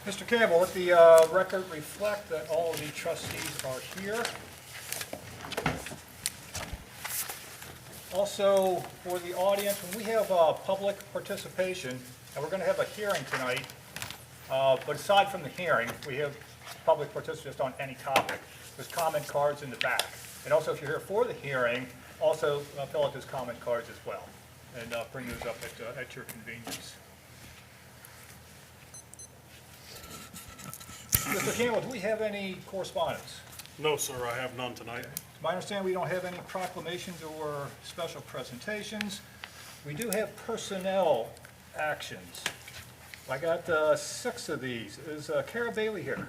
Mr. Campbell, let the record reflect that all of the trustees are here. Also, for the audience, when we have public participation, and we're going to have a hearing tonight, but aside from the hearing, we have public participants on any topic. There's comment cards in the back. And also, if you're here for the hearing, also fill out those comment cards as well, and bring those up at your convenience. Mr. Campbell, do we have any correspondence? No, sir, I have none tonight. To my understanding, we don't have any proclamations or special presentations. We do have personnel actions. I got 6 of these. Is Kara Bailey here?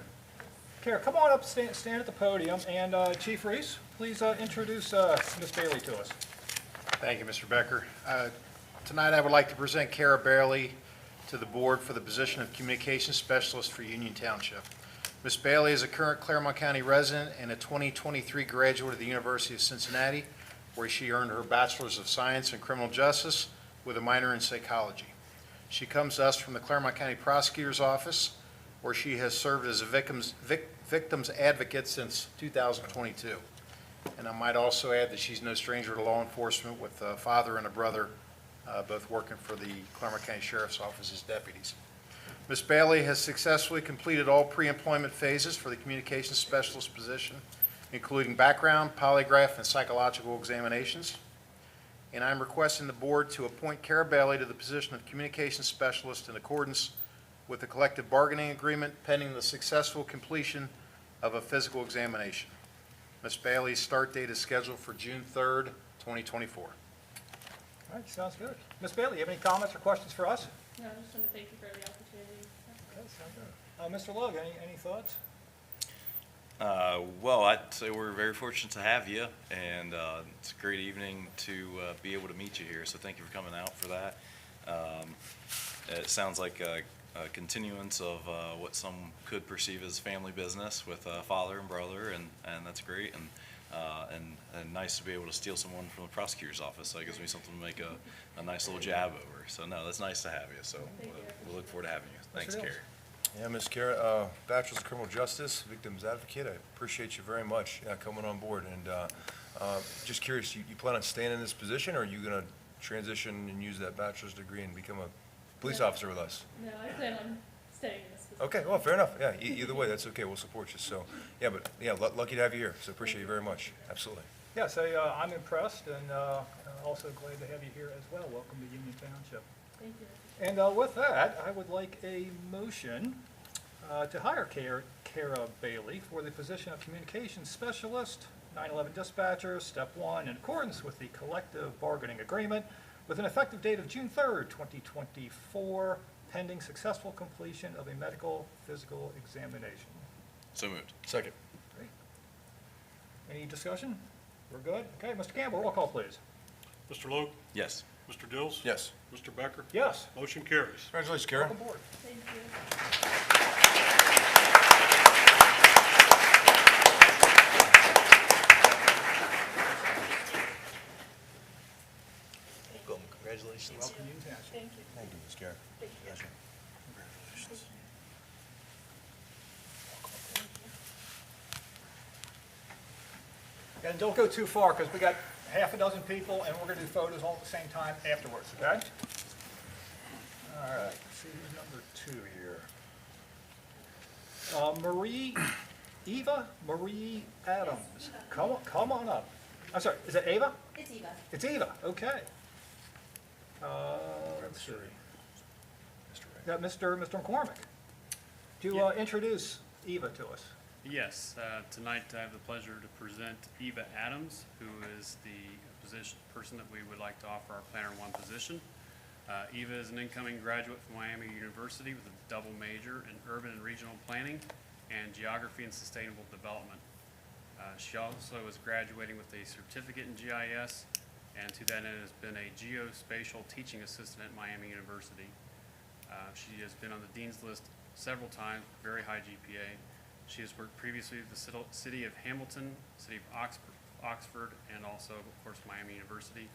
Kara, come on up, stand at the podium, and Chief Reese, please introduce Ms. Bailey to us. Thank you, Mr. Becker. Tonight, I would like to present Kara Bailey to the board for the position of Communications Specialist for Union Township. Ms. Bailey is a current Claremont County resident and a 2023 graduate of the University of Cincinnati, where she earned her Bachelor's of Science in Criminal Justice with a minor in psychology. She comes to us from the Claremont County Prosecutor's Office, where she has served as a victim's advocate since 2022. And I might also add that she's no stranger to law enforcement, with a father and a brother both working for the Claremont County Sheriff's Office as deputies. Ms. Bailey has successfully completed all pre-employment phases for the communications specialist position, including background, polygraph, and psychological examinations. And I'm requesting the board to appoint Kara Bailey to the position of communications specialist in accordance with the collective bargaining agreement, pending the successful completion of a physical examination. Ms. Bailey's start date is scheduled for June 3rd, 2024. All right, sounds good. Ms. Bailey, you have any comments or questions for us? No, I just want to thank you for the opportunity. Okay, sounds good. Mr. Lugg, any thoughts? Well, I'd say we're very fortunate to have you, and it's a great evening to be able to meet you here, so thank you for coming out for that. It sounds like a continuance of what some could perceive as family business with father and brother, and that's great, and nice to be able to steal someone from the prosecutor's office. That gives me something to make a nice little jab over. So no, that's nice to have you, so we'll look forward to having you. Thanks, Kerry. Yeah, Ms. Kara, Bachelor's of Criminal Justice, Victims Advocate. I appreciate you very much coming on board. And just curious, you plan on staying in this position, or are you going to transition and use that bachelor's degree and become a police officer with us? No, I plan on staying in this position. Okay, well, fair enough. Yeah, either way, that's okay. We'll support you. So, yeah, but yeah, lucky to have you here. So appreciate you very much. Absolutely. Yes, I'm impressed, and also glad to have you here as well. Welcome to Union Township. Thank you. And with that, I would like a motion to hire Kara Bailey for the position of Communications Specialist, 911 Dispatcher, Step 1, in accordance with the collective bargaining agreement, with an effective date of June 3rd, 2024, pending successful completion of a medical physical examination. So moved. Second. Great. Any discussion? We're good? Okay, Mr. Campbell, roll call, please. Mr. Logue, Yes. Mr. Dills? Yes. Mr. Becker? Yes. Motion carries. Congratulations, Kara. Welcome aboard. Thank you. Welcome. Congratulations. Welcome to Union Township. Thank you. Thank you, Ms. Kara. Thank you. Pleasure. Congratulations. And don't go too far, because we got half a dozen people, and we're going to do photos all at the same time afterwards, okay? All right, let's see who's number 2 here. Eva Marie Adams. Come on up. I'm sorry, is it Ava? It's Eva. It's Eva, okay. Let's see. Got Mr. McCormick. Do you introduce Eva to us? Yes, tonight I have the pleasure to present Eva Adams, who is the person that we would like to offer our Planner 1 position. Eva is an incoming graduate from Miami University with a double major in urban and regional planning and geography and sustainable development. She also is graduating with a certificate in GIS, and to that end has been a geospatial teaching assistant at Miami University. She has been on the Dean's List several times, very high GPA. She has worked previously with the City of Hamilton, City of Oxford, and also, of course, Miami University.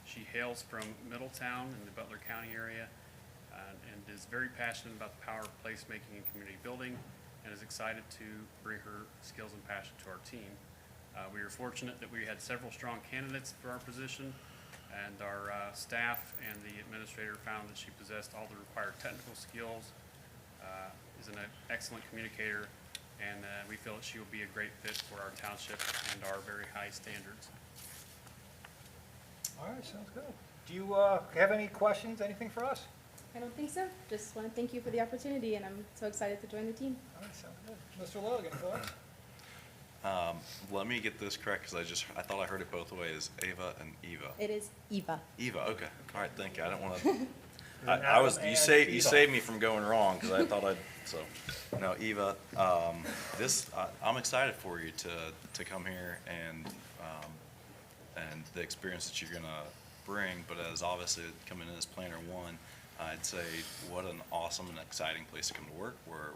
She hails from Middletown in the Butler County area, and is very passionate about the power of placemaking and community building, and is excited to bring her skills and passion to our team. We are fortunate that we had several strong candidates for our position, and our staff and the administrator found that she possessed all the required technical skills, is an excellent communicator, and we feel that she will be a great fit for our township and our very high standards. All right, sounds good. Do you have any questions, anything for us? I don't think so. Just want to thank you for the opportunity, and I'm so excited to join the team. All right, sounds good. Mr. Logan, thoughts? Let me get this correct, because I thought I heard it both ways, Ava and Eva. It is Eva. Eva, okay. All right, thank you. I don't want to, Adam I was, and you Eva. saved me from going wrong, because I thought no, Eva, I'm excited for you to come here and the experience that you're gonna bring, but as obviously coming in as planner one, I'd say what an awesome and exciting place to come to work. We're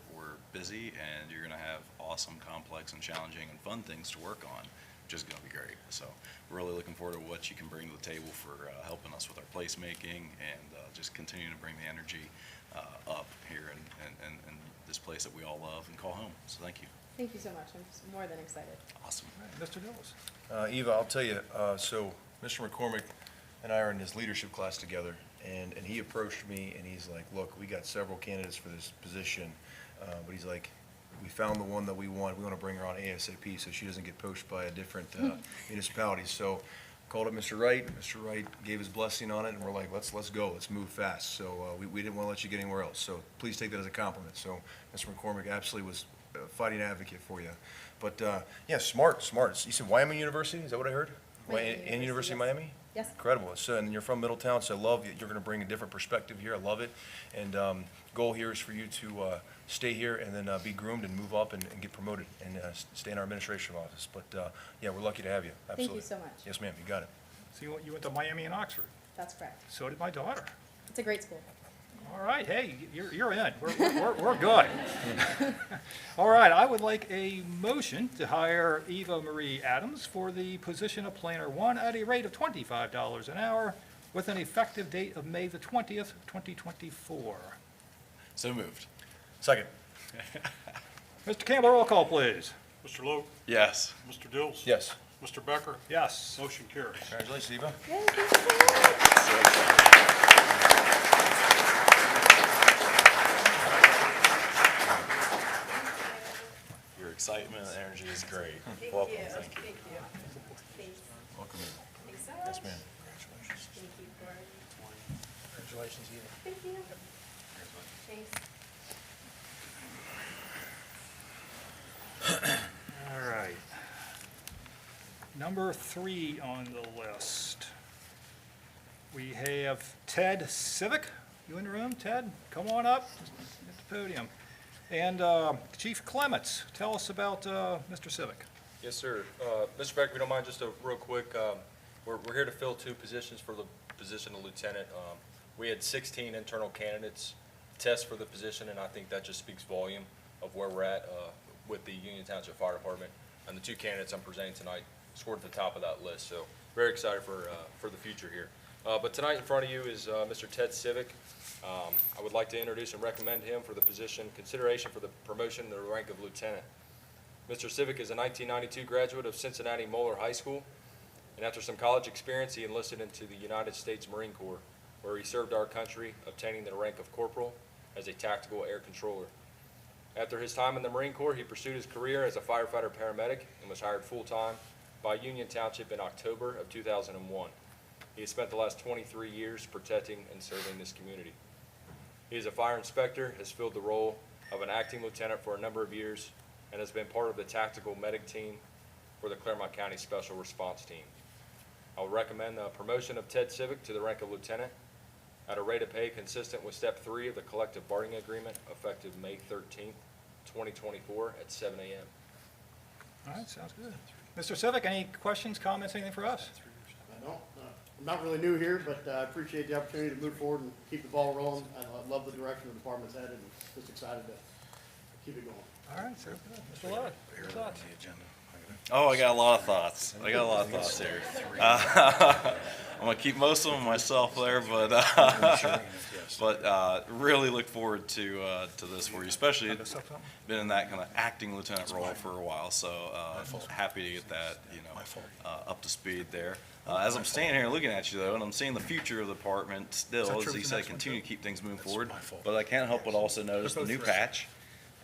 busy, and you're gonna have awesome, complex, and challenging and fun things to work on, which is gonna be great. So we're really looking forward to what you can bring to the table for helping us with our placemaking and just continuing to bring the energy up here in this place that we all love and call home. So thank you. Thank you so much. I'm just more than excited. Awesome. All right, Mr. Dills? Eva, I'll tell you, so Mr. McCormick and I are in his leadership class together, and he approached me, and he's like, look, we got several candidates for this position, but he's like, we found the one that we want to bring her on ASAP so she doesn't get poached by a different municipality. So called up Mr. Wright. Mr. Wright gave his blessing on it, and we're like, let's go, let's move fast. So we didn't want to let you get anywhere else. So please take that as a compliment. So Mr. McCormick absolutely was a fighting advocate for you. But yeah, smart. You said Wyoming University? Is that what I heard? Miami University of yes. Miami? Yes. Incredible. So, and you're from Middletown, so I love that you're going to bring a different perspective here. I love it. And goal here is for you to stay here and then be groomed and move up and get promoted and stay in our administration office. But yeah, we're lucky to have you. Absolutely. Thank you so much. Yes, ma'am. You got it. So you went to Miami and Oxford. That's correct. So did my daughter. It's a great school. All right, hey, you're in. We're good. All right, I would like a motion to hire Eva Marie Adams for the position of Planner 1 at a rate of $25 an hour with an effective date of May the 20th, 2024. So moved. Second. Mr. Campbell, roll call, please. Mr. Logue, Yes. Mr. Dills? Yes. Mr. Becker? Yes. Motion carries. Congratulations, Eva. Yay, thank you so much. So excited. Your excitement and energy is great. Welcome. Thank you. Welcome, Eva. Thanks so Yes, much. ma'am. Congratulations. Thank you for, Congratulations, Eva. thank you. Thanks. All right. Number 3 on the list. We have Ted Civic. You in the room, Ted? Come on up at the podium. And Chief Clements, tell us about Mr. Civic. Yes, sir. Mr. Becker, if you don't mind, just a real quick, we're here to fill 2 positions for the position of lieutenant. We had 16 internal candidates test for the position, and I think that just speaks volume of where we're at with the Union Township Fire Department. And the 2 candidates I'm presenting tonight scored at the top of that list, so very excited for the future here. But tonight in front of you is Mr. Ted Civic. I would like to introduce and recommend him for the position, consideration for the promotion to the rank of lieutenant. Mr. Civic is a 1992 graduate of Cincinnati Moeller High School, and after some college experience, he enlisted into the United States Marine Corps, where he served our country, obtaining the rank of corporal as a tactical air controller. After his time in the Marine Corps, he pursued his career as a firefighter paramedic and was hired full-time by Union Township in October of 2001. He has spent the last 23 years protecting and serving this community. He is a fire inspector, has filled the role of an acting lieutenant for a number of years, and has been part of the tactical medic team for the Claremont County Special Response Team. I would recommend the promotion of Ted Civic to the rank of lieutenant at a rate of pay consistent with Step 3 of the collective bargaining agreement effective May 13th, 2024 at 7 a.m. All right, sounds good. Mr. Civic, any questions, comments, anything for us? I don't. I'm not really new here, but I appreciate the opportunity to move forward and keep the ball rolling. I love the direction the department's headed, and just excited to keep it going. All right, sounds good. Mr. Lloyd, your thoughts? Oh, I got a lot of thoughts. here. I'm gonna keep most of them myself there, but But really look forward to this for you, especially Did I miss something? been in that kind of acting lieutenant role for a while, so happy to get that, up to speed there. As I'm standing here looking at you though, and I'm seeing the future of the department still, true as with you the say, next one, continue too? to keep things moving forward. But I can't help but also notice the both new dressed. patch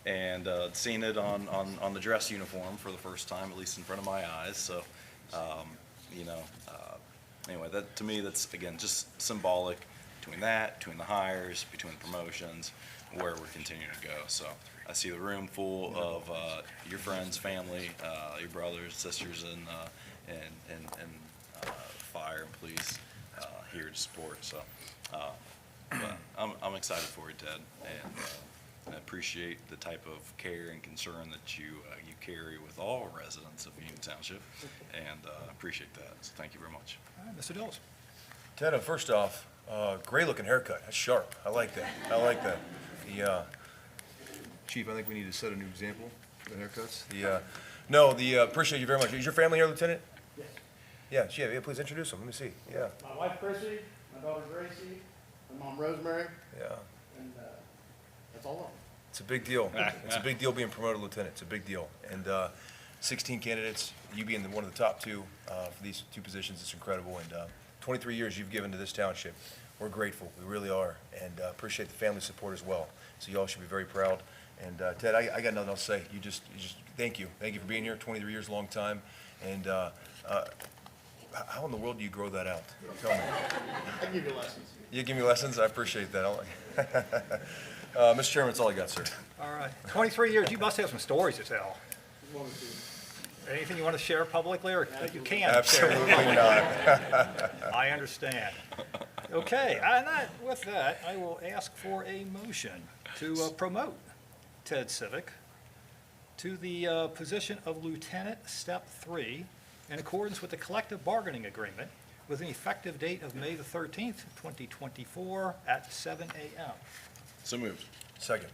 and seeing it on the dress uniform for the first time, at least in front of my eyes. So, anyway, that to me, that's again just symbolic between the hires, between the promotions, where we're continuing to go. So I see the room full of your friends, family, your brothers, sisters, and fire and police here to support. So but I'm excited for you, Ted, and I appreciate the type of care and concern that you carry with all residents of Union Township, and appreciate that. So thank you very much. All right, Mr. Dills. Ted, first off, great-looking haircut. That's sharp. I like that. I like that. The, Chief, I think we need to set a new example for the haircuts. Appreciate you very much. Is your family here, Lieutenant? Yes. Yeah, please introduce them. Let me see. Yeah, My wife Chrissy, my daughter Gracie, my mom Rosemary, yeah. and that's all of them. It's a big deal. It's a big deal being promoted lieutenant. It's a big deal. And 16 candidates, you being one of the top two for these two positions, it's incredible. And 23 years you've given to this township. We're grateful. We really are. And appreciate the family support as well. So you all should be very proud. And Ted, I got nothing else to say. You just thank you. Thank you for being here. 23 years, long time. And how in the world do you grow that out? Tell me. I can give you lessons. You give me lessons? I appreciate that. Mr. Chairman, that's all I got, sir. All right, 23 years, you must have some stories to tell. One or two. Anything you want to share publicly, or you can share? Absolutely not. I understand. Okay, with that, I will ask for a motion to promote Ted Civic to the position of Lieutenant, Step 3, in accordance with the collective bargaining agreement, with an effective date of May the 13th, 2024, at 7 a.m. So moved. Second.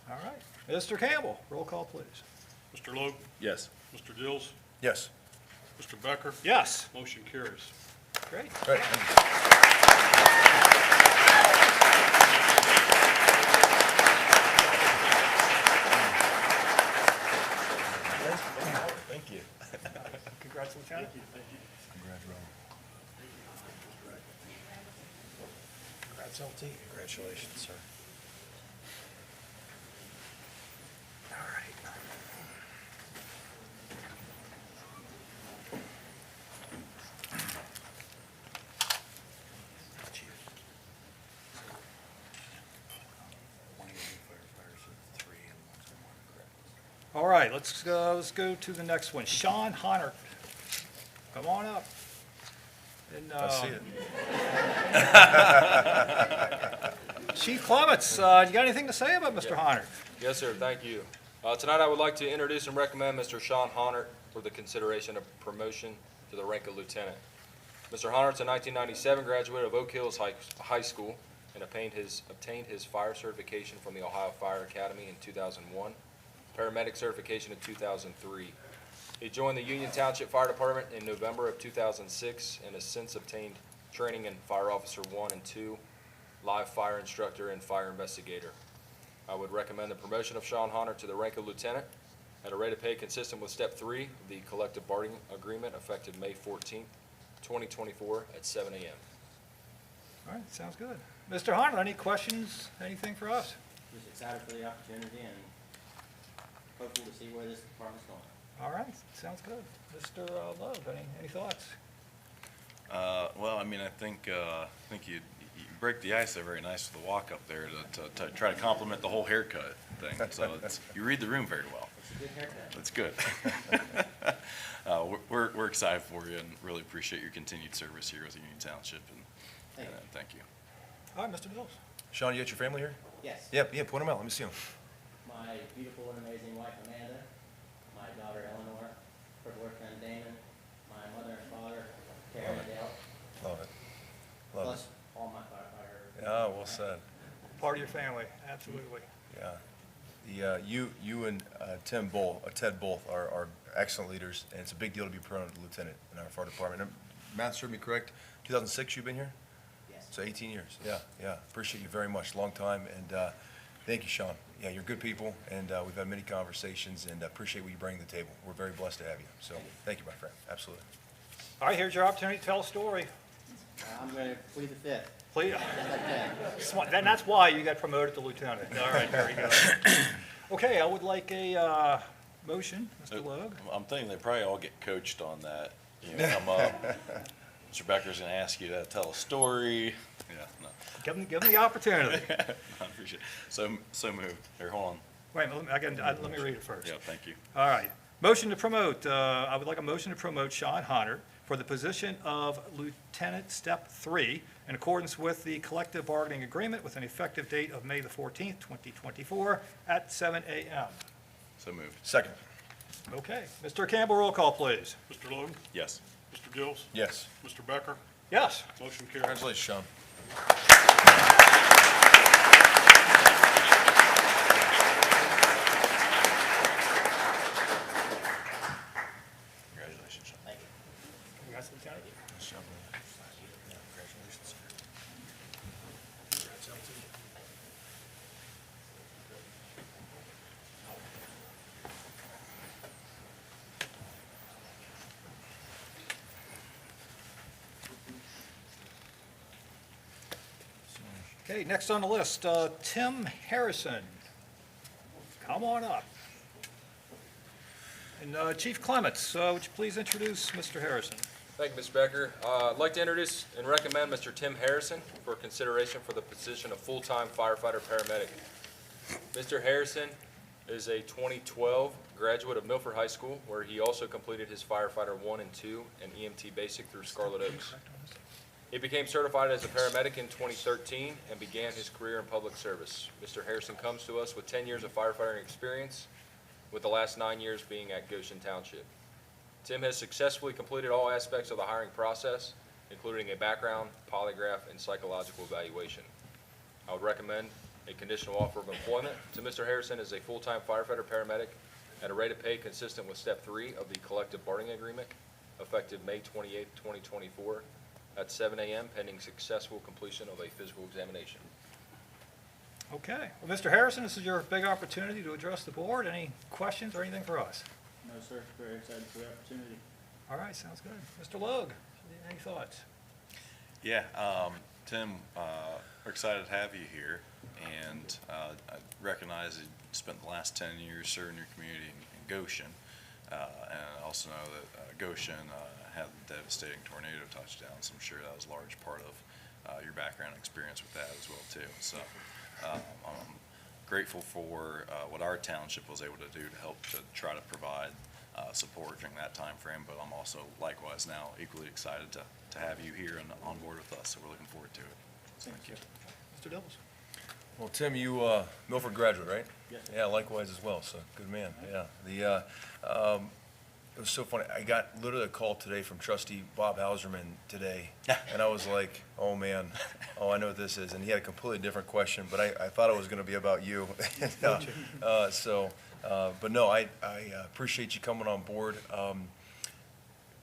All right, Mr. Campbell, roll call, please. Mr. Logue, Yes. Mr. Dills, Yes. Mr. Becker, Yes, motion carries. great. Right. Thank you. Congrats, Lieutenant. Congrats, LT. Congratulations, sir. All right. All right, let's go to the next one. Sean Honert, come on up. And, I see it. Chief Clements, you got anything to say about Mr. Honert? Yes, sir, thank you. Tonight, I would like to introduce and recommend Mr. Sean Honert for the consideration of promotion to the rank of lieutenant. Mr. Honert's a 1997 graduate of Oak Hills High School and obtained his fire certification from the Ohio Fire Academy in 2001, paramedic certification in 2003. He joined the Union Township Fire Department in November of 2006 and has since obtained training in Fire Officer 1 and 2, live fire instructor, and fire investigator. I would recommend the promotion of Sean Honert to the rank of lieutenant at a rate of pay consistent with Step 3 of the collective bargaining agreement effective May 14th, 2024 at 7 a.m. All right, sounds good. Mr. Honert, any questions, anything for us? Just excited for the opportunity and hopeful to see where this department's going. All right, sounds good. Mr. Love, any thoughts? Well, I mean, I think you break the ice there very nice with the walk up there to try to compliment the whole haircut thing. So you read the room very well. It's a good haircut. That's good. We're excited for you and really appreciate your continued service here with Union Township, and thank you. All right, Mr. Dills. Sean, you got your family here? Yes. Yeah, point them out. Let me see them. My beautiful and amazing wife Amanda, my daughter Eleanor, her boyfriend Damon, my mother and father, Karen and Dale, Love it. Love plus all my firefighters. it. Yeah, well said. Part of your family, absolutely. Yeah. You and Ted both are excellent leaders, and it's a big deal to be promoted to lieutenant in our fire department. And Matt served me correct, 2006 you've been here? Yes. So 18 years, yeah, yeah. Appreciate you very much, long time, and thank you, Sean. Yeah, you're good people, and we've had many conversations, and appreciate what you bring to the table. We're very blessed to have you, so thank you, my friend, absolutely. All right, here's your opportunity to tell a story. I'm going to plead the fifth. Please, Yes, I can. then that's why you got promoted to lieutenant. All right, there you go. Okay, I would like a motion, Mr. Logue. I'm thinking they probably all get coached on that, you know, come up. Mr. Becker's gonna ask you to tell a story. Yeah, no, Give them the opportunity. I appreciate it. So moved. Here, hold on. Wait, let me read it first. Yeah, thank you. All right. Motion to promote, I would like a motion to promote Sean Hunter for the position of Lieutenant Step 3 in accordance with the collective bargaining agreement with an effective date of May the 14th, 2024 at 7 a.m. So moved. Second. Okay. Mr. Campbell, roll call, please. Mr. Logue, Yes. Mr. Dills, Yes. Mr. Becker, Yes. motion carries. Congratulations, Sean. Congratulations, Sean. Thank you. Congrats, Lieutenant. Congratulations. Okay, next on the list, Tim Harrison. Come on up. And Chief Clements, would you please introduce Mr. Harrison? Thank you, Mr. Becker. I'd like to introduce and recommend Mr. Tim Harrison for consideration for the position of full-time firefighter paramedic. Mr. Harrison is a 2012 graduate of Milford High School, where he also completed his firefighter 1 and 2 and EMT basic through Scarlet Oaks. He became certified as a paramedic in 2013 and began his career in public service. Mr. Harrison comes to us with 10 years of firefighting experience, with the last 9 years being at Goshen Township. Tim has successfully completed all aspects of the hiring process, including a background, polygraph, and psychological evaluation. I would recommend a conditional offer of employment to Mr. Harrison as a full-time firefighter paramedic at a rate of pay consistent with Step 3 of the collective bargaining agreement, effective May 28, 2024, at 7 a.m. pending successful completion of a physical examination. Okay. Well, Mr. Harrison, this is your big opportunity to address the board. Any questions or anything for us? No, sir, very excited for the opportunity. All right, sounds good. Mr. Logue, any thoughts? Yeah, Tim, we're excited to have you here, and I recognize that you spent the last 10 years serving your community in Goshen, and I also know that Goshen had the devastating tornado touchdown, so I'm sure that was a large part of your background experience with that as well, too. So I'm grateful for what our township was able to do to help to try to provide support during that time frame, but I'm also likewise now equally excited to have you here and on board with us, so we're looking forward to it. So thank you. Mr. Dills? Well, Tim, you Milford graduate, right? Yes. Yeah, likewise as well, so good man, yeah. It was so funny, I got literally a call today from trustee Bob Hauserman today, and I was like, oh man, oh, I know what this is, and he had a completely different question, but I thought it was gonna be about you. But no, I appreciate you coming on board.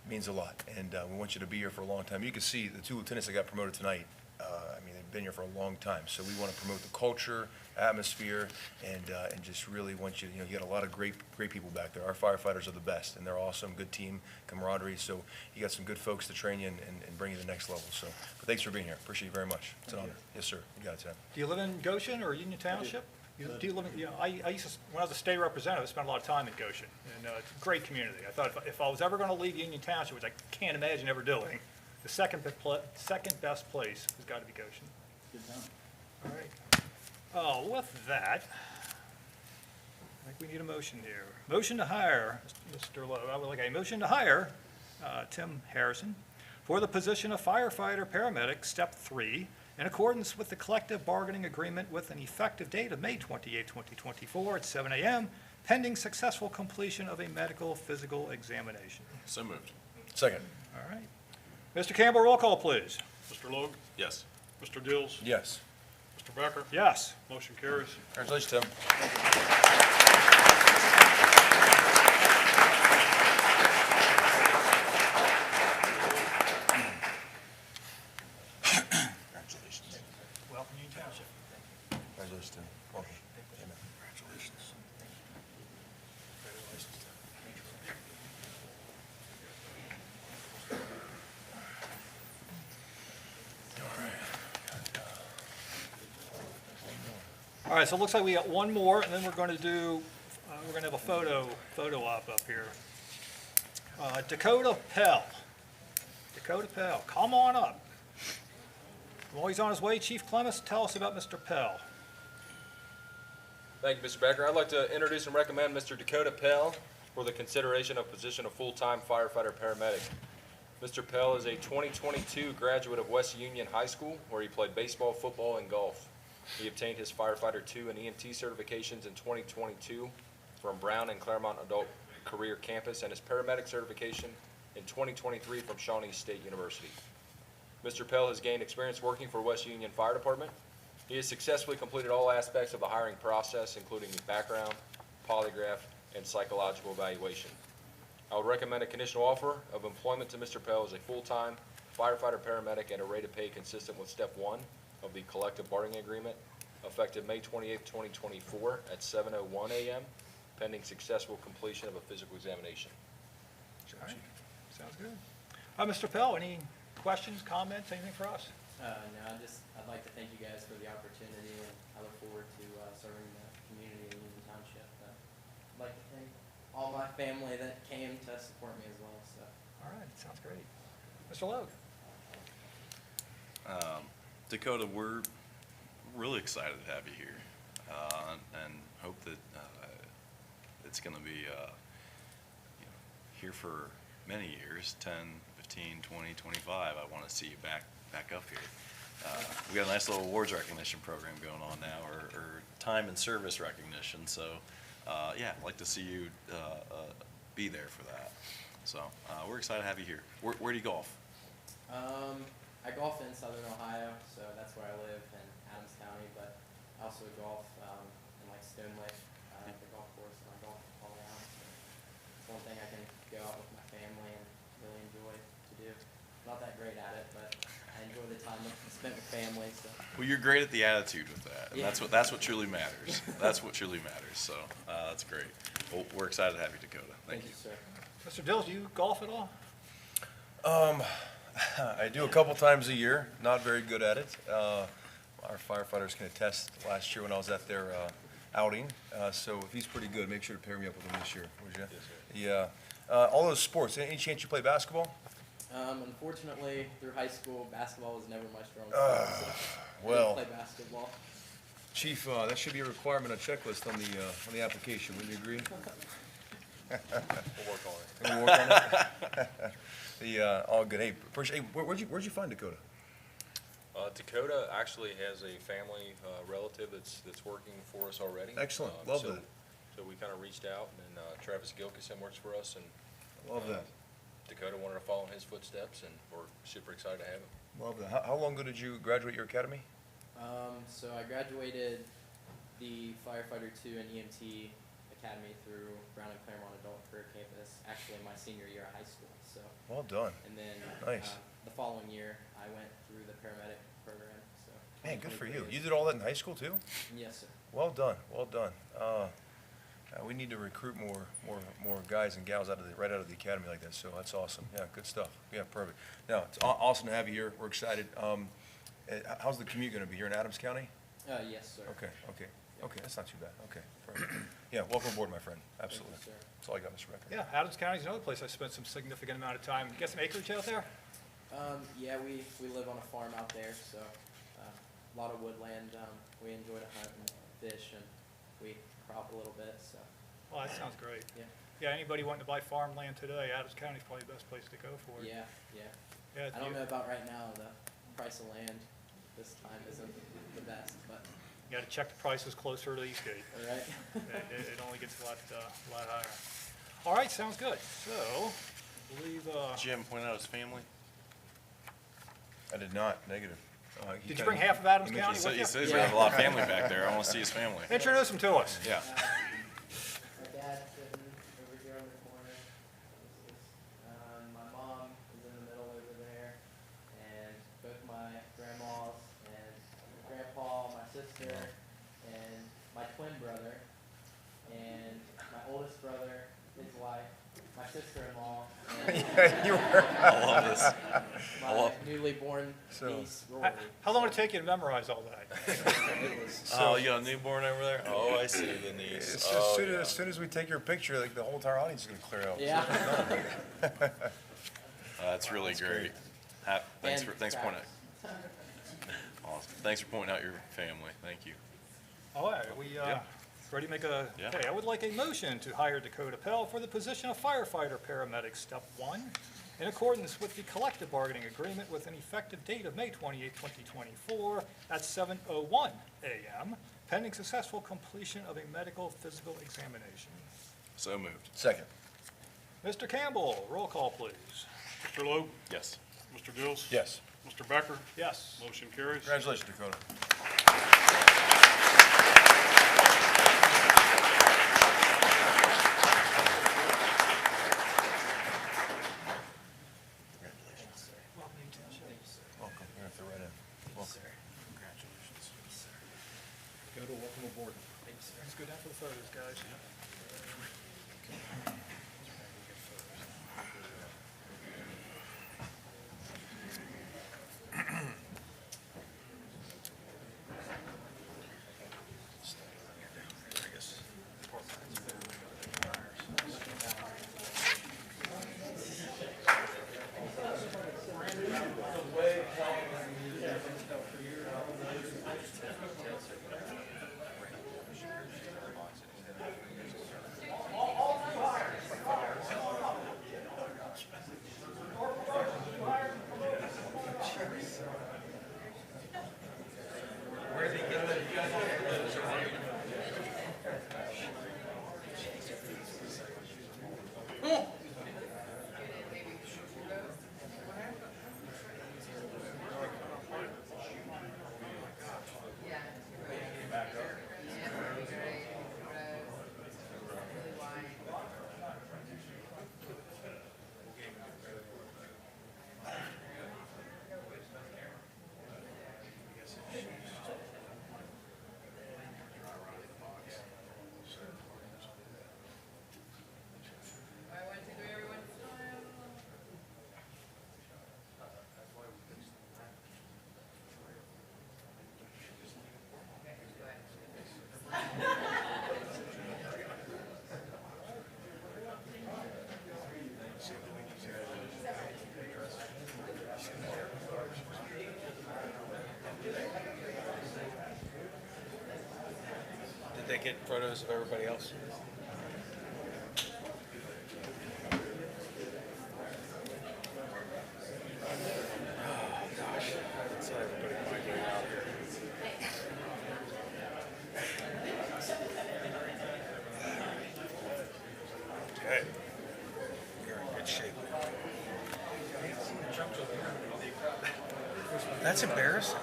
Means a lot, and we want you to be here for a long time. You can see the two lieutenants that got promoted tonight, I mean, they've been here for a long time, so we want to promote the culture, atmosphere, and just really want you, you got a lot of great people back there. Our firefighters are the best, and they're awesome, good team, camaraderie, so you got some good folks to train you and bring you to the next level, so, but thanks for being here, appreciate you very much. It's an honor. Yes, sir, you got it, Tim. Do you live in Goshen or Union Township? Do you live in, I used to, when I was a state representative, I spent a lot of time in Goshen, and it's a great community. I thought if I was ever going to leave Union Township, which I can't imagine ever doing, the second best place has got to be Goshen. Good time. All right. Oh, with that, I think we need a motion here. Motion to hire, Mr. Lowe, I would like a motion to hire Tim Harrison for the position of firefighter paramedic, Step 3, in accordance with the collective bargaining agreement with an effective date of May 28, 2024 at 7 a.m., pending successful completion of a medical physical examination. So moved. Second. All right. Mr. Campbell, roll call, please. Mr. Logue, Yes. Mr. Dills, Yes. Mr. Becker, Yes. motion carries. Congratulations, Tim. Congratulations. those, Tim. Welcome. Amen. Congratulations. All right, so it looks like we got one more, and then we're going to do, we're going to have a photo op up here. Dakota Pell. Dakota Pell, come on up. While he's on his way, Chief Clements, tell us about Mr. Pell. Thank you, Mr. Becker. I'd like to introduce and recommend Mr. Dakota Pell for the consideration of position of full-time firefighter paramedic. Mr. Pell is a 2022 graduate of West Union High School, where he played baseball, football, and golf. He obtained his firefighter 2 and EMT certifications in 2022 from Brown and Claremont Adult Career Campus, and his paramedic certification in 2023 from Shawnee State University. Mr. Pell has gained experience working for West Union Fire Department. He has successfully completed all aspects of the hiring process, including background, polygraph, and psychological evaluation. I would recommend a conditional offer of employment to Mr. Pell as a full-time firefighter paramedic at a rate of pay consistent with Step 1 of the collective bargaining agreement, effective May 28, 2024 at 7:01 a.m., pending successful completion of a physical examination. All right, sounds good. Mr. Pell, any questions, comments, anything for us? No, I'd like to thank you guys for the opportunity, and I look forward to serving the community in Union Township. I'd like to thank all my family that came to support me as well, so. All right, sounds great. Mr. Logue? Dakota, we're really excited to have you here, and hope that it's going to be here for many years, 10, 15, 20, 25. I want to see you back up here. We got a nice little awards recognition program going on now, or time and service recognition. So, yeah, I'd like to see you be there for that. So, we're excited to have you here. Where do you golf? I golf in Southern Ohio, so that's where I live in Adams County, but I also golf in like Stone Lake, the golf course, and I golf all around. So it's one thing I can go out with my family and really enjoy to do. Not that great at it, but I enjoy the time spent with family. So. Well, you're great at the attitude with that, and Yeah. that's what truly matters. That's what truly matters. So that's great. Well, we're excited to have you, Dakota. Thank you. Sir. Mr. Dills, do you golf at all? I do a couple times a year, not very good at it. Our firefighters can attest last year when I was at their outing. So if he's pretty good, make sure to pair me up with him this year, would you? Yes, sir. Yeah. All those sports, any chance you play basketball? Unfortunately, through high school, basketball was never my strong suit. So I well. didn't play basketball. Chief, that should be a requirement, a checklist on the application, would you agree? We'll work on it. Can we work on it? All good. Hey, appreciate, hey, where'd you find Dakota? Dakota actually has a family relative that's working for us already. Excellent. Love so, that. So we kind of reached out, and Travis Gilkison works for us, and Love that. Dakota wanted to follow in his footsteps, and we're super excited to have him. Love that. How long ago did you graduate your academy? So I graduated the Firefighter 2 and EMT Academy through Brown and Claremont Adult Career Campus, actually my senior year of high school. So, Well done. and then Nice. the following year, I went through the paramedic program. So, Man, good for you. 2023 You is- did all that in high school too? Yes, sir. Well done. Well done. We need to recruit more guys and gals right out of the academy like that. So that's awesome. Yeah, good stuff. Yeah, perfect. Now it's awesome to have you here. We're excited. How's the commute going to be here in Adams County? Yes, sir. Okay. That's not too bad. Okay. Perfect. Yeah, welcome aboard, my friend. Absolutely. Thank you, sir. That's all I got, Mr. Becker. Yeah, Adams County is another place I spent some significant amount of time. Get some acreage out there? Yeah, we live on a farm out there, so a lot of woodland. We enjoy to hunt and fish, and we crop a little bit. So Well, that sounds great. yeah, Yeah, anybody wanting to buy farmland today, Adams County is probably the best place to go for it. yeah. Yeah, I don't know about right now. The price of land this time isn't the best, but You gotta check the prices closer to Eastgate. all right. It only gets a lot higher. All right, sounds good. So, I believe, Jim, point out his family. I did not. Negative. did you bring half of Adams he County He with you? says we have a lot of family back there. I want to see his family. Introduce them to us. Yeah. My dad's sitting over here on the corner. My mom is in the middle over there, and both my grandmas and grandpa, my sister, brother, his wife, my sister-in-law, You were, I love this. my newly born So- niece, Rory. How long did it take you to memorize all that? Oh, you got a newborn over there? Oh, I see the niece. as Oh, soon yeah. as soon as we take your picture, like, the whole entire audience is gonna clear out. Yeah. That's really great. Thanks for pointing out. Awesome. Thanks for pointing out your family. Thank you. All right, we, ready to make a, Yeah. okay, I would like a motion to hire Dakota Pell for the position of firefighter paramedic, step 1, in accordance with the collective bargaining agreement with an effective date of May 28, 2024 at 7:01 a.m., pending successful completion of a medical physical examination. So moved. Second. Mr. Campbell, roll call, please. Mr. Logue, Yes. Mr. Dills? Yes. Mr. Becker? Yes. Motion carries. Congratulations, Dakota. Welcome. You're at the right end. Welcome. Congratulations. Dakota, welcome aboard. Let's go down for the photos, guys. Did they get photos of everybody else? Okay. You're in good shape. That's embarrassing.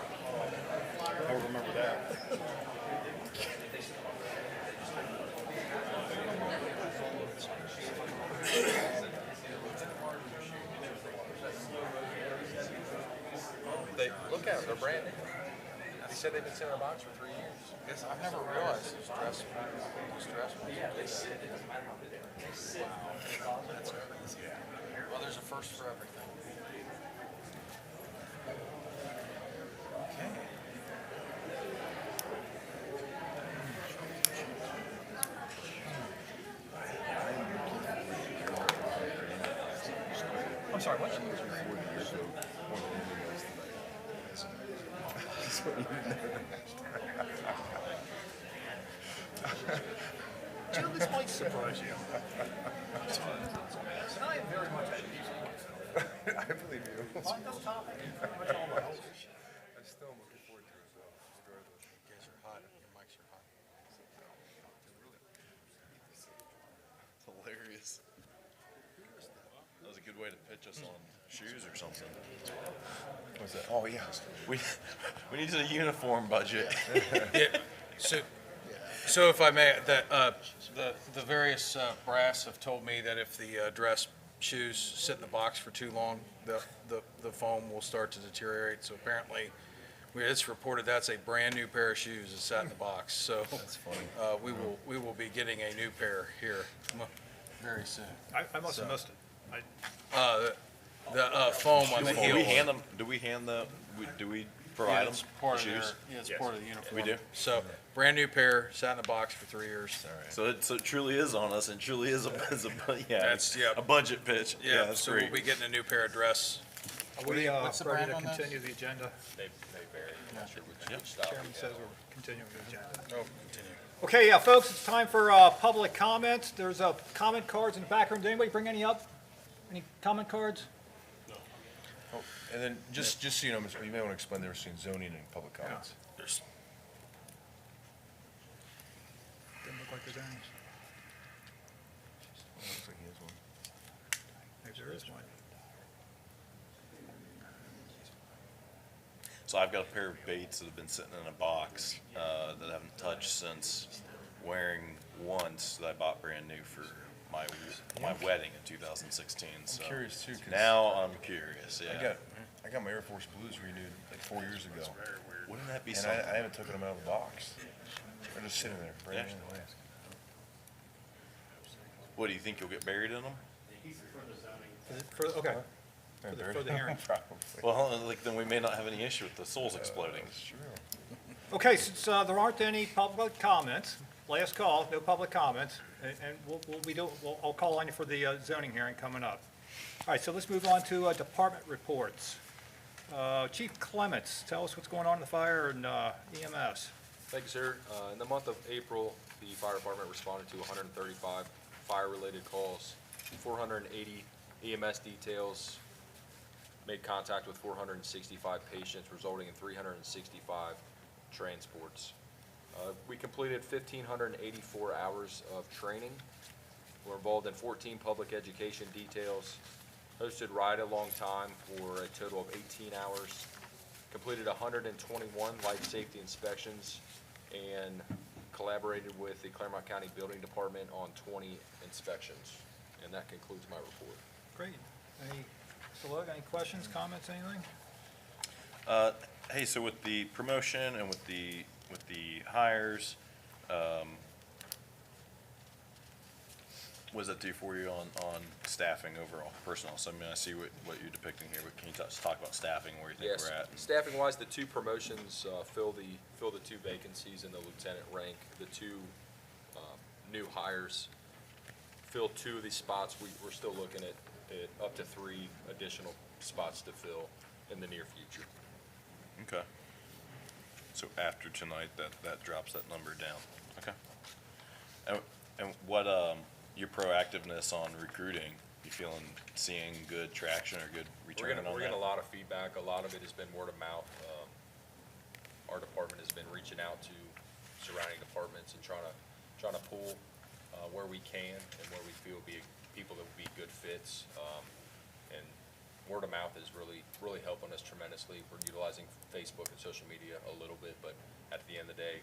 I remember that. Look at them, they're brand new. They said they've been sitting in a box for 3 years. Yes, I've never realized those dress ones. That's crazy. Well, there's a first for everything. Okay. I'm sorry, what? Jim, this might surprise you. And I am very much at ease with myself. I believe you. On this topic, pretty much all my life. I still am looking forward to it, so regardless. You guys are hot. Your mics are hot. Hilarious. That was a good way to pitch us on shoes or something. What's that? Oh, yeah. We need a uniform budget. Yeah, so if I may, the various brass have told me that if the dress shoes sit in the box for too long, the foam will start to deteriorate. So apparently, It's reported that's a brand-new pair of shoes that sat in the box, so. That's funny. We will be getting a new pair here very soon. I must have missed it. The foam on the Do heel. we hand them, do we provide them, It's part the of their, shoes? it's part of the uniform. We do? So, brand-new pair, sat in the box for 3 years. So it truly is on us, and truly is That's- yeah. a budget pitch. Yeah, that's so great. we'll be getting a new pair of dress. Are we what's the ready brand to on those? continue the agenda? They vary. I'm not sure which style. Chairman says we're continuing the agenda. Oh, continue. Okay, yeah, folks, it's time for public comments. There's comment cards in the back room. Did anybody bring any up? Any comment cards? Oh, and then, just so you know, Mr. you may want to explain the difference between zoning and public comments. There's Didn't look like there's any. Oh, looks like he has one. Maybe there is one. So I've got a pair of Baits that have been sitting in a box, that I haven't touched since wearing once that I bought brand new for my wedding in 2016, so. curious too, 'cause Now I'm curious, I yeah. got my Air Force Blues renewed like 4 years ago, Wouldn't that be and something? I haven't taken them out of the box. They're just sitting there, brand Yeah. new. What, do you think you'll get buried in them? Okay, for the hearing. Probably. Well, like, then we may not have any issue with the soles exploding. That's true. Okay, since there aren't any public comments, last call, no public comments, and I'll call on you for the zoning hearing coming up. All right, so let's move on to department reports. Chief Clements, tell us what's going on in the fire and EMS. Thank you, sir. In the month of April, the fire department responded to 135 fire-related calls, 480 EMS details, made contact with 465 patients, resulting in 365 transports. We completed 1,584 hours of training. We're involved in 14 public education details, hosted ride-along time for a total of 18 hours, completed 121 life safety inspections, and collaborated with the Claremont County Building Department on 20 inspections. And that concludes my report. Great. Mr. Logue, any questions, comments, anything? Hey, so with the promotion and with the hires, what does that do for you on staffing overall, personnel? So I mean, I see what you're depicting here, but can you just talk about staffing, where you think Yes, we're at? staffing-wise, the two promotions fill the two vacancies in the lieutenant rank. The two new hires fill two of these spots. We're still looking at up to 3 additional spots to fill in the near future. Okay. So after tonight, that drops that number down. Okay. And what, your proactiveness on recruiting, you seeing good traction or good return on that? We're getting a lot of feedback. A lot of it has been word of mouth. Our department has been reaching out to surrounding departments and trying to pull where we can and where we feel be people that would be good fits. And word of mouth is really helping us tremendously. We're utilizing Facebook and social media a little bit, but at the end of the day,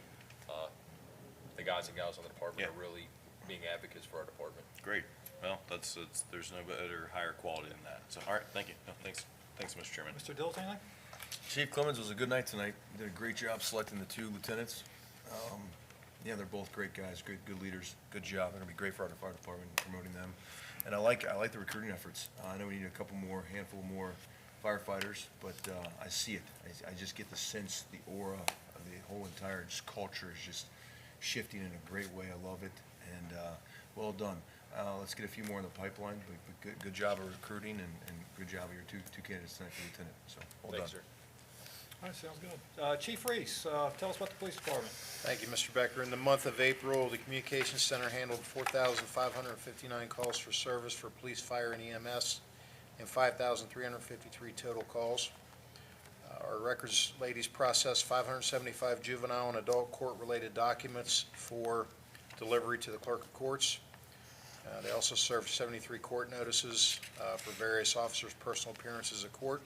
the guys and gals on the department Yeah. are really being advocates for our department. Great. Well, there's no better, higher quality than that. So, all right, thank you. No, thanks, Mr. Chairman. Mr. Dills, anything? Chief Clemens, was a good night tonight. You did a great job selecting the 2 lieutenants. Yeah, they're both great guys, good leaders, good job. They're gonna be great for our fire department, promoting them. And I like the recruiting efforts. I know we need a handful more firefighters, but I see it. I just get the sense, the aura of the whole entire just culture is just shifting in a great way. I love it, and well done. Let's get a few more in the pipeline, but good job of recruiting, and good job of your two candidates tonight for lieutenant, so well done. Thanks, sir. All right, sounds good. Chief Reese, tell us about the police department. Thank you, Mr. Becker. In the month of April, the Communications Center handled 4,559 calls for service for police, fire, and EMS, and 5,353 total calls. Our records ladies processed 575 juvenile and adult court-related documents for delivery to the clerk of courts. They also served 73 court notices for various officers' personal appearances at court.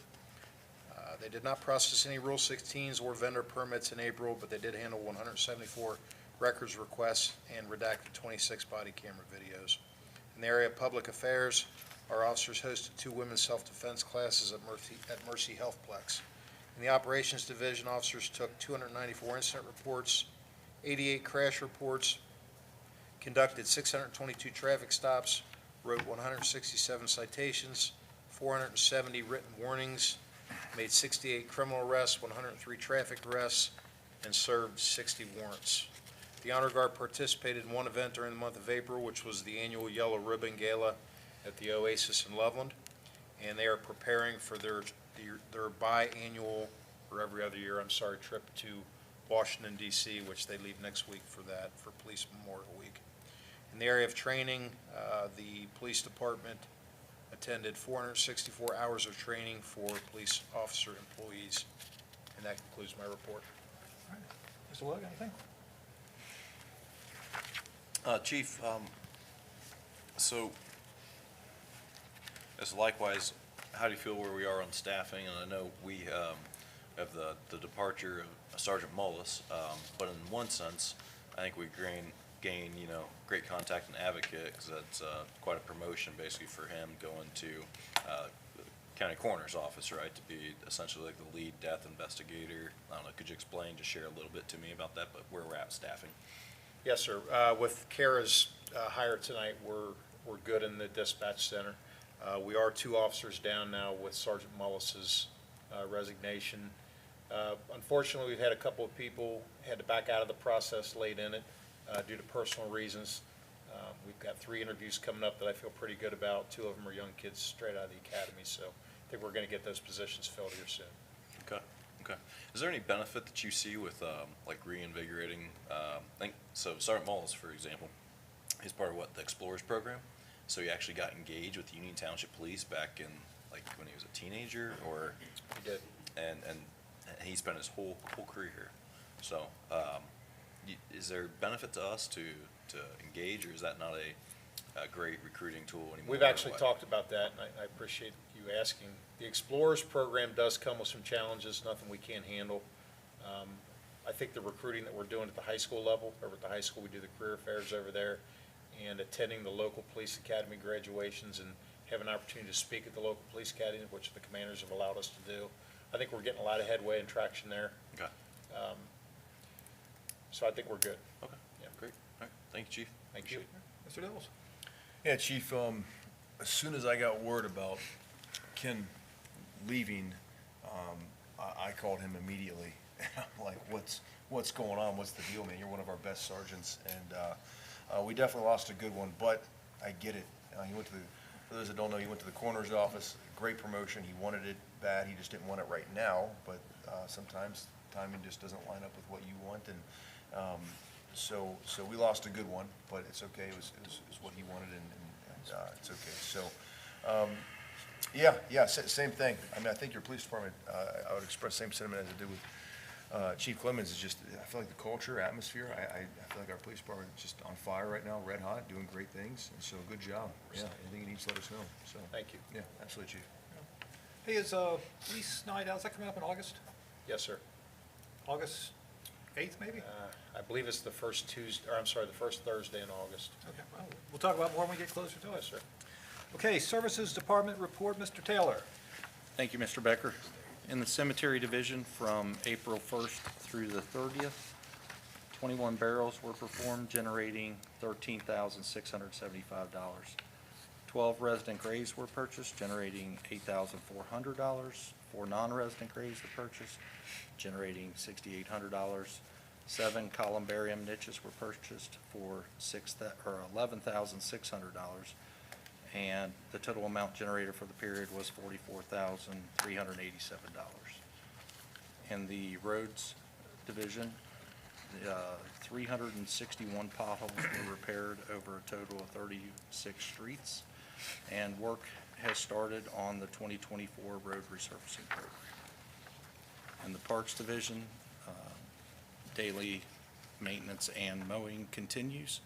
They did not process any Rule 16s or vendor permits in April, but they did handle 174 records requests and redacted 26 body camera videos. In the area of public affairs, our officers hosted 2 women's self-defense classes at Mercy Healthplex. In the Operations Division, officers took 294 incident reports, 88 crash reports, conducted 622 traffic stops, wrote 167 citations, 470 written warnings, made 68 criminal arrests, 103 traffic arrests, and served 60 warrants. The Honor Guard participated in one event during the month of April, which was the annual Yellow Ribbon Gala at the Oasis in Loveland, and they are preparing for their biannual, or every other year, trip to Washington DC, which they leave next week for that, for Police Memorial Week. In the area of training, the police department attended 464 hours of training for police officer employees, and that concludes my report. All right. Mr. Logue, anything? Chief, so, as likewise, how do you feel where we are on staffing? And I know we have the departure of Sergeant Mullis, but in one sense, I think we gain, great contact and advocate, because that's quite a promotion basically for him going to the county coroner's office, right, to be essentially like the lead death investigator. I don't know, could you explain, just share a little bit to me about that, but where we're at staffing? Yes, sir. With Kara's hire tonight, we're good in the dispatch center. We are 2 officers down now with Sergeant Mullis's resignation. Unfortunately, we've had a couple of people had to back out of the process late in it due to personal reasons. We've got 3 interviews coming up that I feel pretty good about. 2 of them are young kids straight out of the academy, so I think we're going to get those positions filled here soon. Okay, okay. Is there any benefit that you see with, like reinvigorating, so Sergeant Mullis, for example, he's part of the Explorers program? So he actually got engaged with Union Township Police back in, like, when he was a teenager, or? He did. And he spent his whole career here. So, is there benefit to us to engage, or is that not a great recruiting tool anymore? We've actually talked about that, and I appreciate you asking. The Explorers program does come with some challenges, nothing we can't handle. I think the recruiting that we're doing at the high school level, over at the high school, we do the career fairs over there, and attending the local police academy graduations and having an opportunity to speak at the local police academy, which the commanders have allowed us to do. I think we're getting a lot of headway and traction there. Okay. So I think we're good. Okay. Yeah. Great. All right. Thank you, Chief. Thank you. Mr. Dills? Yeah, Chief, as soon as I got word about Ken leaving, I called him immediately. I'm like, what's going on? What's the deal, man? You're one of our best sergeants, and we definitely lost a good one, but I get it. He went to for those that don't know, he went to the coroner's office, great promotion. He wanted it bad. He just didn't want it right now, but sometimes timing just doesn't line up with what you want, and so we lost a good one, but it's okay. It was what he wanted, and it's okay. So, yeah, same thing. I mean, I think your police department, I would express the same sentiment as I did with Chief Clemens. Is just, I feel like the culture, atmosphere, I feel like our police department is just on fire right now, red hot, doing great things, and so good job. Yeah, anything you need, let us know. So, Thank you. yeah, absolutely, Chief. Hey, is police night out, is that coming up in August? Yes, sir. August 8th, maybe? I believe it's the first the first Thursday in August. Okay, well, we'll talk about more when we get closer to it. Yes, sir. Okay, Services Department report, Mr. Taylor. Thank you, Mr. Becker. In the Cemetery Division, from April 1st through the 30th, 21 barrels were performed, generating $13,675. 12 resident graves were purchased, generating $8,400. 4 non-resident graves were purchased, generating $6,800. 7 columbarium niches were purchased for $11,600. And the total amount generated for the period was $44,387. In the Roads Division, 361 potholes were repaired over a total of 36 streets, and work has started on the 2024 road resurfacing program. In the Parks Division, daily maintenance and mowing continues,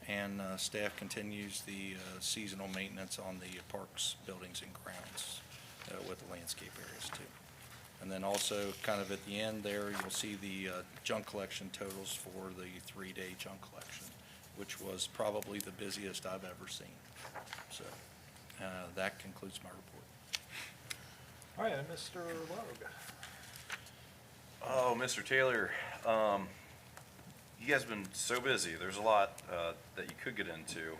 and staff continues the seasonal maintenance on the parks, buildings, and grounds with the landscape areas too. And then also, kind of at the end there, you'll see the junk collection totals for the 3-day junk collection, which was probably the busiest I've ever seen. So that concludes my report. All right, and Mr. Logue. Oh, Mr. Taylor, you guys have been so busy. There's a lot that you could get into,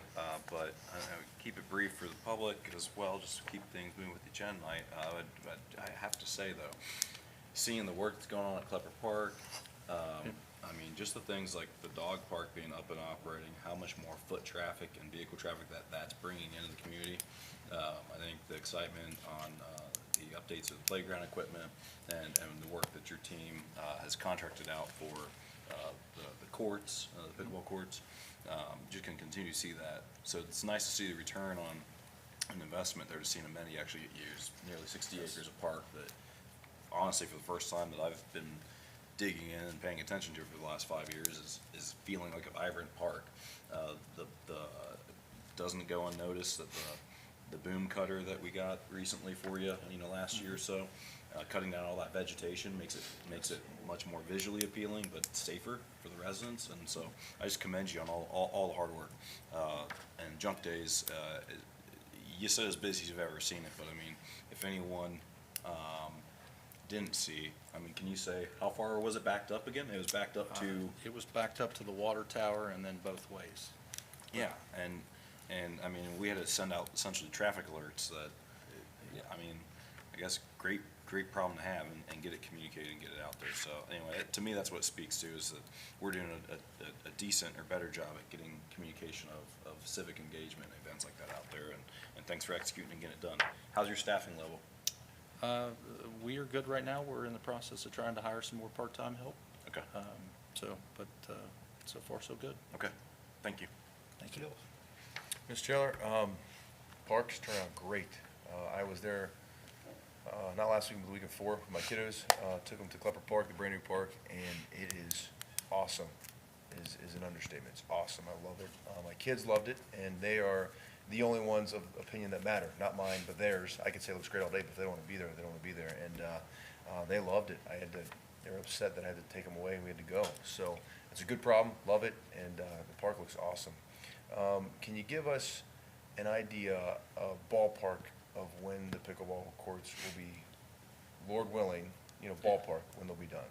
but I don't know, keep it brief for the public as well, just to keep things moving with the agenda tonight. I have to say, though, seeing the work that's going on at Klepper Park, I mean, just the things like the dog park being up and operating, how much more foot traffic and vehicle traffic that's bringing into the community. I think the excitement on the updates of the playground equipment and the work that your team has contracted out for the courts, the pickleball courts, you can continue to see that. So it's nice to see the return on an investment there, to see Amity actually get used. Nearly 60 acres of park that, honestly, for the first time that I've been digging in and paying attention to for the last 5 years, is feeling like a vibrant park. Doesn't go unnoticed that the boom cutter that we got recently for you, last year or so, cutting down all that vegetation makes it much more visually appealing, but safer for the residents. And so I just commend you on all the hard work. And Junk Days, you said as busy as you've ever seen it, but I mean, if anyone didn't see, I mean, can you say how far was it backed up again? It was backed up to. It was backed up to the water tower and then both ways. Yeah, and I mean, we had to send out essentially traffic alerts that, I mean, I guess great problem to have, and get it communicated and get it out there. So anyway, to me, that's what it speaks to, is that we're doing a decent or better job at getting communication of civic engagement and events like that out there, and thanks for executing and getting it done. How's your staffing level? We are good right now. We're in the process of trying to hire some more part-time help. Okay, So far so good. okay, thank you. Thank you. Mr. Taylor, parks turn out great. I was there, not last week, but the week before, with my kiddos. Took them to Klepper Park, the brand new park, and it is awesome, is an understatement. It's awesome. I love it. My kids loved it, and they are the only ones of opinion that matter, not mine, but theirs. I could say it looks great all day, but if they don't want to be there, they don't want to be there. And they loved it. They were upset that I had to take them away and we had to go. So it's a good problem, love it, and the park looks awesome. Can you give us an idea of ballpark of when the pickleball courts will be, Lord willing, ballpark, when they'll be done?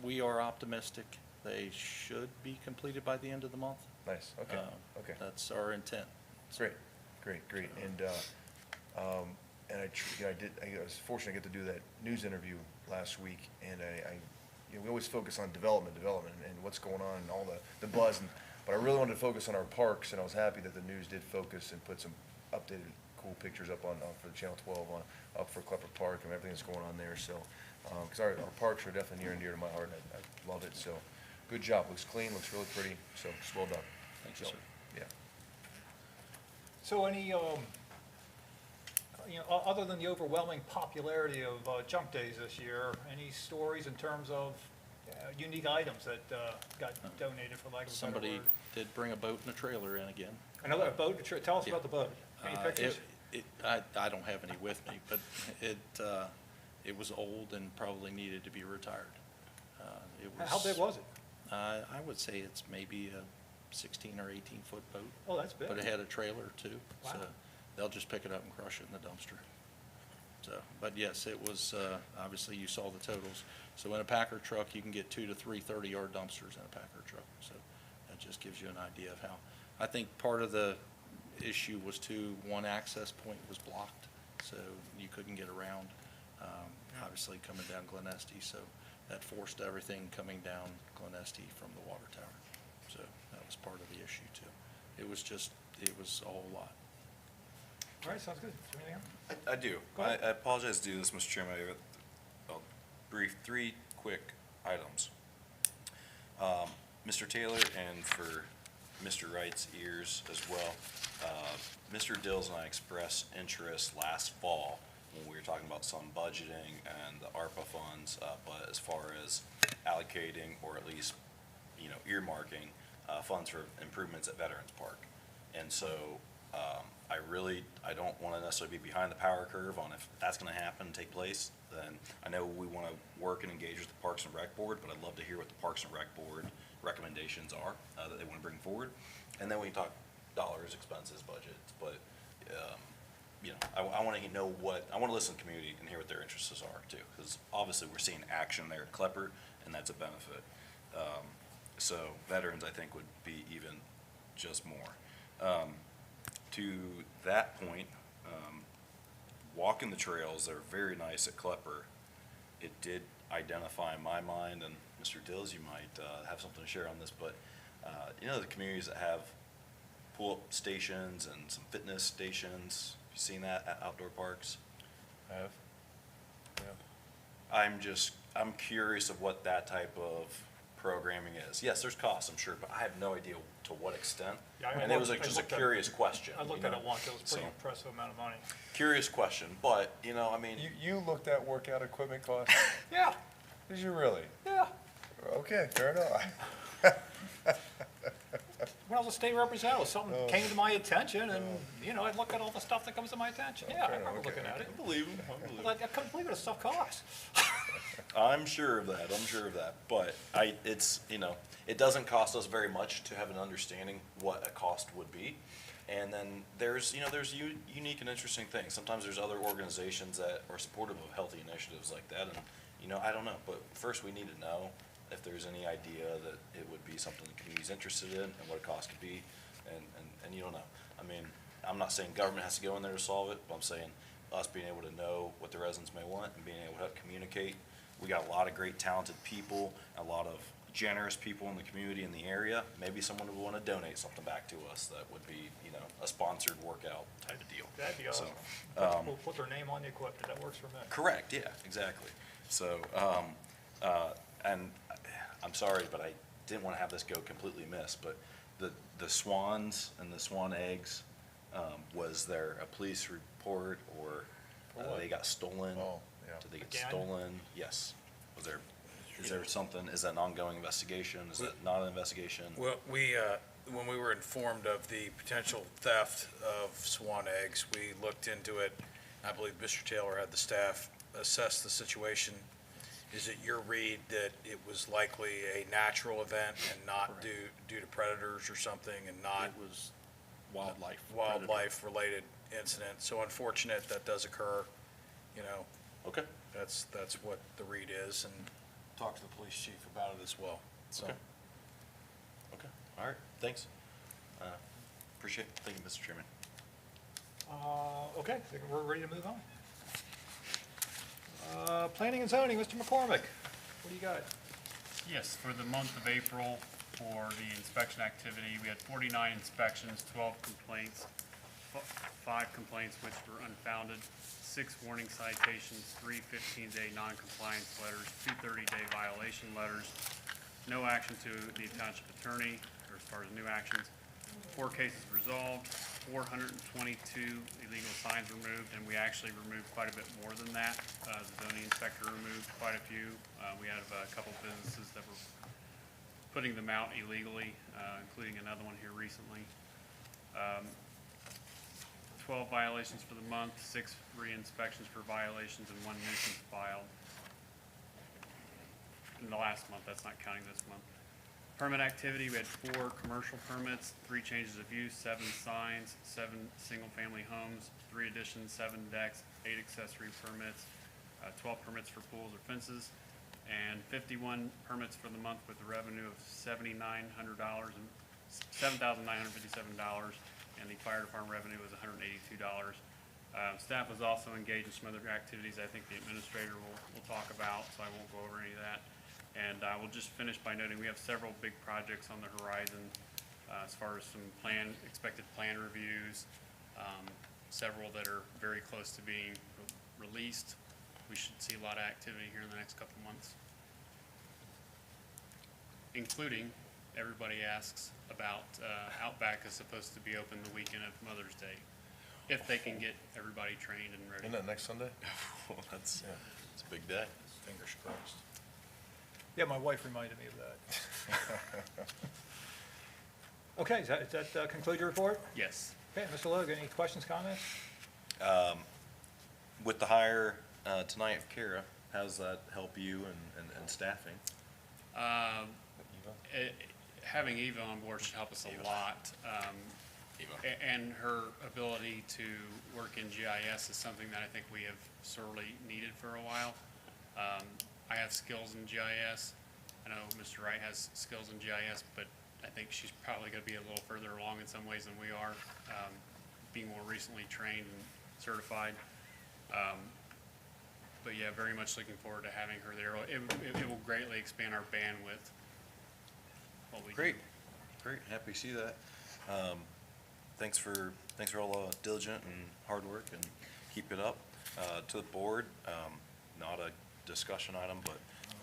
We are optimistic. They should be completed by the end of the month. Nice, okay, okay. That's our intent. Great. And I was fortunate to get to do that news interview last week, and we always focus on development and what's going on and all the buzz, but I really wanted to focus on our parks, and I was happy that the news did focus and put some updated cool pictures up on for Channel 12 up for Klepper Park and everything that's going on there. So, because our parks are definitely near and dear to my heart, and I love it. So, good job. Looks clean. Looks really pretty. So, just well done. Thank you, sir. Yeah. So any, other than the overwhelming popularity of Junk Days this year, any stories in terms of unique items that got donated, for lack of a better Somebody word? did bring a boat and a trailer in again. Another boat, tell us about the boat. Any pictures? I don't have any with me, but it was old and probably needed to be retired. How big was it? I would say it's maybe a 16 or 18-foot boat. Oh, that's big. But it had a trailer too. Wow. So they'll just pick it up and crush it in the dumpster. So, but yes, it was, obviously you saw the totals. So in a Packer truck, you can get 2 to 3 30-yard dumpsters in a Packer truck. So that just gives you an idea of how. I think part of the issue was too, one access point was blocked, so you couldn't get around, obviously coming down Glen Estee. So that forced everything coming down Glen Estee from the water tower. So that was part of the issue too. It was a whole lot. All right, sounds good. Is there anything else? I do. Go ahead. I apologize to do this, Mr. Chairman. I have brief 3 quick items. Mr. Taylor, and for Mr. Wright's ears as well, Mr. Dills and I expressed interest last fall when we were talking about some budgeting and the ARPA funds, but as far as allocating or at least, earmarking funds for improvements at Veterans Park. And so I don't want to necessarily be behind the power curve on if that's going to happen and take place. Then I know we want to work and engage with the Parks and Rec Board, but I'd love to hear what the Parks and Rec Board recommendations are that they want to bring forward. And then we can talk dollars, expenses, budgets. But you know, I want to know I want to listen to the community and hear what their interests are too, because obviously we're seeing action there at Klepper, and that's a benefit. So veterans, I think, would be even just more. To that point, walking the trails, they're very nice at Klepper. It did identify in my mind, and Mr. Dills, you might have something to share on this, but you know, the communities that have pull-up stations and some fitness stations, you seen that at outdoor parks? I have. Yeah. I'm curious of what that type of programming is. Yes, there's costs, I'm sure, but I have no idea to what extent. Yeah, And it was like just a looked at it. curious question. I looked you at know? it once, it was a pretty So, impressive amount of money. curious question, but, you know, I mean, You looked at workout equipment costs? Yeah, Did you really? yeah. Okay, fair enough. When I was a state representative, something came to my attention, and, you know, I look at all the stuff that comes to my attention. Yeah, I Okay, remember okay, looking at it. I believe him, I I believe was him. like, I couldn't believe what this stuff costs. I'm sure of that, but it's, you know, it doesn't cost us very much to have an understanding what a cost would be. And then there's unique and interesting things. Sometimes there's other organizations that are supportive of healthy initiatives like that, and, you know, I don't know. But first, we need to know if there's any idea that it would be something the community's interested in and what a cost could be, and you don't know. I mean, I'm not saying government has to go in there to solve it, but I'm saying us being able to know what the residents may want and being able to help communicate. We got a lot of great talented people, a lot of generous people in the community in the area. Maybe someone would want to donate something back to us that would be, you know, a sponsored workout type of deal. That'd be awesome. So, We'll put their name on the equipment, that works for me. correct, yeah, exactly. So, and I'm sorry, but I didn't want to have this go completely miss, but the swans and the swan eggs, was there a police report or they got stolen? Oh, yeah. Did they get Again? stolen? Yes. Is there something, is that an ongoing investigation? Is that not an investigation? Well, when we were informed of the potential theft of swan eggs, we looked into it. I believe Mr. Taylor had the staff assess the situation. Is it your read that it was likely a natural event and not due to predators or something, and not It was wildlife. wildlife-related incident? So unfortunate that does occur, you know, Okay. that's what the read is, and talk to the police chief about it as well, so. Okay. Okay, all right, thanks. Appreciate it. Thank you, Mr. Chairman. Okay, I think we're ready to move on. Planning and zoning, Mr. McCormick, what do you got? Yes, for the month of April, for the inspection activity, we had 49 inspections, 12 complaints, 5 complaints which were unfounded, 6 warning citations, 3 15-day non-compliance letters, 2 30-day violation letters, no action to the township attorney, or as far as new actions, 4 cases resolved, 422 illegal signs removed, and we actually removed quite a bit more than that. The zoning inspector removed quite a few. We had a couple businesses that were putting them out illegally, including another one here recently. 12 violations for the month, 6 re-inspections for violations, and 1 nuisance filed. In the last month, that's not counting this month. Permit activity, we had 4 commercial permits, 3 changes of use, 7 signs, 7 single-family homes, 3 additions, 7 decks, 8 accessory permits, 12 permits for pools or fences, and 51 permits for the month with a revenue of $7,957, and the fire department revenue was $182. Staff was also engaged in some other activities I think the administrator will talk about, so I won't go over any of that. And I will just finish by noting we have several big projects on the horizon as far as some expected plan reviews, several that are very close to being released. We should see a lot of activity here in the next couple months, including everybody asks about Outback is supposed to be open the weekend of Mother's Day, if they can get everybody trained and ready. Isn't that next Sunday? Well, it's a big day. Fingers crossed. Yeah, my wife reminded me of that. Okay, does that conclude your report? Yes. Okay, Mr. Logan, any questions, comments? With the hire tonight of Kara, how does that help you and staffing? Having Eva on board should help us a lot. Eva. And her ability to work in GIS is something that I think we have sorely needed for a while. I have skills in GIS. I know Mr. Wright has skills in GIS, but I think she's probably going to be a little further along in some ways than we are, being more recently trained and certified. But yeah, very much looking forward to having her there. It will greatly expand our bandwidth. What we do. Great, happy to see that. Thanks for all the diligent and hard work, and keep it up. To the board, not a discussion item, but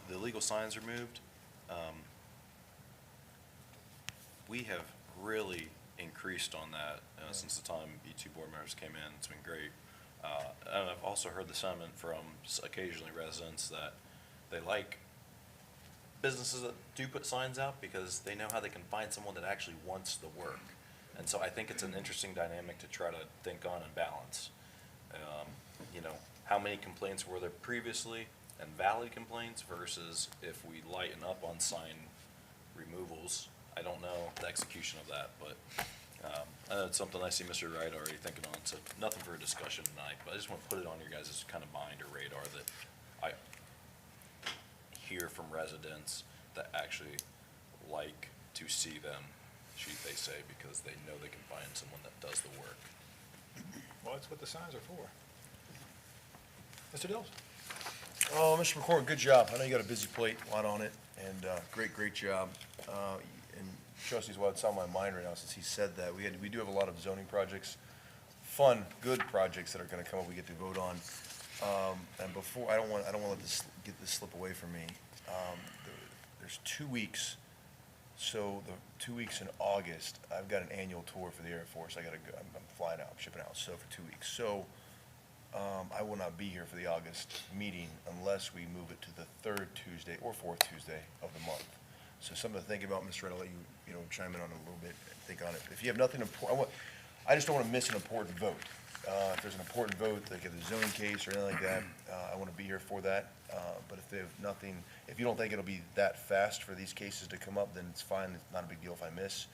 the illegal signs are moved. We have really increased on that since the time you two board members came in. It's been great. And I've also heard the sentiment from occasionally residents that they like businesses that do put signs out because they know how they can find someone that actually wants the work. And so I think it's an interesting dynamic to try to think on and balance. You know, how many complaints were there previously and valid complaints versus if we lighten up on sign removals. I don't know the execution of that, but it's something I see Mr. Wright already thinking on, so nothing for a discussion tonight, but I just want to put it on your guys' kind of mind or radar that I hear from residents that actually like to see them, they say, because they know they can find someone that does the work. Well, that's what the signs are for. Mr. Dills? Oh, Mr. McCormick, good job. I know you got a busy plate, a lot on it, and great job. And trustees, what's on my mind right now, since he said that, we do have a lot of zoning projects, fun, good projects that are gonna come up, we get to vote on. And before, I don't want to let this slip away from me. There's 2 weeks, so the 2 weeks in August, I've got an annual tour for the Air Force. I gotta go, I'm flying out, I'm shipping out, so for 2 weeks. So, I will not be here for the August meeting unless we move it to the third Tuesday or fourth Tuesday of the month. So something to think about, Mr. Wright, I'll let you, chime in on it a little bit, think on it. If you have nothing important, I just don't want to miss an important vote. If there's an important vote, like a zoning case or anything like that, I want to be here for that. But if they have nothing, if you don't think it'll be that fast for these cases to come up, then it's fine. It's not a big deal if I miss.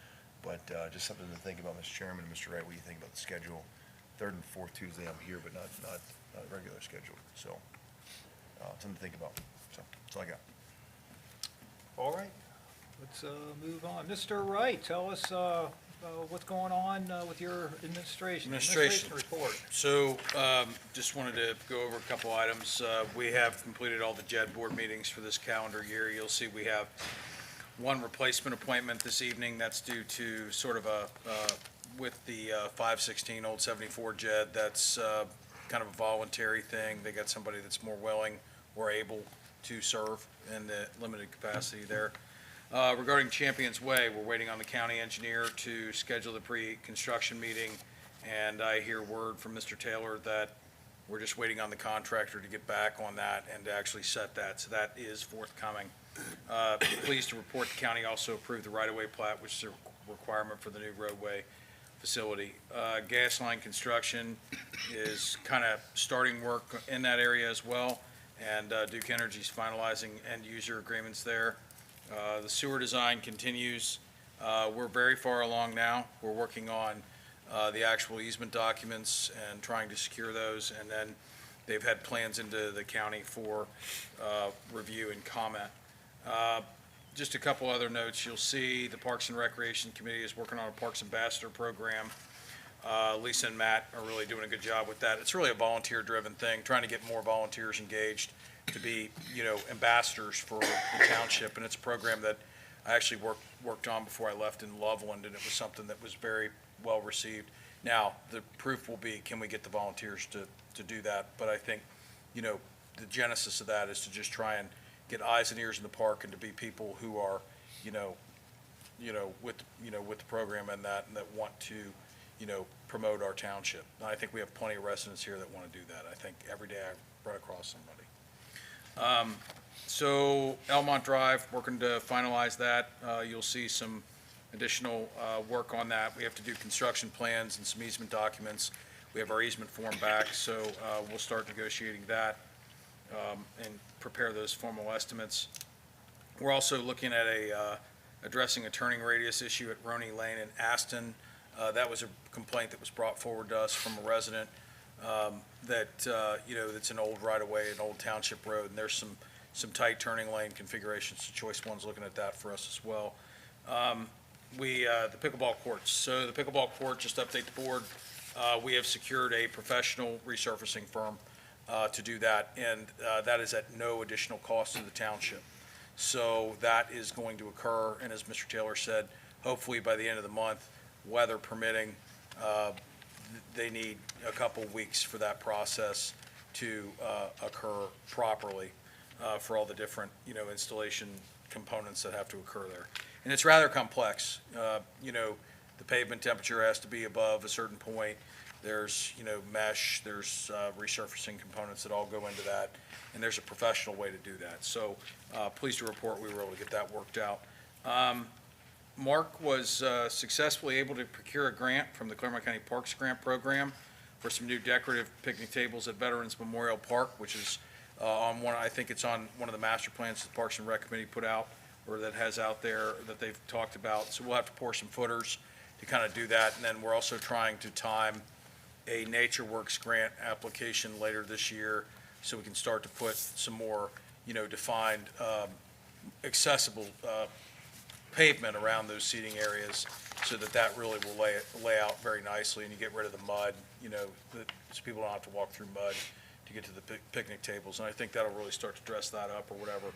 But just something to think about, Mr. Chairman and Mr. Wright, what do you think about the schedule? Third and fourth Tuesday, I'm here, but not a regular schedule. So something to think about. So that's all I got. All right, let's move on. Mr. Wright, tell us what's going on with your administration. Administration. Report. So, just wanted to go over a couple items. We have completed all the JED board meetings for this calendar year. You'll see we have one replacement appointment this evening. That's due to sort of with the 516 Old 74 JED, that's kind of a voluntary thing. They got somebody that's more willing or able to serve in the limited capacity there. Regarding Champions Way, we're waiting on the county engineer to schedule the pre-construction meeting, and I hear word from Mr. Taylor that we're just waiting on the contractor to get back on that and to actually set that, so that is forthcoming. Pleased to report the county also approved the right-of-way plat, which is a requirement for the new roadway facility. Gas line construction is kind of starting work in that area as well, and Duke Energy's finalizing end-user agreements there. The sewer design continues. We're very far along now. We're working on the actual easement documents and trying to secure those, and then they've had plans into the county for review and comment. Just a couple other notes. You'll see the Parks and Recreation Committee is working on a Parks Ambassador program. Lisa and Matt are really doing a good job with that. It's really a volunteer-driven thing, trying to get more volunteers engaged to be, ambassadors for the township. And it's a program that I actually worked on before I left in Loveland, and it was something that was very well received. Now, the proof will be, can we get the volunteers to do that? But I think, the genesis of that is to just try and get eyes and ears in the park and to be people who are, with the program and that want to, promote our township. And I think we have plenty of residents here that want to do that. I think every day I run across somebody. So Elmont Drive, working to finalize that. You'll see some additional work on that. We have to do construction plans and some easement documents. We have our easement form back, so we'll start negotiating that and prepare those formal estimates. We're also looking at addressing a turning radius issue at Roney Lane in Aston. That was a complaint that was brought forward to us from a resident that, that's an old right-of-way, an old township road, and there's some tight turning lane configurations. So Choice One's looking at that for us as well. The pickleball courts. So the pickleball court, just to update the board, we have secured a professional resurfacing firm to do that, and that is at no additional cost to the township. So that is going to occur, and as Mr. Taylor said, hopefully by the end of the month, weather permitting, they need a couple weeks for that process to occur properly for all the different, installation components that have to occur there. And it's rather complex. The pavement temperature has to be above a certain point. There's, mesh, there's resurfacing components that all go into that, and there's a professional way to do that. So pleased to report we were able to get that worked out. Mark was successfully able to procure a grant from the Claremont County Parks Grant Program for some new decorative picnic tables at Veterans Memorial Park, which is I think it's on one of the master plans the Parks and Rec Committee put out, or that has out there that they've talked about. So we'll have to pour some footers to kind of do that. And then we're also trying to time a NatureWorks grant application later this year so we can start to put some more, defined, accessible pavement around those seating areas so that really will lay out very nicely, and you get rid of the mud, so people don't have to walk through mud to get to the picnic tables. And I think that'll really start to dress that up or whatever,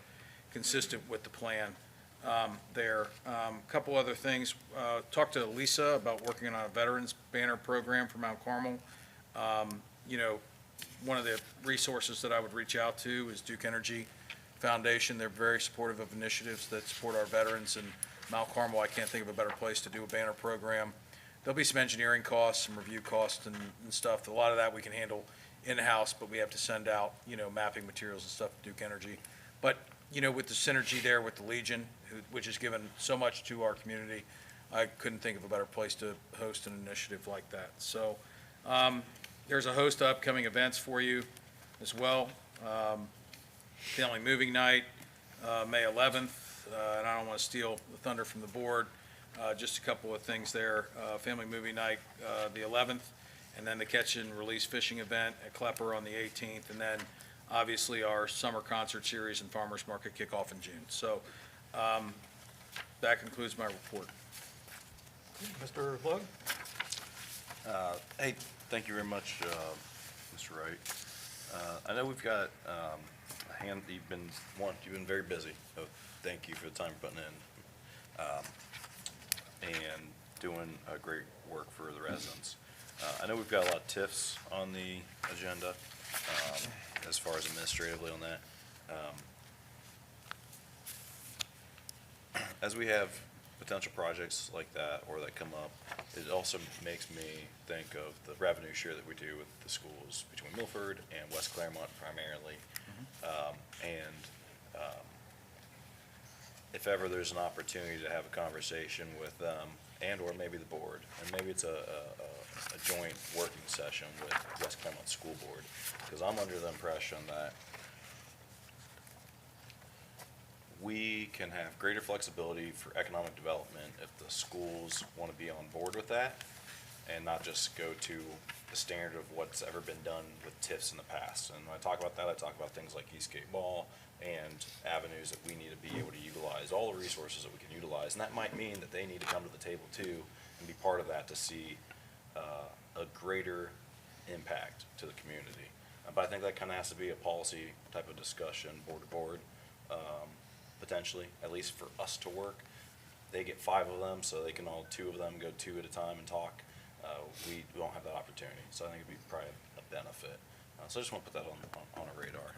consistent with the plan there. Couple other things. Talked to Lisa about working on a veterans banner program for Mount Carmel. One of the resources that I would reach out to is Duke Energy Foundation. They're very supportive of initiatives that support our veterans, and Mount Carmel, I can't think of a better place to do a banner program. There'll be some engineering costs, some review costs and stuff. A lot of that we can handle in-house, but we have to send out, mapping materials and stuff to Duke Energy. But, with the synergy there with the Legion, which has given so much to our community, I couldn't think of a better place to host an initiative like that. So there's a host of upcoming events for you as well. Family Moving Night, May 11th, and I don't want to steal the thunder from the board. Just a couple of things there. Family Movie Night, the 11th, and then the Catch and Release Fishing event at Klepper on the 18th, and then obviously our summer concert series and farmers market kickoff in June. So that concludes my report. Mr. Logue? Hey, thank you very much, Mr. Wright. I know we've got you've been very busy, so thank you for the time you're putting in and doing great work for the residents. I know we've got a lot of TIFs on the agenda as far as administratively on that. As we have potential projects like that or that come up, it also makes me think of the revenue share that we do with the schools between Milford and West Claremont primarily. If ever there's an opportunity to have a conversation with them and/or maybe the board, and maybe it's a joint working session with West Claremont School Board, because I'm under the impression that we can have greater flexibility for economic development if the schools want to be on board with that and not just go to the standard of what's ever been done with TIFs in the past. And when I talk about that, I talk about things like Eastgate Mall and avenues that we need to be able to utilize, all the resources that we can utilize. And that might mean that they need to come to the table too and be part of that to see a greater impact to the community. But I think that kind of has to be a policy type of discussion, board to board, potentially, at least for us to work. They get 5 of them, so they can two of them go 2 at a time and talk. We don't have that opportunity, so I think it'd be probably a benefit. So I just want to put that on a radar.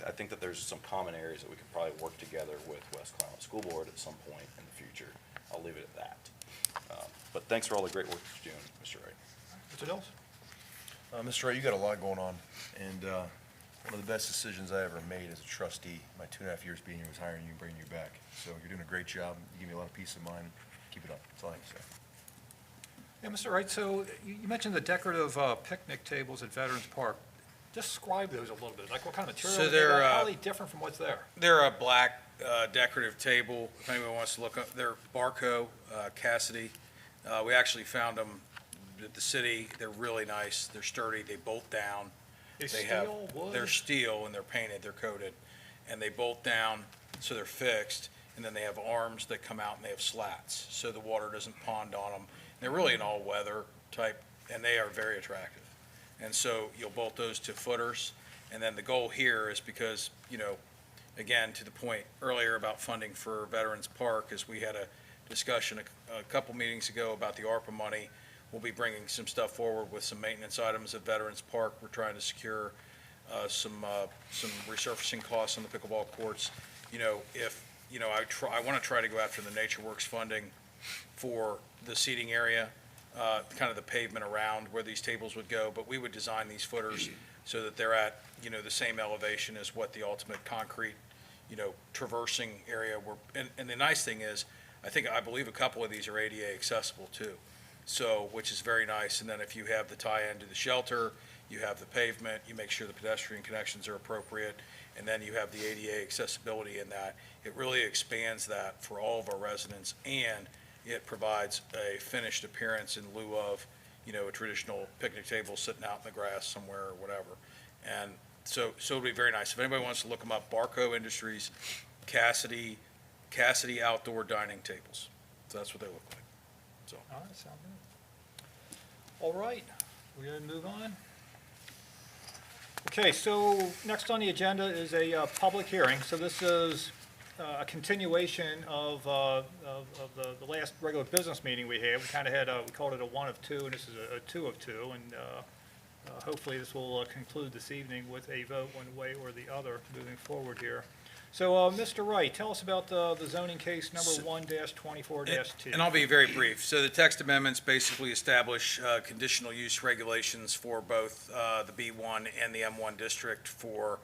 I think that there's some common areas that we could probably work together with West Claremont School Board at some point in the future. I'll leave it at that. But thanks for all the great work that you're doing, Mr. Wright. Mr. Dills? Mr. Wright, you got a lot going on, and one of the best decisions I ever made as a trustee, my 2.5 years being here, was hiring you and bringing you back. So you're doing a great job. You give me a lot of peace of mind. Keep it up. That's all I have to say. Yeah, Mr. Wright, so you mentioned the decorative picnic tables at Veterans Park. Describe those a little bit. Like what kind of material? So how are they different from what's there? They're a black decorative table. If anyone wants to look up, they're Barco, Cassidy. We actually found them at the city. They're really nice. They're sturdy. They bolt down. Is They have, steel, wood? they're steel and they're painted, they're coated, and they bolt down, so they're fixed, and then they have arms that come out and they have slats, so the water doesn't pond on them. They're really an all-weather type, and they are very attractive. And so you'll bolt those to footers, and then the goal here is because, again, to the point earlier about funding for Veterans Park, is we had a discussion a couple meetings ago about the ARPA money. We'll be bringing some stuff forward with some maintenance items at Veterans Park. We're trying to secure some resurfacing costs on the pickleball courts. I want to try to go after the Nature Works funding for the seating area, kind of the pavement around where these tables would go, but we would design these footers so that they're at, the same elevation as what the ultimate concrete, traversing area were. And the nice thing is, I believe a couple of these are ADA accessible too. So, which is very nice. And then if you have the tie-in to the shelter, you have the pavement, you make sure the pedestrian connections are appropriate, and then you have the ADA accessibility in that. It really expands that for all of our residents, and it provides a finished appearance in lieu of, a traditional picnic table sitting out in the grass somewhere or whatever. And so it'll be very nice. If anybody wants to look them up, Barco Industries, Cassidy Outdoor Dining Tables. So that's what they look like. So. All right, sound good. All right, we're going to move on. Okay, so next on the agenda is a public hearing. So this is a continuation of the last regular business meeting we had. We kind of had, we called it a 1 of 2, and this is a 2 of 2. And hopefully this will conclude this evening with a vote one way or the other moving forward here. So, Mr. Wright, tell us about the zoning case number 1-24-2. And I'll be very brief. So the text amendments basically establish conditional use regulations for both the B1 and the M1 district for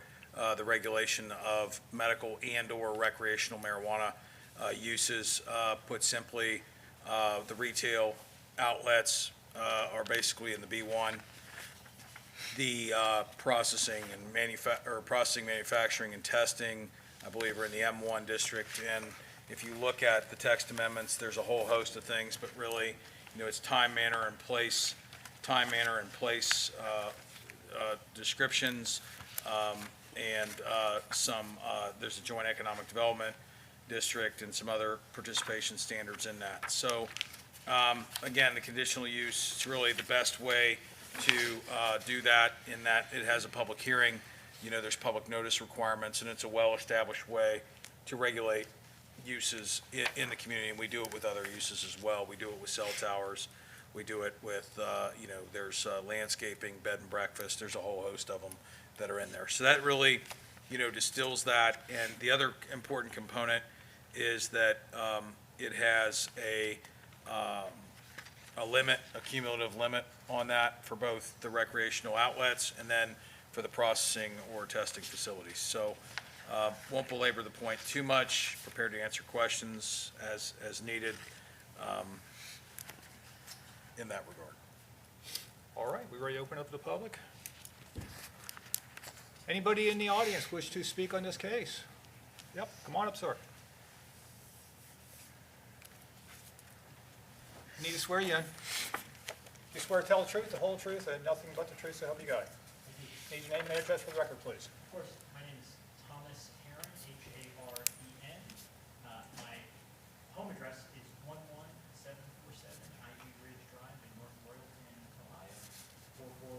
the regulation of medical and/or recreational marijuana uses. Put simply, the retail outlets are basically in the B1. The processing, manufacturing, and testing, I believe, are in the M1 district. And if you look at the text amendments, there's a whole host of things, but really, it's time, manner, and place descriptions, and there's a joint economic development district and some other participation standards in that. So, again, the conditional use is really the best way to do that, in that it has a public hearing. There's public notice requirements, and it's a well-established way to regulate uses in the community, and we do it with other uses as well. We do it with cell towers. We do it with, there's landscaping, bed and breakfast. There's a whole host of them that are in there. So that really, distills that. And the other important component is that it has a limit, a cumulative limit on that for both the recreational outlets and then for the processing or testing facilities. So won't belabor the point too much, prepared to answer questions as needed in that regard. All right, we ready to open up to the public? Anybody in the audience wish to speak on this case? Yep, come on up, sir. Need to swear you in. You swear to tell the truth, the whole truth, and nothing but the truth, so help you God. Need your name and address for the record, please. Of course. My name is Thomas Heron, H-A-R-E-N. My home address is 11747 Ivy Ridge Drive in North Royalton, Ohio,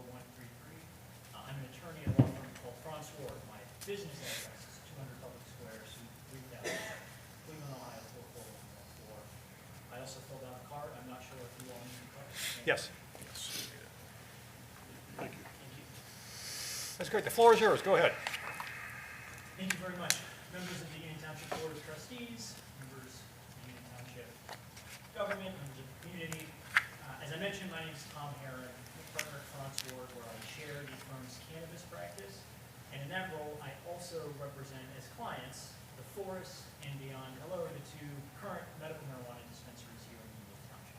44133. I'm an attorney at a law firm called Franz Ward. My business address is 200 Public Square, Suite 3000, Cleveland, Ohio, 44114. I also filled out a card. I'm not sure if you all need the card. Yes. Thank you. That's great. The floor is yours. Go ahead. Thank you very much. Members of the Union Township Board of Trustees, members of the Union Township government, members of the community. As I mentioned, my name is Tom Heron, I'm a partner at Franz Ward, where I share the firm's cannabis practice. And in that role, I also represent as clients the Forest and Beyond Hello, the two current medical marijuana dispensaries here in Union Township.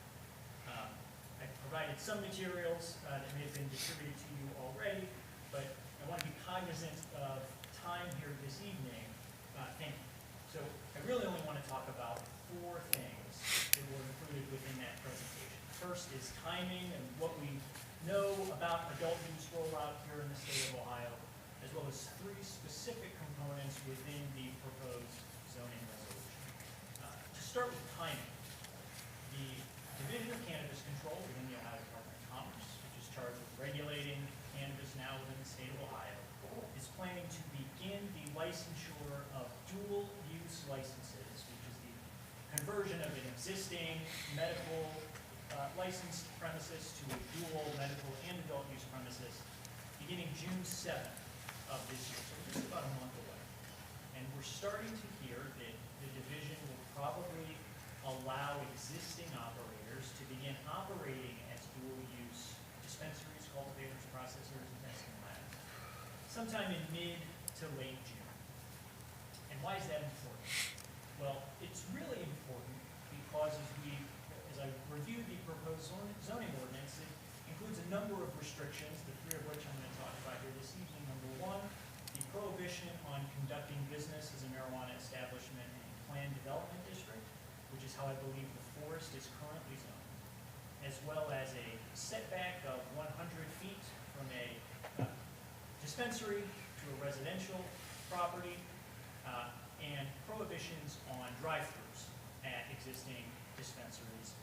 I've provided some materials that may have been distributed to you already, but I want to be cognizant of time here this evening. Thank you. So I really only want to talk about 4 things items that were included within that presentation. First is timing and what we know about adult use rollout here in the state of Ohio, as well as 3 specific components within the proposed zoning resolution. To start with timing, the Division of Cannabis Control within the Ohio Department of Commerce, which is charged with regulating cannabis now within the state of Ohio, is planning to begin the licensure of dual-use licenses, which is the conversion of an existing medical licensed premises to a dual medical and adult use premises, beginning June 7th of this year, so just about a month away. And we're starting to hear that the division will probably allow existing operators to begin operating as dual-use dispensaries, cultivators, processors, and testing labs sometime in mid to late June. And why is that important? Well, it's really important because as I reviewed the proposed zoning ordinance, it includes a number of restrictions, the 3 of which I'm going to talk about here this evening. Number 1, the prohibition on conducting business as a marijuana establishment in a planned development district, which is how I believe the forest is currently zoned, as well as a setback of 100 feet from a dispensary to a residential property, and prohibitions on drive-thrus at existing dispensaries.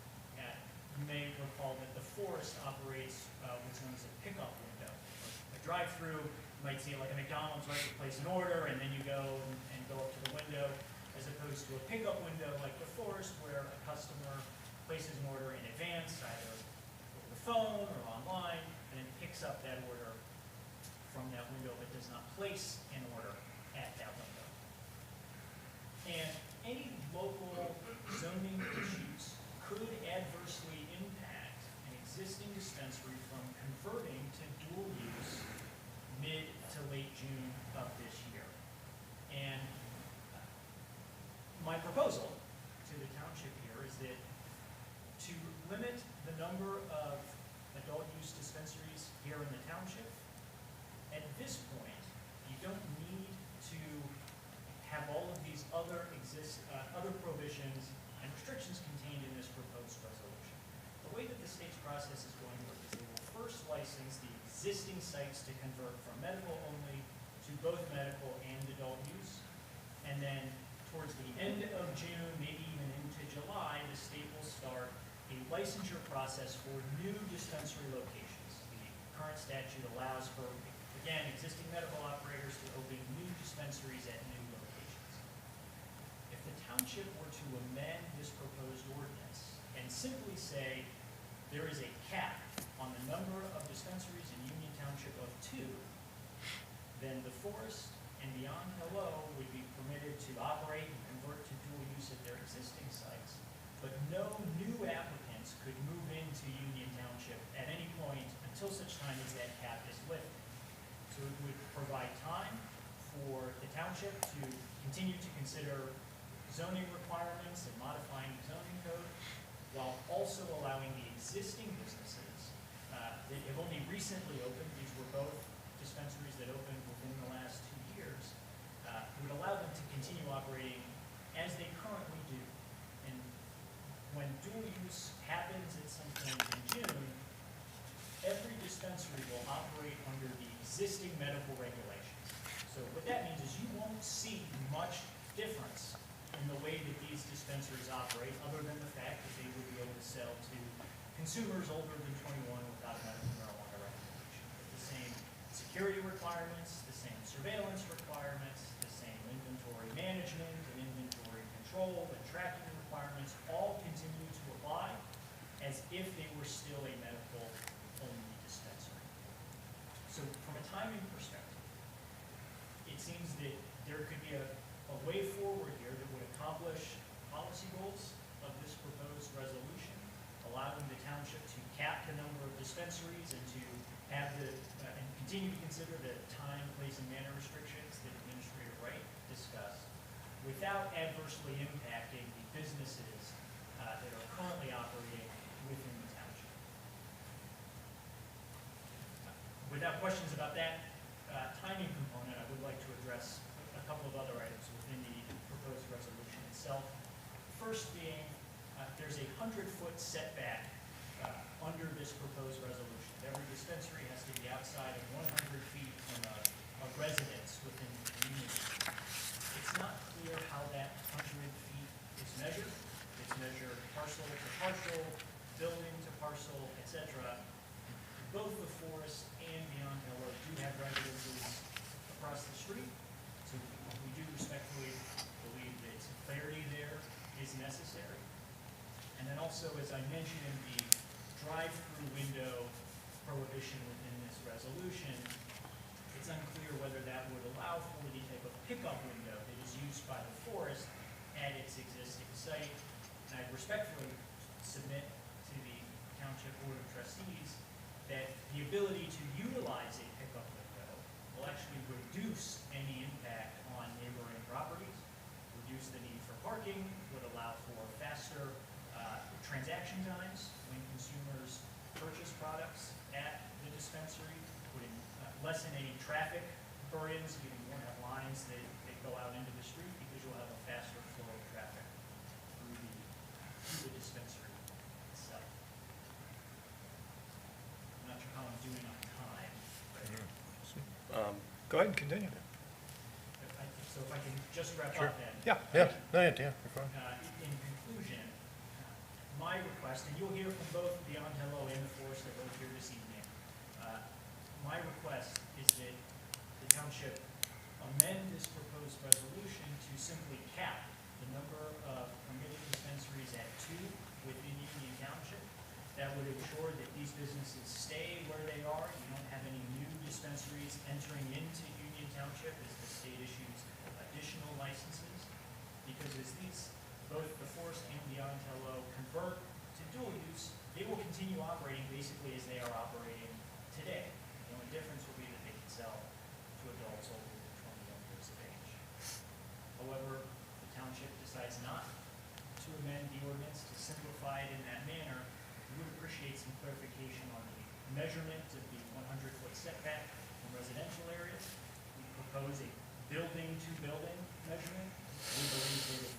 You may recall that the forest operates what's known as a pickup window. A drive-through, you might see it like a McDonald's, right? You place an order and then you go and go up to the window, as opposed to a pickup window like the forest, where a customer places an order in advance, either over the phone or online, and then picks up that order from that window, but does not place an order at that window. And any local zoning issues could adversely impact an existing dispensary from converting to dual use mid to late June of this year. And my proposal to the township here is that to limit the number of adult use dispensaries here in the township, at this point, you don't need to have all of these other prohibitions and restrictions contained in this proposed resolution. The way that the state's process is going to work is they will first license the existing sites to convert from medical only to both medical and adult use, and then towards the end of June, maybe even into July, the state will start a licensure process for new dispensary locations. The current statute allows for, again, existing medical operators to open new dispensaries at new locations. If the township were to amend this proposed ordinance and simply say there is a cap on the number of dispensaries in Union Township of 2, then the forest and beyond hello would be permitted to operate and convert to dual use at their existing sites, but no new applicants could move into Union Township at any point until such time as that cap is lifted. So it would provide time for the township to continue to consider zoning requirements and modifying the zoning code, while also allowing the existing businesses that have only recently opened, these were both dispensaries that opened within the last 2 years, would allow them to continue operating as they currently do. And when dual use happens at some point in June, every dispensary will operate under the existing medical regulations. So what that means is you won't see much difference in the way that these dispensaries operate, other than the fact that they will be able to sell to consumers older than 21 without a medical marijuana recommendation. The same security requirements, the same surveillance requirements, the same inventory management and inventory control and tracking requirements all continue to apply as if they were still a medical-only dispensary. So from a timing perspective, it seems that there could be a way forward here that would accomplish policy goals of this proposed resolution, allowing the township to cap the number of dispensaries and to have and continue to consider the time, place, and manner restrictions that Administrator Wright discussed, without adversely impacting the businesses that are currently operating within the township. Without questions about that timing component, I would like to address a couple of other items within the proposed resolution itself. First being there's a 100-foot setback under this proposed resolution. Every dispensary has to be outside of 100 feet from a residence within the community. It's not clear how that 100 feet is measured. It's measured parcel to parcel, building to parcel, etc. Both the forest and Beyond Hello do have residences across the street, so we do respectfully believe that some clarity there is necessary. And then also, as I mentioned, the drive-through window prohibition within this resolution, it's unclear whether that would allow for the type of pickup window that is used by the forest at its existing site. And I respectfully submit to the Township Board of Trustees that the ability to utilize a pickup window will actually reduce any impact on neighboring properties, reduce the need for parking, would allow for faster transaction times when consumers purchase products at the dispensary, would lessen any traffic burdens, given you won't have lines that go out into the street because you'll have a faster flow of traffic through the dispensary itself. I'm not sure how I'm doing on time, but Go ahead and continue. so if I can just wrap Sure. up then. Yeah, no, yeah, you're fine. In conclusion, my request, and you'll hear from both Beyond Hello and the Forest, they're both here this evening. My request is that the township amend this proposed resolution to simply cap the number of permitted dispensaries at 2 within Union Township. That would ensure that these businesses stay where they are. You don't have any new dispensaries entering into Union Township as the state issues additional licenses. Because as these, both the Forest and Beyond Hello convert to dual use, they will continue operating basically as they are operating today. The only difference will be that they can sell to adults older than 21 years of age. However, the township decides not to amend the ordinance to simplify it in that manner. We would appreciate some clarification on the measurement of the 100-foot setback from residential areas. We propose a building-to-building measurement. We believe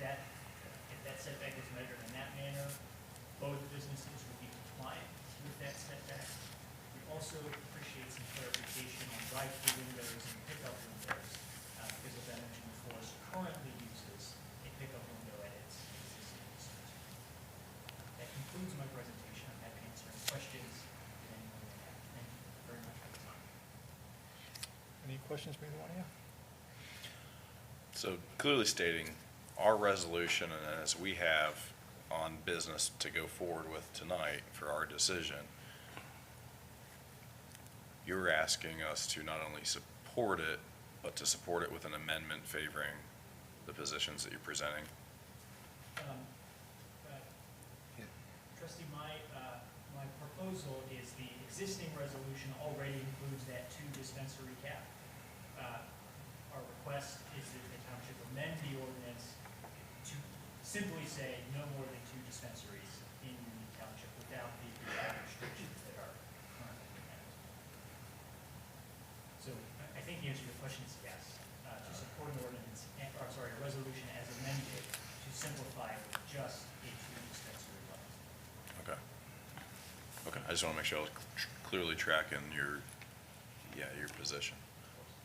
that if that setback is measured in that manner, both businesses will be compliant with that setback. We also appreciate some clarification on drive-through windows and pickup windows, because as I mentioned, the forest currently uses a pickup window at its existing dispensary. That concludes my presentation. I'm happy to answer any questions that anyone may have. Thank you very much for the time. Any questions from anyone here? So clearly stating our resolution, and as we have on business to go forward with tonight for our decision, you're asking us to not only support it, but to support it with an amendment favoring the positions that you're presenting. Trustee, my proposal is the existing resolution already includes that 2 dispensary cap. Our request is that the township amend the ordinance to simply say no more than 2 dispensaries in Union Township without the restrictions that are currently implemented. So I think the answer to your question is yes, to support an ordinance, a resolution as amended to simplify it with just a 2 dispensary level. Okay. Okay, I just want to make sure I was clearly tracking your position.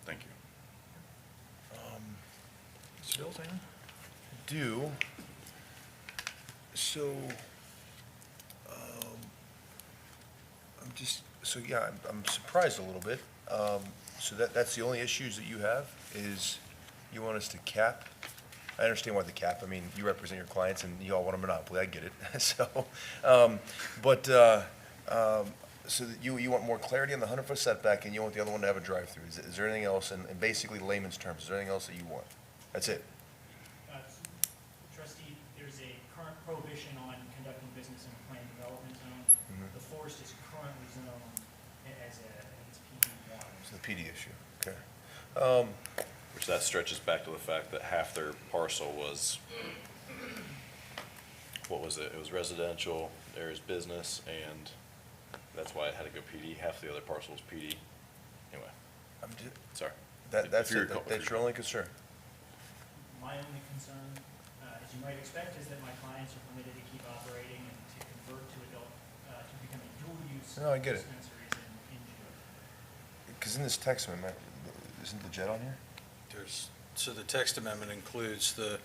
Thank you. Mr. Dills, anything? Do, so, I'm surprised a little bit. So that's the only issues that you have, is you want us to cap? I understand why the cap, I mean, you represent your clients and you all want a monopoly, I get it, so, so that you want more clarity on the 100-foot setback and you want the other one to have a drive-through. Is there anything else, in basically layman's terms, is there anything else that you want? That's it? Trustee, there's a current prohibition on conducting business in a planned development zone. Mhm. The forest is currently zoned as it's PD1. It's the PD issue, okay. Which that stretches back to the fact that half their parcel was, what was it? It was residential, there's business, and that's why it had to go PD. Half the other parcel was PD. Anyway, sorry. That's If you're- it, that's your only concern? My only concern is as you might expect, is that my clients are permitted to keep operating and to convert to to becoming dual-use No, I get it. dispensaries in Jewett. Because in this text amendment, isn't the jet on here? So the text amendment includes the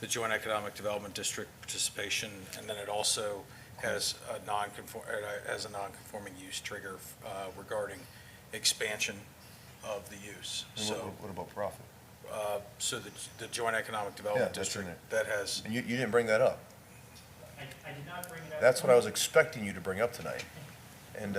joint economic development district participation, and then it also has a non-conforming use trigger regarding expansion of the use. And So, what about profit? so the joint economic Yeah, development that's in district, that has, And you didn't bring that up. I did not bring it up. That's what I was expecting you to bring up tonight. And,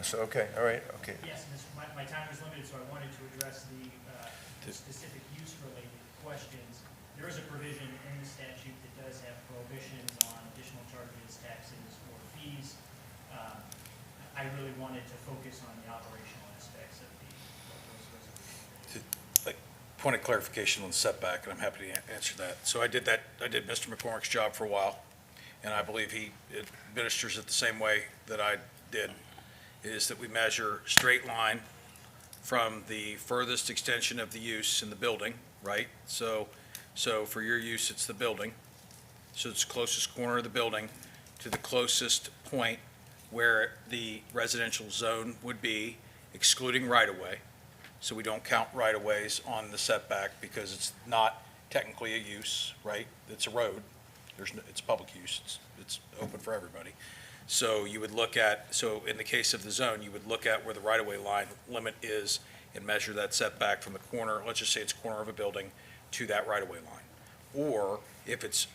so, okay, all right, okay. Yes, my time is limited, so I wanted to address the specific use-related questions. There is a provision in the statute that does have prohibitions on additional charges, taxes, or fees. I really wanted to focus on the operational aspects of those resolutions. like, point of clarification on the setback, and I'm happy to answer that. So I did Mr. McCormick's job for a while, and I believe he administers it the same way that I did, is that we measure straight line from the furthest extension of the use in the building, right? So for your use, it's the building. So it's the closest corner of the building to the closest point where the residential zone would be, excluding right-of-way. So we don't count right-of-ways on the setback because it's not technically a use, right? It's a road. It's public use. It's open for everybody. So you would look at, so in the case of the zone, you would look at where the right-of-way line limit is and measure that setback from the corner, let's just say it's corner of a building, to that right-of-way line. Or if it's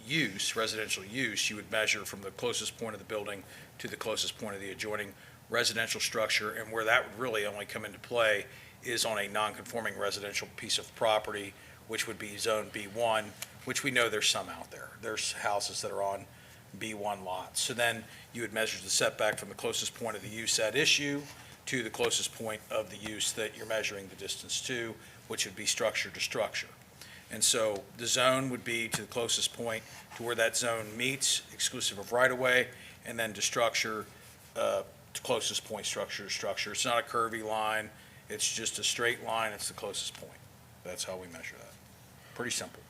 use, residential use, you would measure from the closest point of the building to the closest point of the adjoining residential structure. And where that would really only come into play is on a non-conforming residential piece of property, which would be Zone B1, which we know there's some out there. There's houses that are on B1 lots. So then you would measure the setback from the closest point of the use at issue to the closest point of the use that you're measuring the distance to, which would be structure to structure. And so the zone would be to the closest point to where that zone meets, exclusive of right-of-way, and then to structure, to closest point, structure to structure. It's not a curvy line, it's just a straight line, it's the closest point. That's how we measure that. Pretty simple.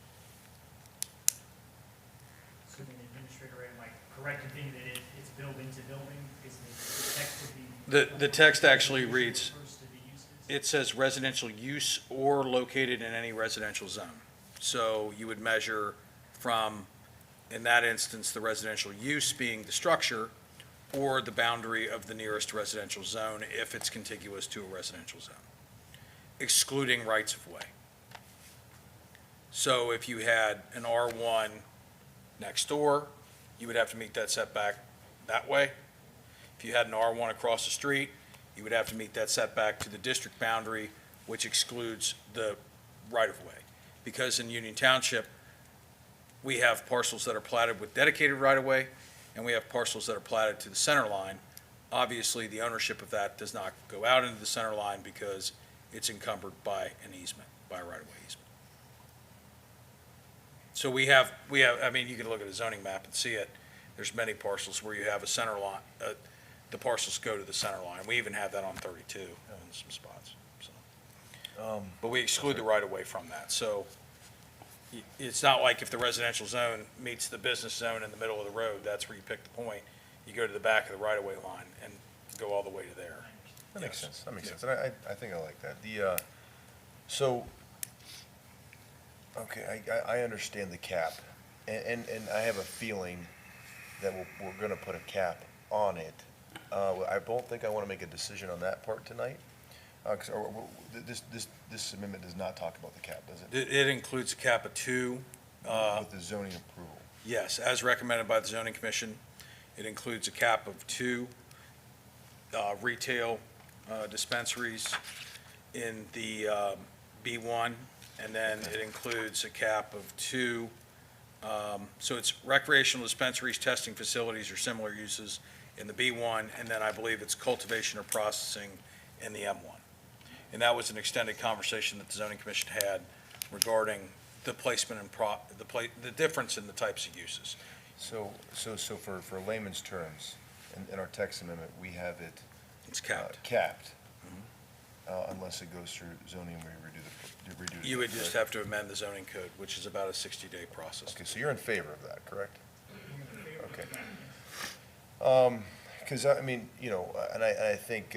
So then, Administrator, am I correct in thinking that it's building to building? Is the text would be? The text actually reads, refers to the uses? it says residential use or located in any residential zone. So you would measure from, in that instance, the residential use being the structure or the boundary of the nearest residential zone if it's contiguous to a residential zone, excluding rights of way. So if you had an R1 next door, you would have to meet that setback that way. If you had an R1 across the street, you would have to meet that setback to the district boundary, which excludes the right-of-way. Because in Union Township, we have parcels that are platted with dedicated right-of-way, and we have parcels that are platted to the center line. Obviously, the ownership of that does not go out into the center line because it's encumbered by an easement, by a right-of-way easement. So we have, I mean, you can look at a zoning map and see it. There's many parcels where you have a center line, the parcels go to the center line. We even have that on 32 in some spots, so. But we exclude the right-of-way from that. So it's not like if the residential zone meets the business zone in the middle of the road, that's where you pick the point. You go to the back of the right-of-way line and go all the way to there. That makes sense, that makes Yeah. sense. And I think I like that. So, okay, I understand the cap. And I have a feeling that we're gonna put a cap on it. I don't think I wanna make a decision on that part tonight. This amendment does not talk about the cap, does it? It includes a cap of 2. With the zoning approval. Yes, as recommended by the zoning commission. It includes a cap of 2 retail dispensaries in the B1, and then it includes a cap of 2. So it's recreational dispensaries, testing facilities, or similar uses in the B1, and then I believe it's cultivation or processing in the M1. And that was an extended conversation that the zoning commission had regarding the placement and the difference in the types of uses. So for layman's terms, in our text amendment, we have it It's capped. capped. unless it goes through zoning and we redo the. You would just correct? have to amend the zoning code, which is about a 60-day process. Okay, so you're in favor of that, correct? Okay. Because, I mean, you know, and I think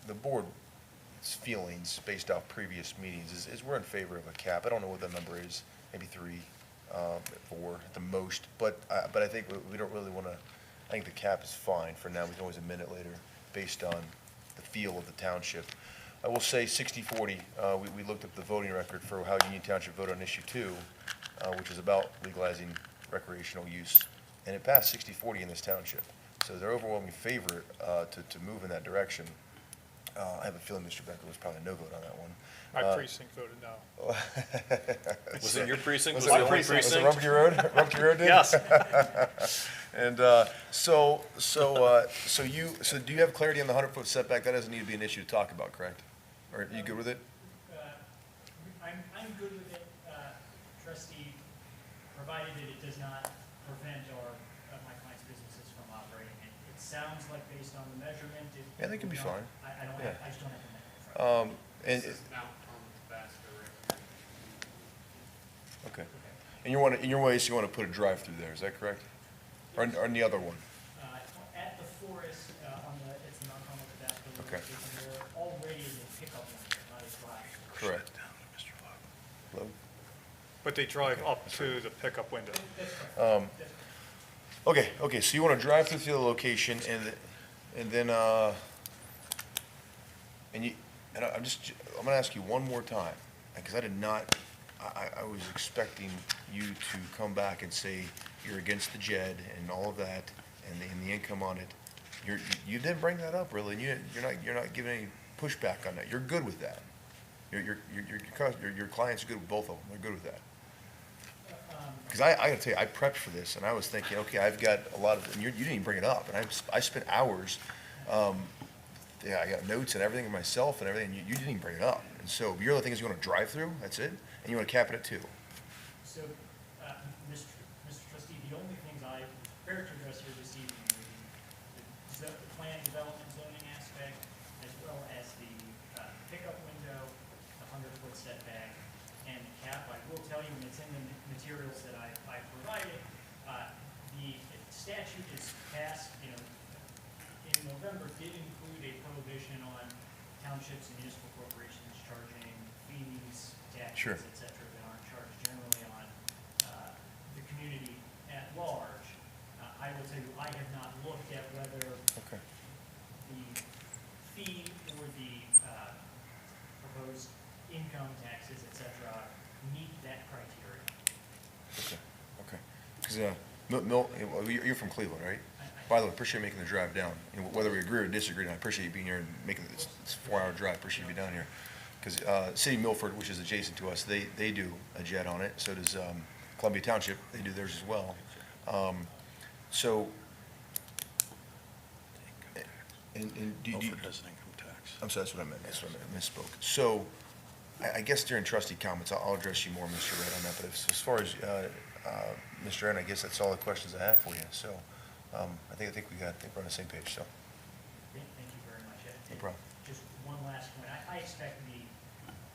the board's feelings, based off previous meetings, is we're in favor of a cap. I don't know what the number is, maybe 3, 4 at the most, but I think we don't really want to, I think the cap is fine for now. We can always amend it later based on the feel of the township. I will say 60-40, we looked up the voting record for how Union Township voted on issue 2, which is about legalizing recreational use, and it passed 60-40 in this township. So they're overwhelming favorite to move in that direction. I have a feeling Mr. Becker was probably a no vote on that one. My precinct voted no. Was it your precinct? Was Was it it the only was it precinct? Rumpke Road? Rumpke Road did? Yes. And so do you have clarity on the 100-foot setback? That doesn't need to be an issue to talk about, correct? Or are you good with it? I'm good with it, trustee, provided that it does not prevent my client's businesses from operating. It sounds like based on the measurement, it. Yeah, they could be fine. I don't Yeah. have, I just don't have the measurement. And, This is Mount Tabasco right okay. And in your ways, you want to put a drive-through there, is that correct? Or on the other one? At the forest, it's the Mount Tabasco Okay. location, there already is a pickup line, not a drive. Correct. Hello? But they drive up to the pickup window. Okay, so you want to drive through the location and then, I'm gonna ask you one more time, because I did not, I was expecting you to come back and say you're against the JED and all of that, and the income on it. You didn't bring that up, really, and you're not giving any pushback on that. You're good with that. Your client's good with both of them. They're good with that. Because I gotta tell you, I prepped for this, and I was thinking, okay, I've got a lot of, and you didn't even bring it up, and I spent hours, I got notes and everything myself and everything, and you didn't even bring it up. And so your other thing is you want to drive through, that's it, and you want to cap it at 2. So, Mr. Trustee, the only things I prepared to address here this evening were the plan development zoning aspect, as well as the pickup window, the 100-foot setback, and the cap. I will tell you, and it's in the materials that I provided, the statute is passed, in November, did include a prohibition on townships and municipal corporations charging fees, Sure. taxes, et cetera, that aren't charged generally on the community at large. I will tell you, I have not looked at whether Okay. the fee or the proposed income taxes, et cetera, meet that criteria. Okay. Because, you're from Cleveland, right? By the way, appreciate you making the drive down. Whether we agree or disagree, I appreciate you being here and making this 4-hour drive. Appreciate you being down here. Because City of Milford, which is adjacent to us, they do a JED on it. So does Columbia Township. They do theirs as well. Do you, Milford has an income tax. I'm sorry, that's what I meant. That's what I meant. I misspoke. So, I guess during trustee comments, I'll address you more, Mr. Red, on that. But as far as Mr. Aaron, I guess that's all the questions I have for you. So, I think we're on the same page. So, Thank you very much. no problem. Just one last point. I expect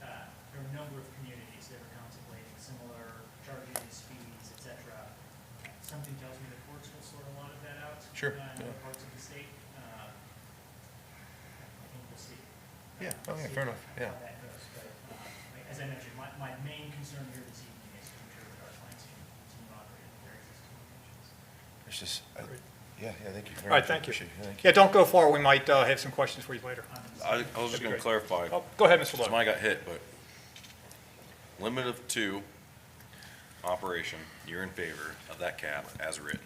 there are a number of communities that are contemplating similar charges, fees, et cetera. Something tells me the courts will sort a lot of that out. Sure, In yeah. other parts of the state. I think we'll see. Yeah, We'll see fair enough, yeah. How that goes. But, as I mentioned, my main concern here this evening is to ensure that our clients can continue operating their existing locations. It's just, thank you. All right, thank you. Appreciate it. Thank you. Yeah, don't go far, we might have some questions for you later. I was just going to clarify. Oh, go ahead, Mr. Because Lowe. mine got hit, but limit of 2 operation, you're in favor of that cap as written.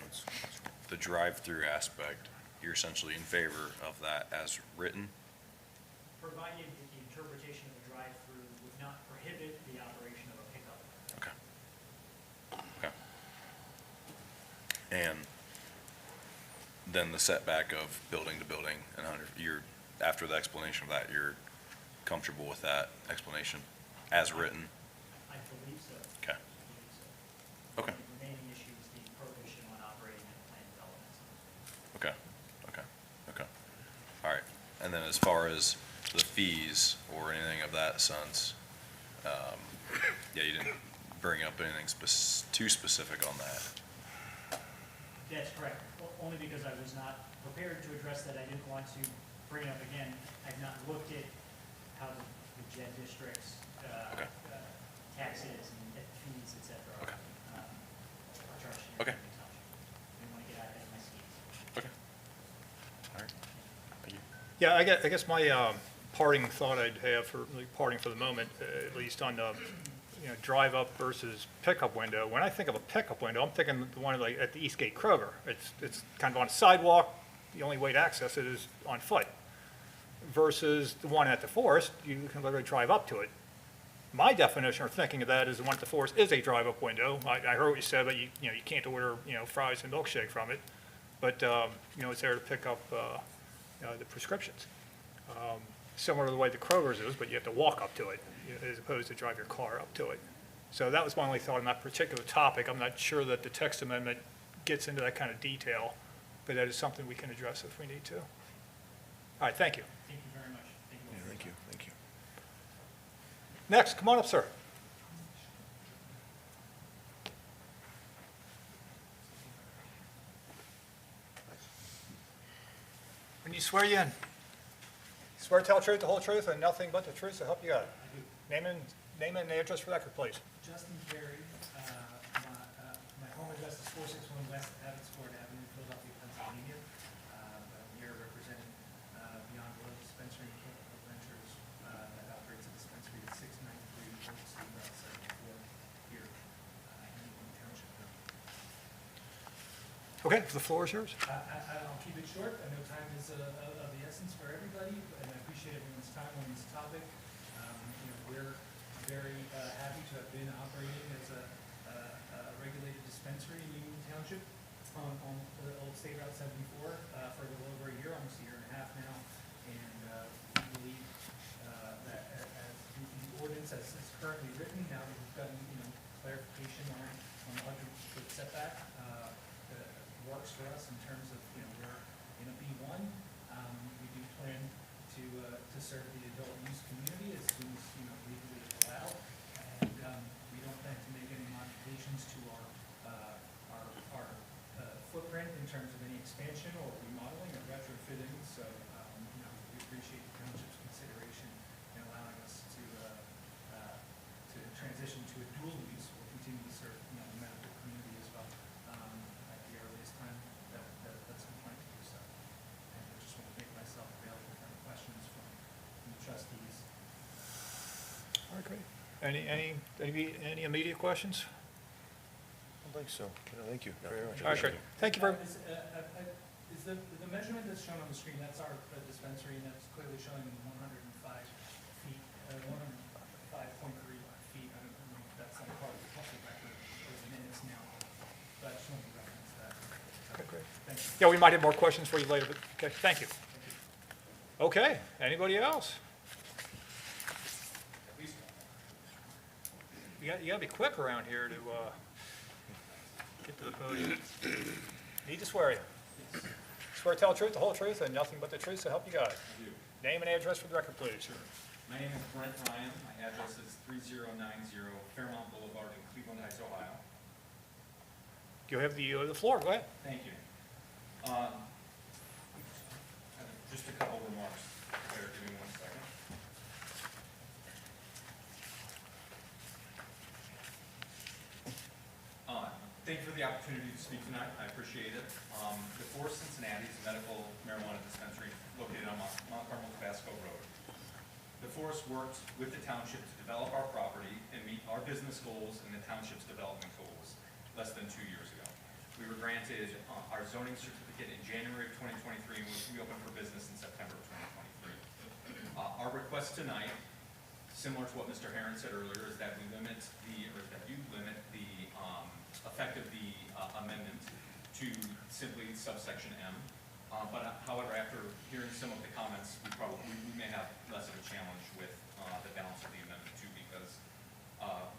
The drive-through aspect, you're essentially in favor of that as written. Provided that the interpretation of the drive-through would not prohibit the operation of a pickup. Okay. And then the setback of building to building and after the explanation of that, you're comfortable with that explanation as written? I believe so. Okay. I believe so. Okay. The remaining issue is the prohibition on operating and plan development. Okay. All right. And then as far as the fees or anything of that sense. Yeah, you didn't bring up anything too specific on that. That's correct. Only because I was not prepared to address that. I didn't want to bring it up again. I've not looked at how the JED district's Okay. taxes and fees, et cetera, Okay. are charged here Okay. in the township. Didn't want to get out ahead of my skis. Okay. All right. Thank you. Yeah, I guess my parting thought I'd have for, like, parting for the moment, at least on the, drive up versus pickup window. When I think of a pickup window, I'm thinking the one like at the Eastgate Kroger. It's kind of on a sidewalk. The only way to access it is on foot. Versus the one at the Forest, you can literally drive up to it. My definition or thinking of that is the one at the Forest is a drive-up window. I heard what you said, but you can't order, fries and milkshake from it. But, it's there to pick up, the prescriptions. Similar to the way the Kroger's is, but you have to walk up to it, as opposed to drive your car up to it. So that was my only thought on that particular topic. I'm not sure that the text amendment gets into that kind of detail, but that is something we can address if we need to. All right, thank you. Thank you very much. Thank you all for your Thank you, time. thank you. Next, come on up, sir. When you swear you in, swear to tell the truth, the whole truth, and nothing but the truth, so help you God. Name and address for the record, please. Justin Carey, my home address is 461 West Abbotsford Avenue, Philadelphia, Pennsylvania. But I'm here representing Beyond Oil Dispensary and Chemical Ventures that operates a dispensary at 693 Old Steve Route 74 here in Newton Township. Okay, the floor is yours. I'll keep it short. I know time is of the essence for everybody, and I appreciate everyone's time on this topic. We're very happy to have been operating as a regulated dispensary in Union Township on the Old State Route 74 for a little over a year, almost a year and a half now. And we believe that as the ordinance as currently written, now that we've gotten clarification on the 100-foot setback, works for us in terms of we're in a B1. We do plan to serve the adult use community as soon as legally allowed, and we don't plan to make any modifications to our footprint in terms of any expansion or remodeling or retrofitting. So we appreciate the township's consideration in allowing us to transition to a dual use. We'll continue to serve the medical community as well at the earliest time that's compliant to do so. And I just want to make myself available for any questions from the trustees. All right, great. Any immediate questions? I don't think so. No, thank you very much. All right, great. Thank you very much. Is the measurement that's shown on the screen, that's our dispensary, and that's clearly showing 105 feet, 105.3 feet. I don't know if that's not part of the public record or the minutes now, but I just wanted to reference that. Okay, great. Thank you. Yeah, we might have more questions for you later, but, okay, thank you. Okay, anybody else? You gotta be quick around here to, get to the podium. Need to swear you. Swear to tell the truth, the whole truth, and nothing but the truth, so help you God. Name and address for the record, please. My name is Brent Ryan. My address is 3090 Fairmount Boulevard in Cleveland Heights, Ohio. You have the floor, go ahead. Thank you. Just a couple remarks. Bear, give me 1 second. Thank you for the opportunity to speak tonight. I appreciate it. The Forest Cincinnati is a medical marijuana dispensary located on Mount Carmel Tabasco Road. The Forest worked with the township to develop our property and meet our business goals and the township's development goals less than 2 years ago. We were granted our zoning certificate in January of 2023, and we opened for business in September of 2023. Our request tonight, similar to what Mr. Herron said earlier, is that you limit the effect of the amendment to simply subsection M. However, after hearing some of the comments, we may have less of a challenge with the balance of the amendment too, because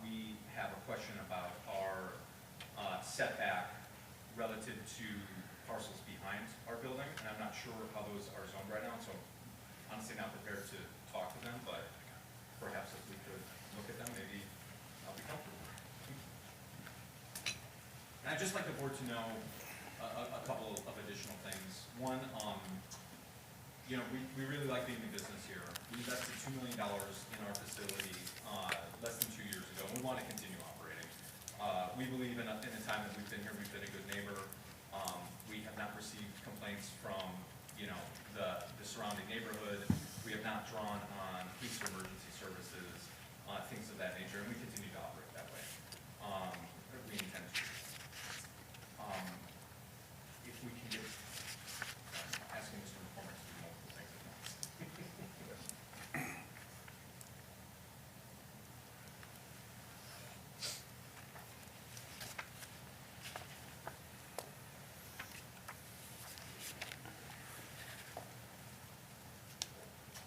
we have a question about our setback relative to parcels behind our building, and I'm not sure how those are zoned right now, so I'm honestly not prepared to talk to them, but perhaps if we could look at them, maybe I'll be comfortable. And I'd just like the board to know a couple of additional things. One, you know, we really like being in business here. We invested $2 million in our facility less than 2 years ago, and we want to continue operating. We believe in the time that we've been here, we've been a good neighbor. We have not received complaints from, you know, the surrounding neighborhood. We have not drawn on police or emergency services, things of that nature, and we continue to operate that way. We intend to. If we can get, asking Mr. McCormick to do multiple things at once.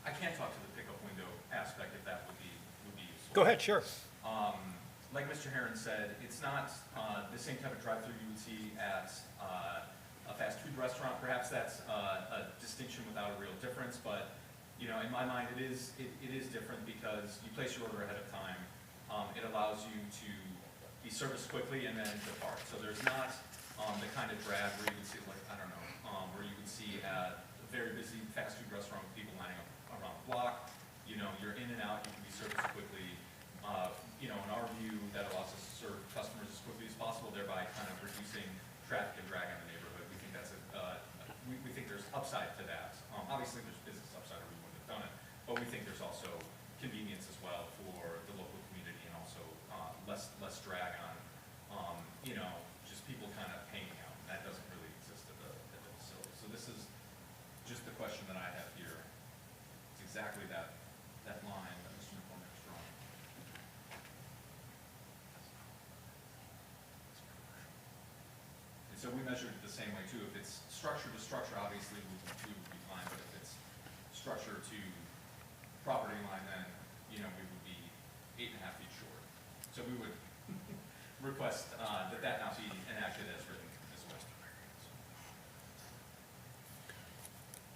I can't talk to the pickup window aspect if that would be useful. Go ahead, sure. Like Mr. Herron said, it's not the same type of drive-through you would see at a fast food restaurant. Perhaps that's a distinction without a real difference, but you know, in my mind, it is different because you place your order ahead of time. It allows you to be serviced quickly and then depart. So there's not the kind of drag where you would see, like, I don't know, where you would see at a very busy fast food restaurant with people lining up around the block. You know, you're in and out, you can be serviced quickly. You know, in our view, that allows us to serve customers as quickly as possible, thereby kind of reducing traffic and drag on the neighborhood. We think that's we think there's upside to that. Obviously, there's business upside, or we wouldn't have done it, but we think there's also convenience as well for the local community, and also less drag on you know, just people kind of hanging out. And that doesn't really exist at the facility. So this is just the question that I have here. It's exactly that line that Mr. McCormick is drawing. And so we measured it the same way too. If it's structure to structure, obviously we would be fine, but if it's structure to property line, then, you know, we would be 8.5 feet short. So we would request that not be enacted as written as well.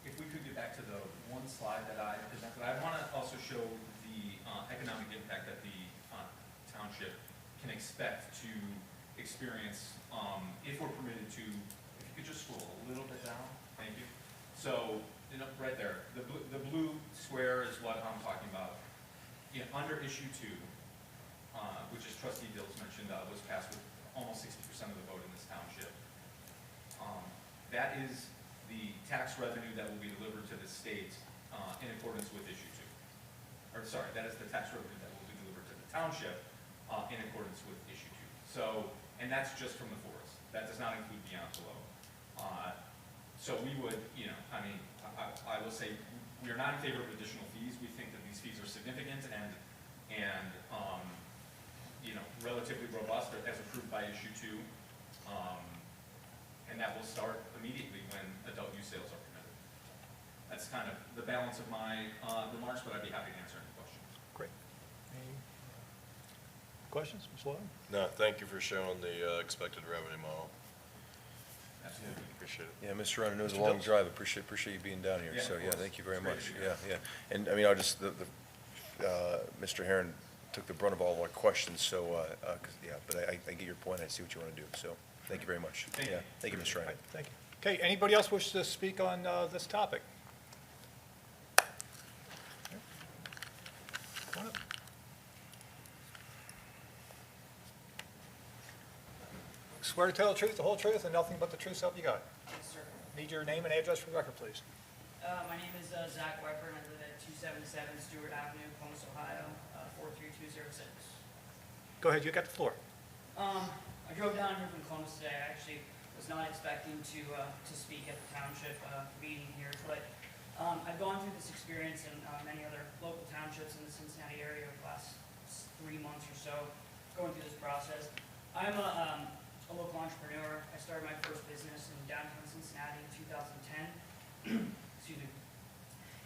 If we could get back to the one slide that I presented, I want to also show the economic impact that the township can expect to experience if we're permitted to. If you could just scroll a little bit down, thank you. So, you know, right there, the blue square is what I'm talking about. You know, under issue 2, which is Trustee Dills mentioned, was passed with almost 60% of the vote in this township. That is the tax revenue that will be delivered to the state in accordance with issue 2. Or sorry, that is the tax revenue that will be delivered to the township in accordance with issue 2. So, and that's just from the forest. That does not include beyond below. So we would, you know, I mean, I will say we are not in favor of additional fees. We think that these fees are significant and you know, relatively robust as approved by issue 2. And that will start immediately when adult use sales are permitted. That's kind of the balance of my remarks, but I'd be happy to answer any questions. Great. Any questions, Ms. Lowe? No, thank you for showing the expected revenue model. Absolutely. Appreciate it. Yeah, Mr. Ron, I know it was a Mr. long Dills? drive. Appreciate you being down here. Yeah, So, of yeah, course. thank you very It's great much. to be Yeah, here. yeah. And, I mean, I just, Mr. Herron took the brunt of all of our questions, so, yeah, but I get your point. I see what you want to do. So, thank you very much. Thank you. Yeah, thank you, Mr. Ryan. Thank you. Okay, anybody else wish to speak on this topic? Come on up. Swear to tell the truth, the whole truth, and nothing but the truth, so help you God. Yes, sir. Need your name and address for the record, please. My name is Zach Weber, and I live at 277 Stewart Avenue, Columbus, Ohio, 43206. Go ahead, you got the floor. I drove down here from Columbus today. I actually was not expecting to speak at the township meeting here, but I've gone through this experience in many other local townships in the Cincinnati area over the last 3 months or so, going through this process. I'm a local entrepreneur. I started my first business in downtown Cincinnati in 2010. Excuse me.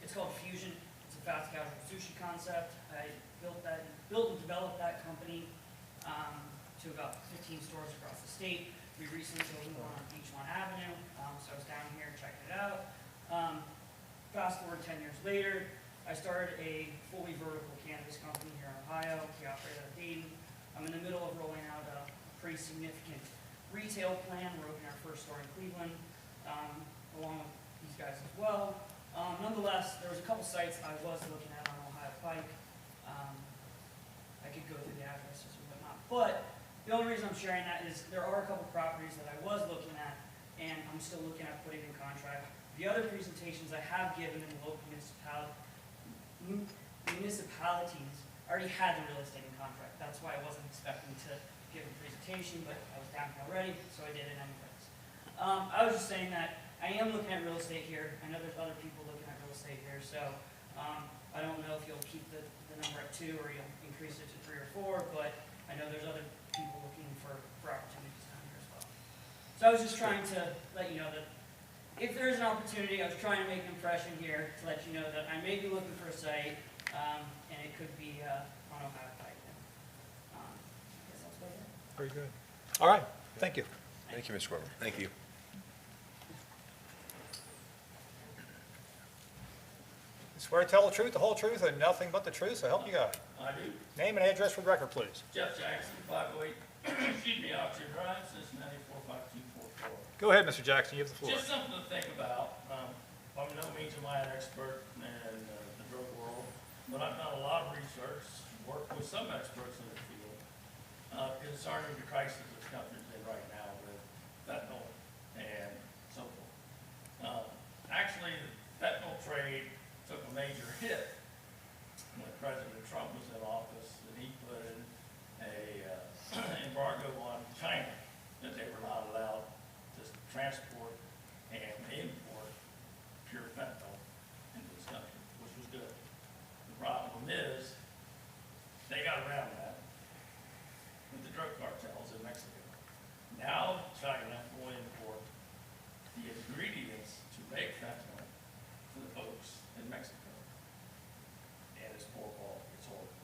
It's called Fusion. It's a fast casual sushi concept. I built and developed that company to about 15 stores across the state. We recently opened one on Beach Lawn Avenue, so I was down here checking it out. Fast forward 10 years later, I started a fully vertical cannabis company here in Ohio. We operate out of Dayton. I'm in the middle of rolling out a pretty significant retail plan. We're opening our first store in Cleveland, along with these guys as well. Nonetheless, there was a couple sites I was looking at on Ohio Pike. I could go through the addresses and whatnot, but the only reason I'm sharing that is there are a couple properties that I was looking at, and I'm still looking at putting in contract. The other presentations I have given in the local municipalities, I already had the real estate in contract. That's why I wasn't expecting to give a presentation, but I was down here already, so I did it anyways. I was just saying that I am looking at real estate here. I know there's other people looking at real estate here, so I don't know if you'll keep the number at 2 or you'll increase it to 3 or 4, but I know there's other people looking for opportunities down here as well. So I was just trying to let you know that if there is an opportunity, I was trying to make an impression here to let you know that I may be looking for a site, and it could be on Ohio Pike. I guess that's about it. Very good. All right, thank you. Thank you, Mr. Weber. Thank you. Swear to tell the truth, the whole truth, and nothing but the truth, so help you God. I do. Name and address for the record, please. Jeff Jackson, 508, excuse me, Oxford Drive, Cincinnati, 45244. Go ahead, Mr. Jackson, you have the floor. Just something to think about. By no means am I an expert in the drug world, but I've done a lot of research, worked with some experts in the field, concerning the crisis this country's in right now with fentanyl and so forth. Actually, the fentanyl trade took a major hit when President Trump was in office, and he put in a embargo on China, that they were not allowed to transport and import pure fentanyl into this country, which was good. The problem is, they got around that with the drug cartels in Mexico. Now China will import the ingredients to make fentanyl for the folks in Mexico. And it's poor quality, it's horrible.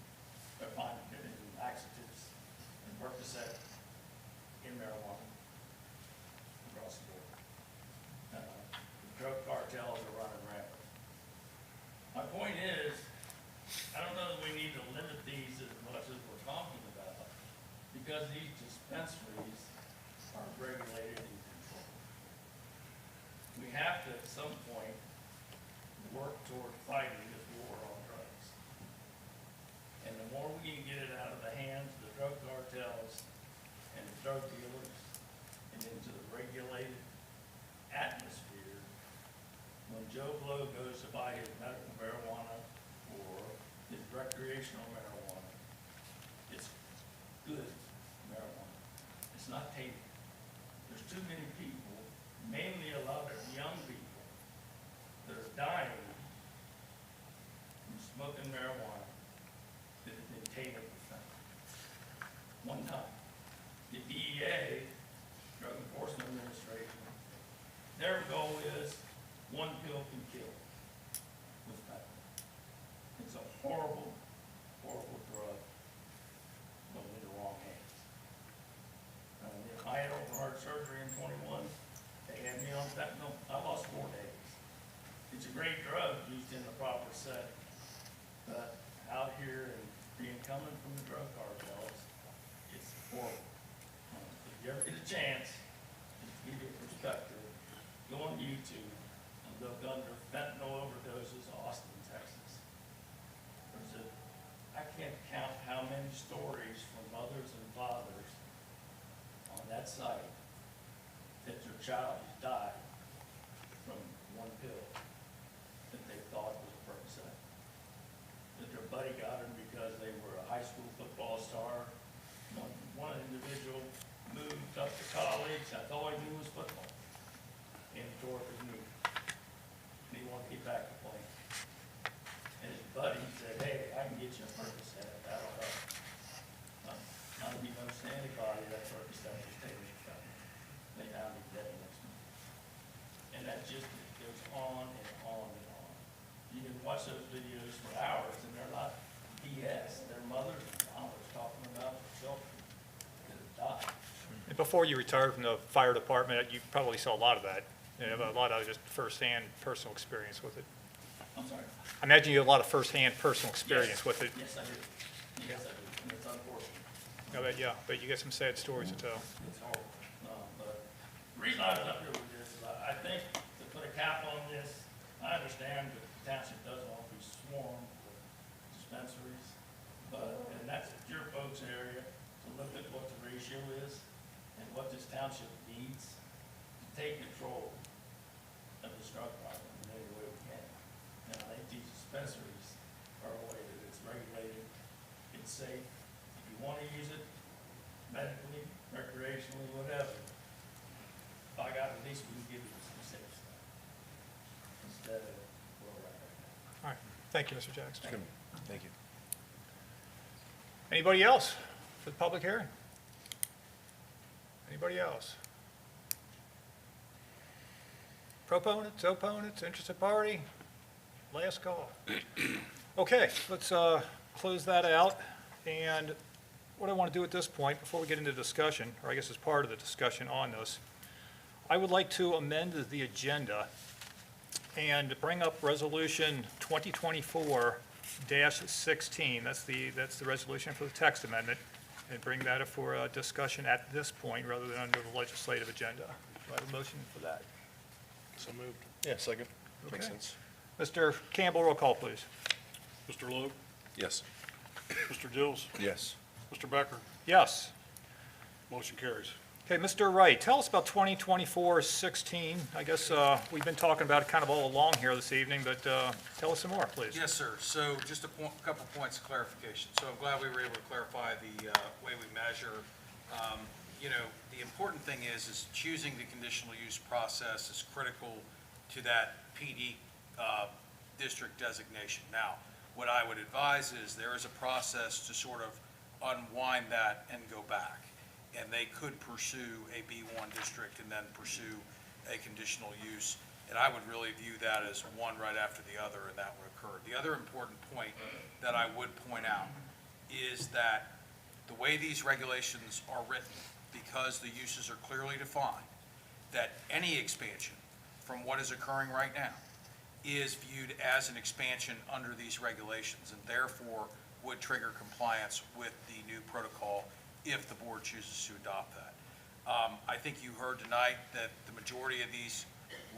They're finding it in laxatives and Percocet in marijuana across the board. The drug cartels are running rampant. My point is, I don't know that we need to limit these as much as we're talking about, because these dispensaries are regulated and controlled. We have to, at some point, work toward fighting this war on drugs. And the more we can get it out of the hands of the drug cartels and the drug dealers and into the regulated atmosphere, when Joe Blow goes to buy his medical marijuana or his recreational marijuana, it's good marijuana. It's not tainted. There's too many people, mainly a lot of young people, that are dying from smoking marijuana that have been tainted with fentanyl. One time, the DEA, Drug Enforcement Administration, their goal is one pill can kill with fentanyl. It's a horrible, horrible drug going in the wrong hands. I had open heart surgery in 21. They had me on fentanyl. I lost 4 days. It's a great drug used in the proper setting. But out here and being coming from the drug cartels, it's horrible. If you ever get a chance, just to give you a perspective, go on YouTube and look under fentanyl overdoses, Austin, Texas. I can't count how many stories from mothers and fathers on that site that their child has died from one pill that they thought was a Percocet. That their buddy got him because they were a high school football star. One individual moved up to college, that's all he knew was football. And he tore up his knee. And he wanted to get back to playing. And his buddy said, hey, I can get you a Percocet, that'll help. Not to be known to anybody, that Percocet was taken with fentanyl. They found him dead next month. And that just goes on and on and on. You can watch those videos for hours and they're not BS. They're mothers and fathers talking about their children that have died. And before you retired from the fire department, you probably saw a lot of that. You have a lot of just firsthand personal experience with it. I'm sorry. I imagine you have a lot of firsthand personal experience with it. Yes, I do. Yes, I do, and it's unfortunate. But you get some sad stories to tell. It's horrible. But the reason I was up here with this is I think to put a cap on this, I understand that the township does offer swarm with dispensaries, but, and that's your folks' area, to look at what the ratio is and what this township needs to take control of this drug problem in any way we can. And I think these dispensaries are a way that it's regulated, it's safe. If you want to use it medically, recreationally, whatever, by God, at least we can give you some safe stuff instead of where we're at right now. All right, thank you, Mr. Jackson. Thank you. Anybody else for the public hearing? Anybody else? Proponents, opponents, interested party? Last call. Okay, let's close that out. And what I want to do at this point, before we get into discussion, or I guess as part of the discussion on this, I would like to amend the agenda and bring up Resolution 2024-16. That's the resolution for the text amendment, and bring that up for discussion at this point rather than under the legislative agenda. Do I have a motion for that? So moved. Yeah, second. Makes Okay. sense. Mr. Campbell, roll call, please. Mr. Logue, Yes. Mr. Dills, Yes. Mr. Becker, Yes. motion carries. Okay, Mr. Wright, tell us about 2024-16. I guess we've been talking about it kind of all along here this evening, but tell us some more, please. Yes, sir. So just a couple points of clarification. So I'm glad we were able to clarify the way we measure. You know, the important thing is choosing the conditional use process is critical to that PD district designation. Now, what I would advise is there is a process to sort of unwind that and go back. And they could pursue a B1 district and then pursue a conditional use. And I would really view that as one right after the other, and that would occur. The other important point that I would point out is that the way these regulations are written, because the uses are clearly defined, that any expansion from what is occurring right now is viewed as an expansion under these regulations, and therefore would trigger compliance with the new protocol if the board chooses to adopt that. I think you heard tonight that the majority of these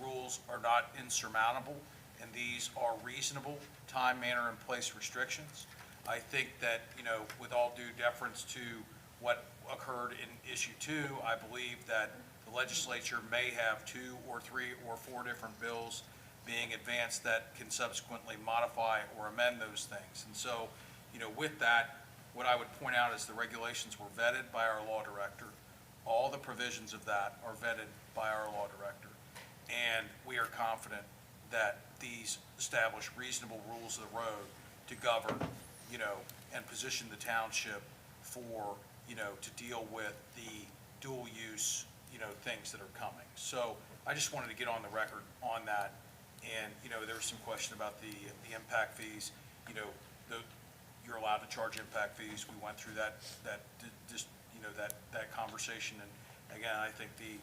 rules are not insurmountable, and these are reasonable time, manner, and place restrictions. I think that, you know, with all due deference to what occurred in issue 2, I believe that the legislature may have 2 or 3 or 4 different bills being advanced that can subsequently modify or amend those things. And so, you know, with that, what I would point out is the regulations were vetted by our law director. All the provisions of that are vetted by our law director. And we are confident that these establish reasonable rules of the road to govern, you know, and position the township for, you know, to deal with the dual use, you know, things that are coming. So I just wanted to get on the record on that. And, you know, there was some question about the impact fees. You know, you're allowed to charge impact fees. We went through that conversation. And again, I think the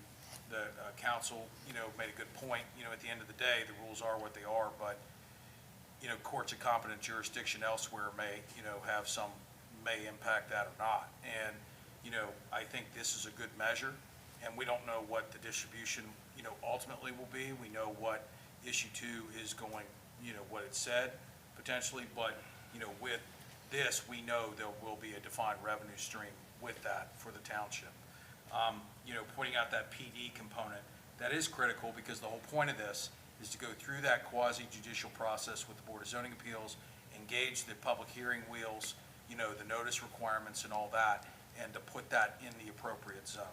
council, you know, made a good point. You know, at the end of the day, the rules are what they are, but, you know, courts of competent jurisdiction elsewhere may, you know, may impact that or not. And, you know, I think this is a good measure, and we don't know what the distribution, you know, ultimately will be. We know what issue 2 is going, you know, what it said potentially, but, you know, with this, we know there will be a defined revenue stream with that for the township. You know, pointing out that PD component, that is critical because the whole point of this is to go through that quasi-judicial process with the Board of Zoning Appeals, engage the public hearing wheels, you know, the notice requirements and all that, and to put that in the appropriate zone.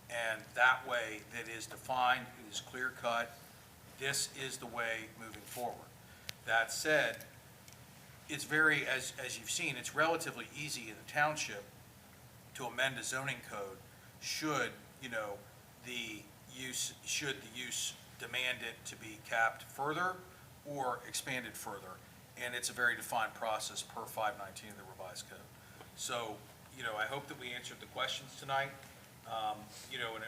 And that way that is defined, it is clear-cut. This is the way moving forward. That said, it's very, as you've seen, it's relatively easy in the township to amend a zoning code should, you know, the use demand it to be capped further or expanded further. And it's a very defined process per 519 of the revised code. So, you know, I hope that we answered the questions tonight. You know, and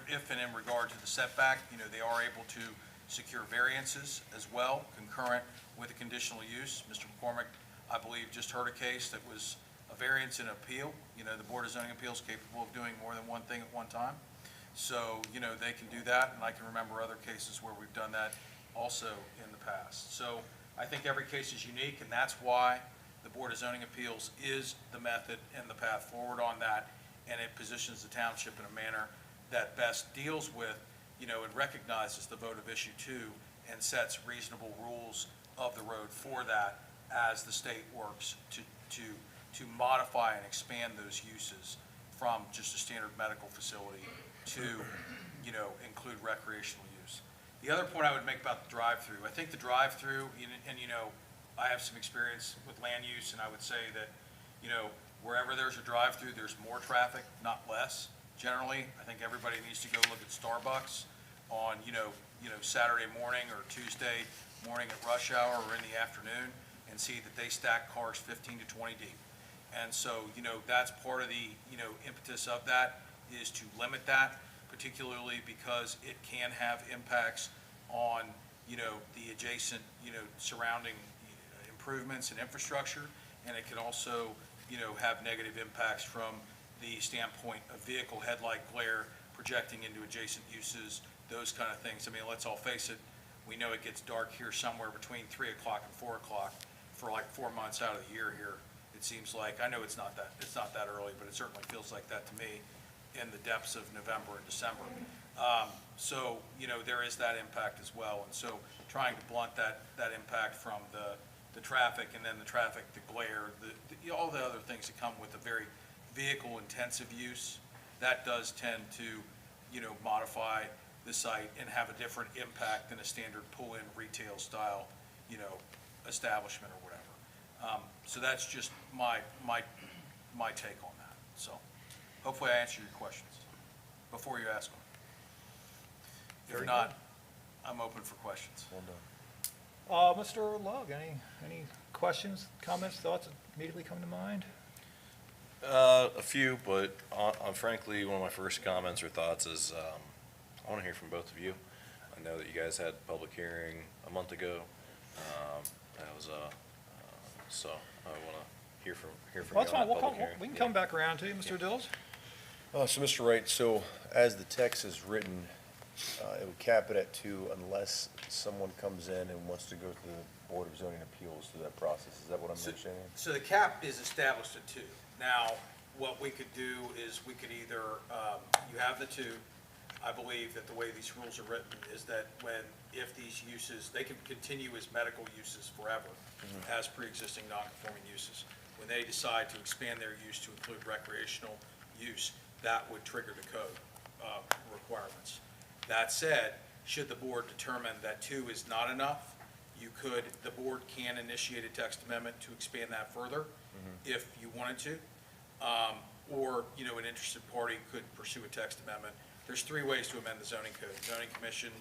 if and in regard to the setback, you know, they are able to secure variances as well, concurrent with the conditional use. Mr. McCormick, I believe, just heard a case that was a variance and appeal. You know, the Board of Zoning Appeals is capable of doing more than one thing at one time. So, you know, they can do that, and I can remember other cases where we've done that also in the past. So I think every case is unique, and that's why the Board of Zoning Appeals is the method and the path forward on that, and it positions the township in a manner that best deals with, you know, and recognizes the vote of issue 2 and sets reasonable rules of the road for that as the state works to modify and expand those uses from just a standard medical facility to, you know, include recreational use. The other point I would make about the drive-through, I think the drive-through, and you know, I have some experience with land use, and I would say that, you know, wherever there's a drive-through, there's more traffic, not less. Generally, I think everybody needs to go look at Starbucks on, you know, Saturday morning or Tuesday morning at rush hour or in the afternoon and see that they stack cars 15 to 20 deep. And so, you know, that's part of the, you know, impetus of that is to limit that, particularly because it can have impacts on, you know, the adjacent, you know, surrounding improvements and infrastructure, and it can also, you know, have negative impacts from the standpoint of vehicle headlight glare projecting into adjacent uses, those kind of things. I mean, let's all face it, we know it gets dark here somewhere between 3 o'clock and 4 o'clock for like 4 months out of the year here. It seems like, I know it's not that early, but it certainly feels like that to me in the depths of November and December. So, you know, there is that impact as well. And so trying to blunt that impact from the traffic, and then the traffic, the glare, all the other things that come with a very vehicle-intensive use, that does tend to, you know, modify the site and have a different impact than a standard pull-in retail style, you know, establishment or whatever. So that's just my take on that. So hopefully I answered your questions before you ask them. If not, I'm open for questions. Well done. Mr. Lugg, any questions, comments, thoughts that immediately come to mind? A few, but frankly, one of my first comments or thoughts is I want to hear from both of you. I know that you guys had a public hearing a month ago. That was so I want to hear from Well, you that's on fine. that public hearing. We can come back around to you, Mr. Dills. So, Mr. Wright, so as the text is written, it would cap it at 2 unless someone comes in and wants to go to the Board of Zoning Appeals through that process. Is that what I'm understanding? So the cap is established at 2. Now, what we could do is we could either, you have the 2. I believe that the way these rules are written is that if these uses, they can continue as medical uses forever as pre-existing non-conforming uses. When they decide to expand their use to include recreational use, that would trigger the code requirements. That said, should the board determine that 2 is not enough, the board can initiate a text amendment to expand that further if you wanted to. Or, you know, an interested party could pursue a text amendment. There's 3 ways to amend the zoning code. The zoning commission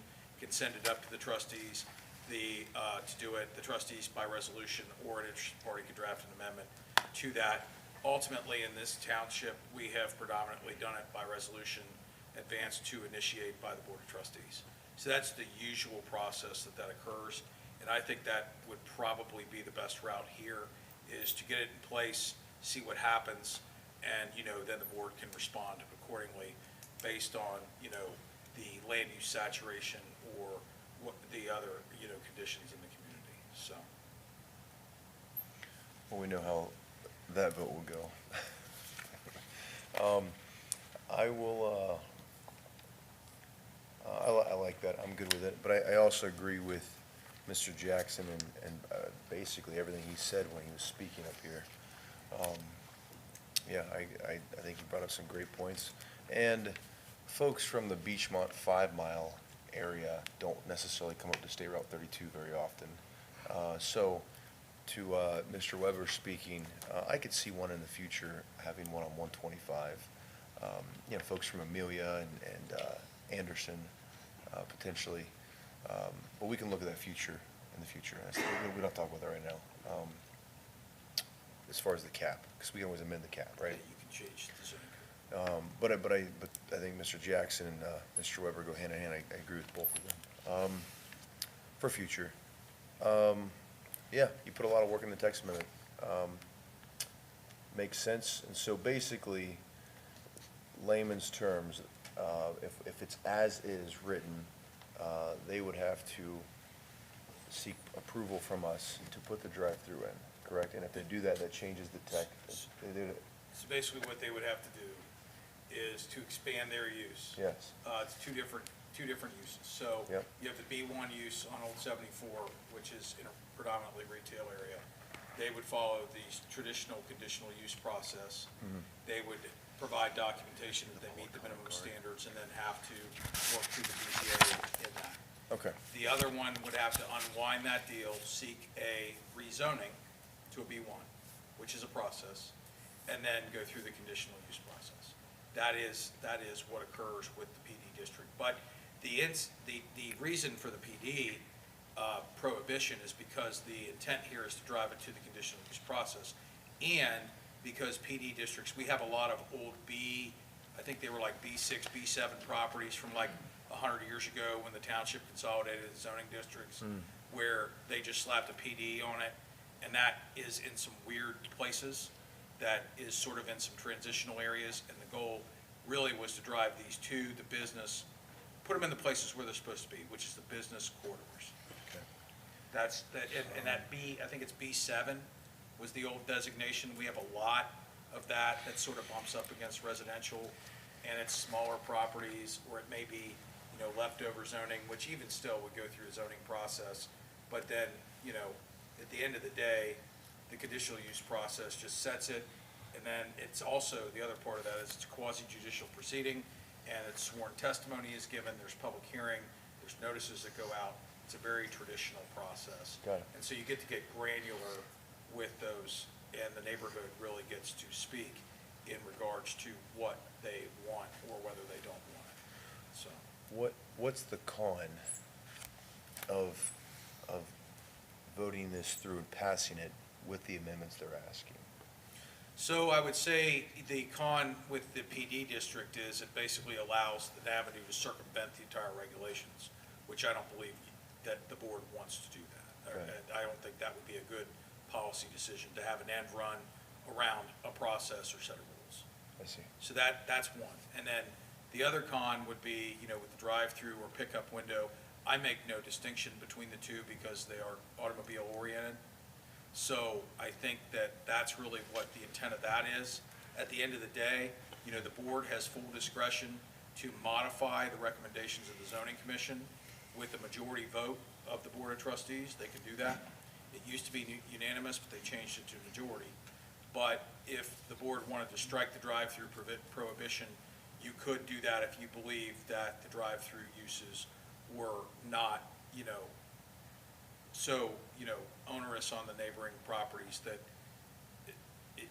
can send it up to the trustees to do it, the trustees by resolution, or an interested party could draft an amendment to that. Ultimately, in this township, we have predominantly done it by resolution, advanced to initiate by the Board of Trustees. So that's the usual process that occurs, and I think that would probably be the best route here, is to get it in place, see what happens, and, you know, then the board can respond accordingly based on, you know, the land use saturation or what the other, you know, conditions in the community, so. Well, we know how that vote will go. I will, I like that. I'm good with it. But I also agree with Mr. Jackson and basically everything he said when he was speaking up here. Yeah, I think he brought up some great points. And folks from the Beachmont 5 Mile area don't necessarily come up to State Route 32 very often. So to Mr. Weber speaking, I could see one in the future having one on 125. You know, folks from Amelia and Anderson potentially. But we can look at that future in the future. We don't talk about that right now. As far as the cap, because we can always amend the cap, right? You can change the zoning code. But I think Mr. Jackson and Mr. Weber go hand in hand. I agree with both of them. for future. Yeah, you put a lot of work in the text amendment. Makes sense, and so basically, layman's terms, if it's as is written, they would have to seek approval from us to put the drive-through in, correct? And if they do that, that changes the text. So basically what they would have to do is to expand their use. Yes. It's two different uses. So Yep. you have the B1 use on Old 74, which is in a predominantly retail area. They would follow the traditional conditional use process. They would provide documentation that they meet the minimum standards and then have to work through the BZA in that. Okay. The other one would have to unwind that deal, seek a rezoning to a B1, which is a process, and then go through the conditional use process. That is what occurs with the PD district. But the reason for the PD prohibition is because the intent here is to drive it to the conditional use process. And because PD districts, we have a lot of old I think they were like B6, B7 properties from like 100 years ago when the township consolidated the zoning districts, where they just slapped a PD on it. And that is in some weird places, that is sort of in some transitional areas. And the goal really was to drive these to the business, put them in the places where they're supposed to be, which is the business corridors. That's, and that I think it's B7 was the old designation. We have a lot of that sort of bumps up against residential, and it's smaller properties, or it may be, leftover zoning, which even still would go through a zoning process. But then, at the end of the day, the conditional use process just sets it, and then it's also, the other part of that is it's a quasi-judicial proceeding, and it's sworn testimony is given, there's public hearing, there's notices that go out. It's a very traditional process. Got it. And so you get to get granular with those, and the neighborhood really gets to speak in regards to what they want or whether they don't want it. So, What's the con of voting this through and passing it with the amendments they're asking? so I would say the con with the PD district is it basically allows an avenue to circumvent the entire regulations, which I don't believe that the board wants to do that. Right. And I don't think that would be a good policy decision, to have an end run around a process or set of rules. I see. So that's one. And then the other con would be, with the drive-through or pickup window, I make no distinction between the two because they are automobile-oriented. So I think that's really what the intent of that is. At the end of the day, the board has full discretion to modify the recommendations of the zoning commission with a majority vote of the board of trustees. They can do that. It used to be unanimous, but they changed it to majority. But if the board wanted to strike the drive-through prohibition, you could do that if you believe that the drive-through uses were not, so, onerous on the neighboring properties that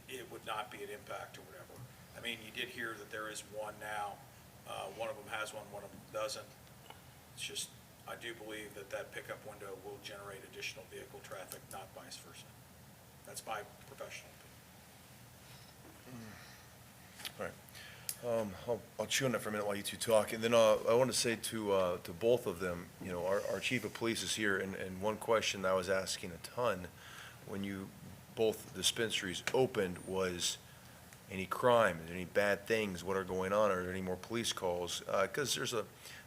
it would not be an impact or whatever. I mean, you did hear that there is one now. One of them has one of them doesn't. It's just, I do believe that pickup window will generate additional vehicle traffic, not vice versa. That's my professional opinion. All right. I'll chew on that for a minute while you two talk, and then I want to say to both of them, our chief of police is here, and one question I was asking a ton when both dispensaries opened was, any crime, any bad things, what are going on, are there any more police calls? Because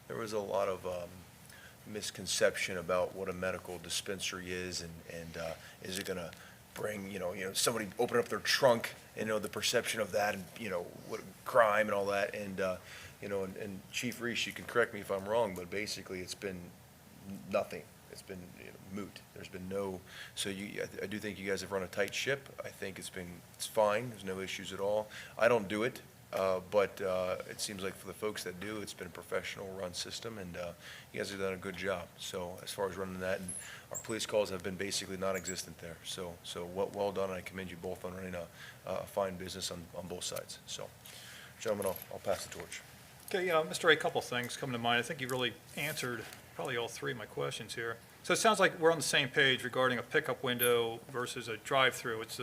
there was a lot of misconception about what a medical dispensary is, and is it going to bring, somebody open up their trunk, the perception of that, and, what crime and all that, and, and Chief Reese, you can correct me if I'm wrong, but basically it's been nothing. It's been moot. There's been no, so I do think you guys have run a tight ship. I think it's fine. There's no issues at all. I don't do it, but it seems like for the folks that do, it's been a professional run system, and you guys have done a good job. So as far as running that, and our police calls have been basically non-existent there. So well done, and I commend you both on running a fine business on both sides. So, gentlemen, I'll pass the torch. Okay, Mr. Ray, a couple things come to mind. I think you really answered probably all three of my questions here. So it sounds like we're on the same page regarding a pickup window versus a drive-through. It's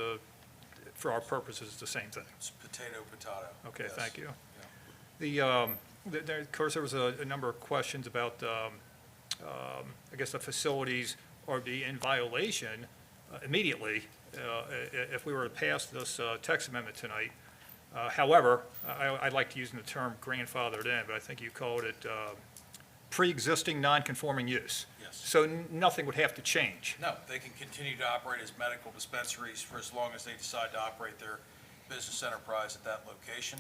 for our purposes, it's the same thing. It's potato. Okay, Yes. thank you. Yeah. Of course, there was a number of questions about I guess the facilities are be in violation immediately if we were to pass this text amendment tonight. However, I'd like to use the term grandfathered in, but I think you called it pre-existing non-conforming use. Yes. So nothing would have to change. No, they can continue to operate as medical dispensaries for as long as they decide to operate their business enterprise at that location.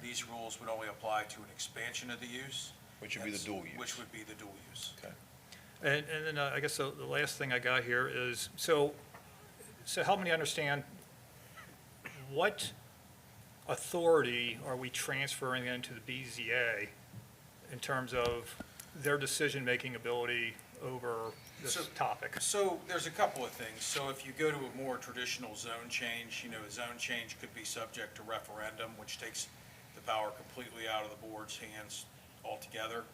These rules would only apply to an expansion of the use. Which would be the dual use. Which would be the dual use. Okay. And then I guess the last thing I got here is, so help me understand, what authority are we transferring into the BZA in terms of their decision-making ability over this topic? So there's a couple of things. So if you go to a more traditional zone change, a zone change could be subject to referendum, which takes the power completely out of the board's hands altogether.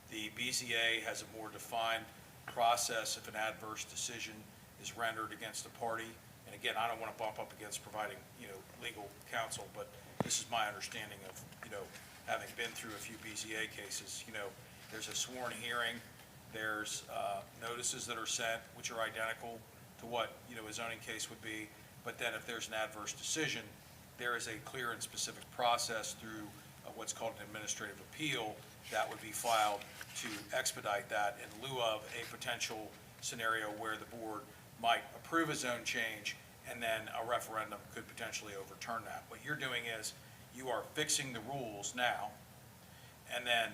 The BZA has a more defined process if an adverse decision is rendered against a party. And again, I don't want to bump up against providing, legal counsel, but this is my understanding of, having been through a few BZA cases. There's a sworn hearing, there's notices that are sent, which are identical to what, a zoning case would be. But then if there's an adverse decision, there is a clear and specific process through what's called an administrative appeal that would be filed to expedite that in lieu of a potential scenario where the board might approve a zone change and then a referendum could potentially overturn that. What you're doing is you are fixing the rules now, and then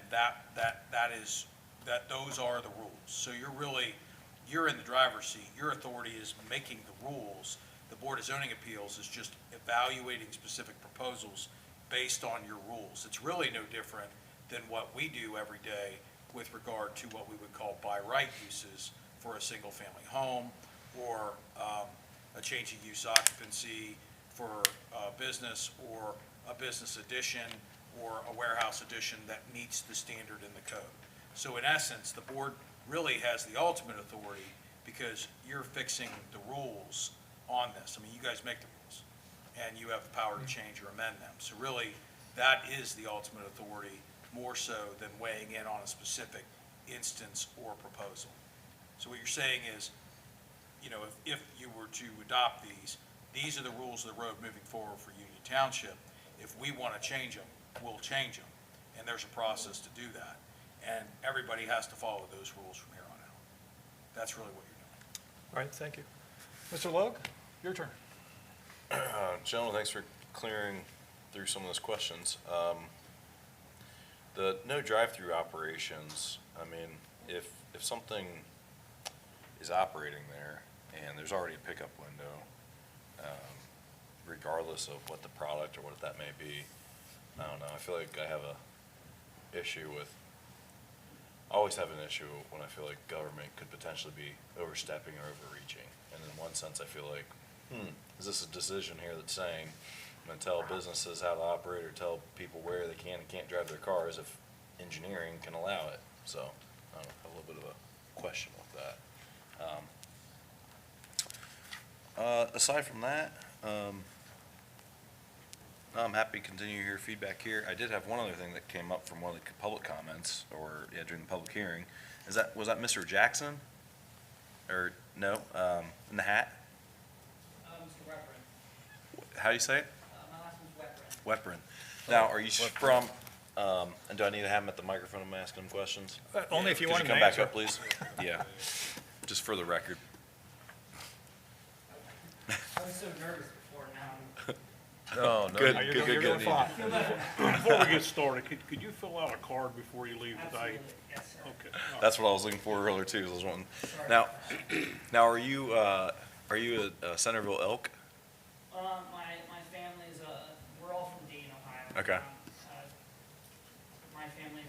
those are the rules. So you're in the driver's seat. Your authority is making the rules. The Board of Zoning Appeals is just evaluating specific proposals based on your rules. It's really no different than what we do every day with regard to what we would call by right uses for a single-family home, or a change of use occupancy for a business, or a business addition, or a warehouse addition that meets the standard in the code. So in essence, the board really has the ultimate authority because you're fixing the rules on this. I mean, you guys make the rules, and you have the power to change or amend them. So really, that is the ultimate authority, more so than weighing in on a specific instance or proposal. So what you're saying is, if you were to adopt these are the rules of the road moving forward for Union Township. If we want to change them, we'll change them. And there's a process to do that. And everybody has to follow those rules from here on out. That's really what you're doing. All right, thank you. Mr. Logue, your turn. Gentlemen, thanks for clearing through some of those questions. The no drive-through operations, I mean, if something is operating there and there's already a pickup window, regardless of what the product or what that may be, I don't know, I feel like I always have an issue when I feel like government could potentially be overstepping or overreaching. And in one sense, I feel like, is this a decision here that's saying, I'm going to tell businesses how to operate or tell people where they can and can't drive their cars if engineering can allow it? So I don't know, a little bit of a question with that. Aside from that, I'm happy to continue to hear feedback here. I did have one other thing that came up from one of the public comments, or during the public hearing. Was that Mr. Jackson? Or no? In the hat? Mr. Weprin. How do you say it? My last name's Weprin. Weprin. Now, are you from? And do I need to have him at the microphone? I'm asking him questions. Only if you Could want you him come to back answer. up, please? Yeah. Just for the record. I was so nervous before now. No, Good, You're good, doing good. fine. Before we get started, could you fill out a card before you leave today? Absolutely, yes, sir. Okay. all right. That's what I was looking for earlier too. I was wanting. Now, are you a Centerville Elk? My family's, we're all from Dayton, Ohio. Okay. My family,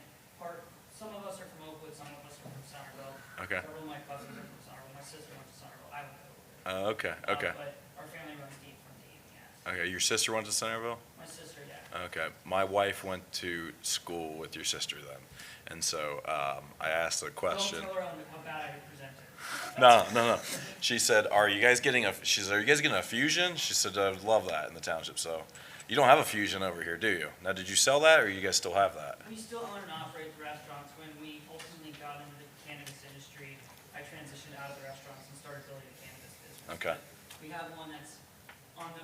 some of us are from Oakwood, some of us are from Centerville. Okay. Several of my cousins are from Centerville. My sister went to Centerville. I went to Oakwood. Okay. But our family runs deep from Dayton, yes. Okay. Your sister went to Centerville? My sister, yeah. Okay. My wife went to school with your sister then, and so I asked a question. Don't tell her how bad I presented. No. She said, "Are you guys getting a?" She said, "Are you guys getting a fusion?" She said, "I would love that in the township." So, you don't have a fusion over here, do you? Now, did you sell that, or you guys still have that? We still own and operate the restaurants. When we ultimately got into the cannabis industry, out of the restaurants and started building a cannabis business. Okay. We have one that's on the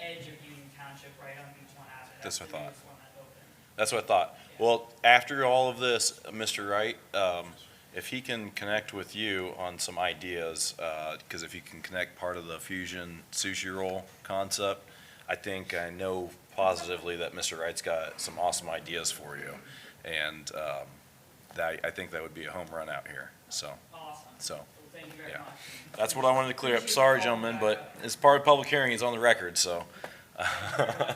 edge of Union Township, right on Beach One Avenue. That's what I the thought. newest one that opened. That's what I thought. Well, after all of this, Mr. Wright, if he can connect with you on some ideas, because if you can connect part of the fusion sushi roll concept, I know positively that Mr. Wright's got some awesome ideas for you. And I think that would be a home run out here, so. Awesome. So, Well, thank you very yeah. much. That's what I wanted to clear up. Sorry, gentlemen, but it's part of the public hearing, it's on the record, so.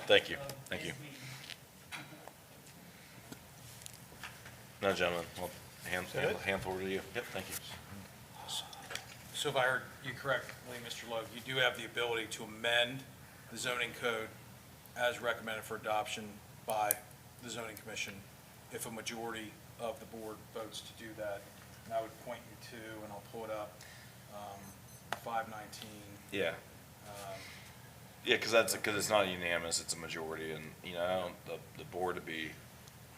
Thank you, thank you. No, gentlemen, well, hand forward to you. Yep, thank you. So if I heard you correctly, Mr. Logue, you do have the ability to amend the zoning code as recommended for adoption by the zoning commission if a majority of the board votes to do that. And I would point you to, and I'll pull it up, 519. Yeah. Yeah, because it's not unanimous, it's a majority, and, I don't, the board to be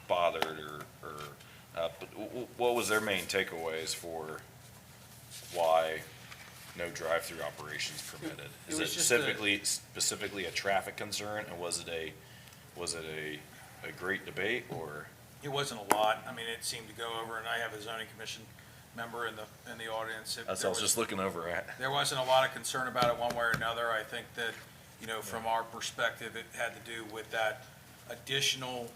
bothered but what was their main takeaways for why no drive-through operations permitted? Is it was just specifically a traffic concern, and was it a great debate, or? It wasn't a lot. I mean, it seemed to go over, and I have a zoning commission member in the audience. That's what I was just looking over at. There wasn't a lot of concern about it one way or another. I think that, from our perspective, it had to do with that additional,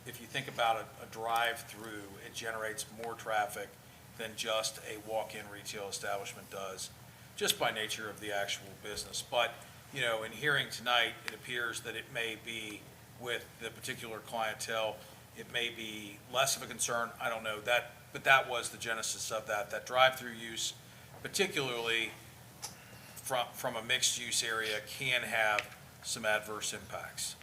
if you think about a drive-through, it generates more traffic than just a walk-in retail establishment does, just by nature of the actual business. But, in hearing tonight, it appears that it may be with the particular clientele, it may be less of a concern. I don't know that, but that was the genesis of that drive-through use, particularly from a mixed-use area, can have some adverse impacts.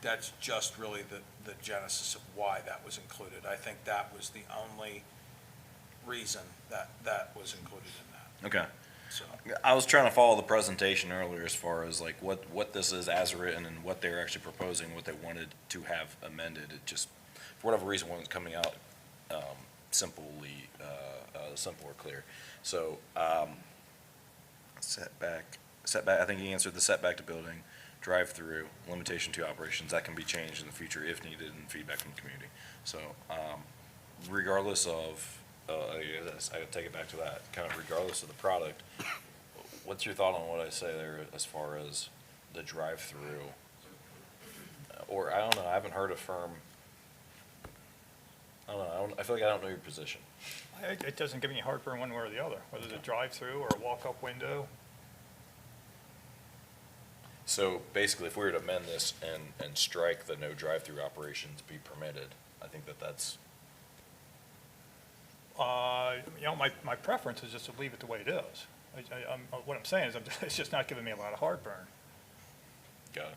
That's just really the genesis of why that was included. I think that was the only reason that was included in that. Okay. So, I was trying to follow the presentation earlier as far as like what this is as written and what they're actually proposing, what they wanted to have amended. It just, for whatever reason, wasn't coming out simple or clear. So, setback, I think he answered the setback to building, drive-through, limitation to operations, that can be changed in the future if needed and feedback from the community. So, regardless of, I gotta take it back to that, kind of regardless of the product, what's your thought on what I say there as far as the drive-through? Or, I don't know, I haven't heard a firm, I don't know, I feel like I don't know your position. It doesn't give me heartburn one way or the other, whether it's a drive-through or a walk-up window. So basically, if we were to amend this and strike the no drive-through operations be permitted, I think that's. My preference is just to leave it the way it is. What I'm saying is, it's just not giving me a lot of heartburn. Got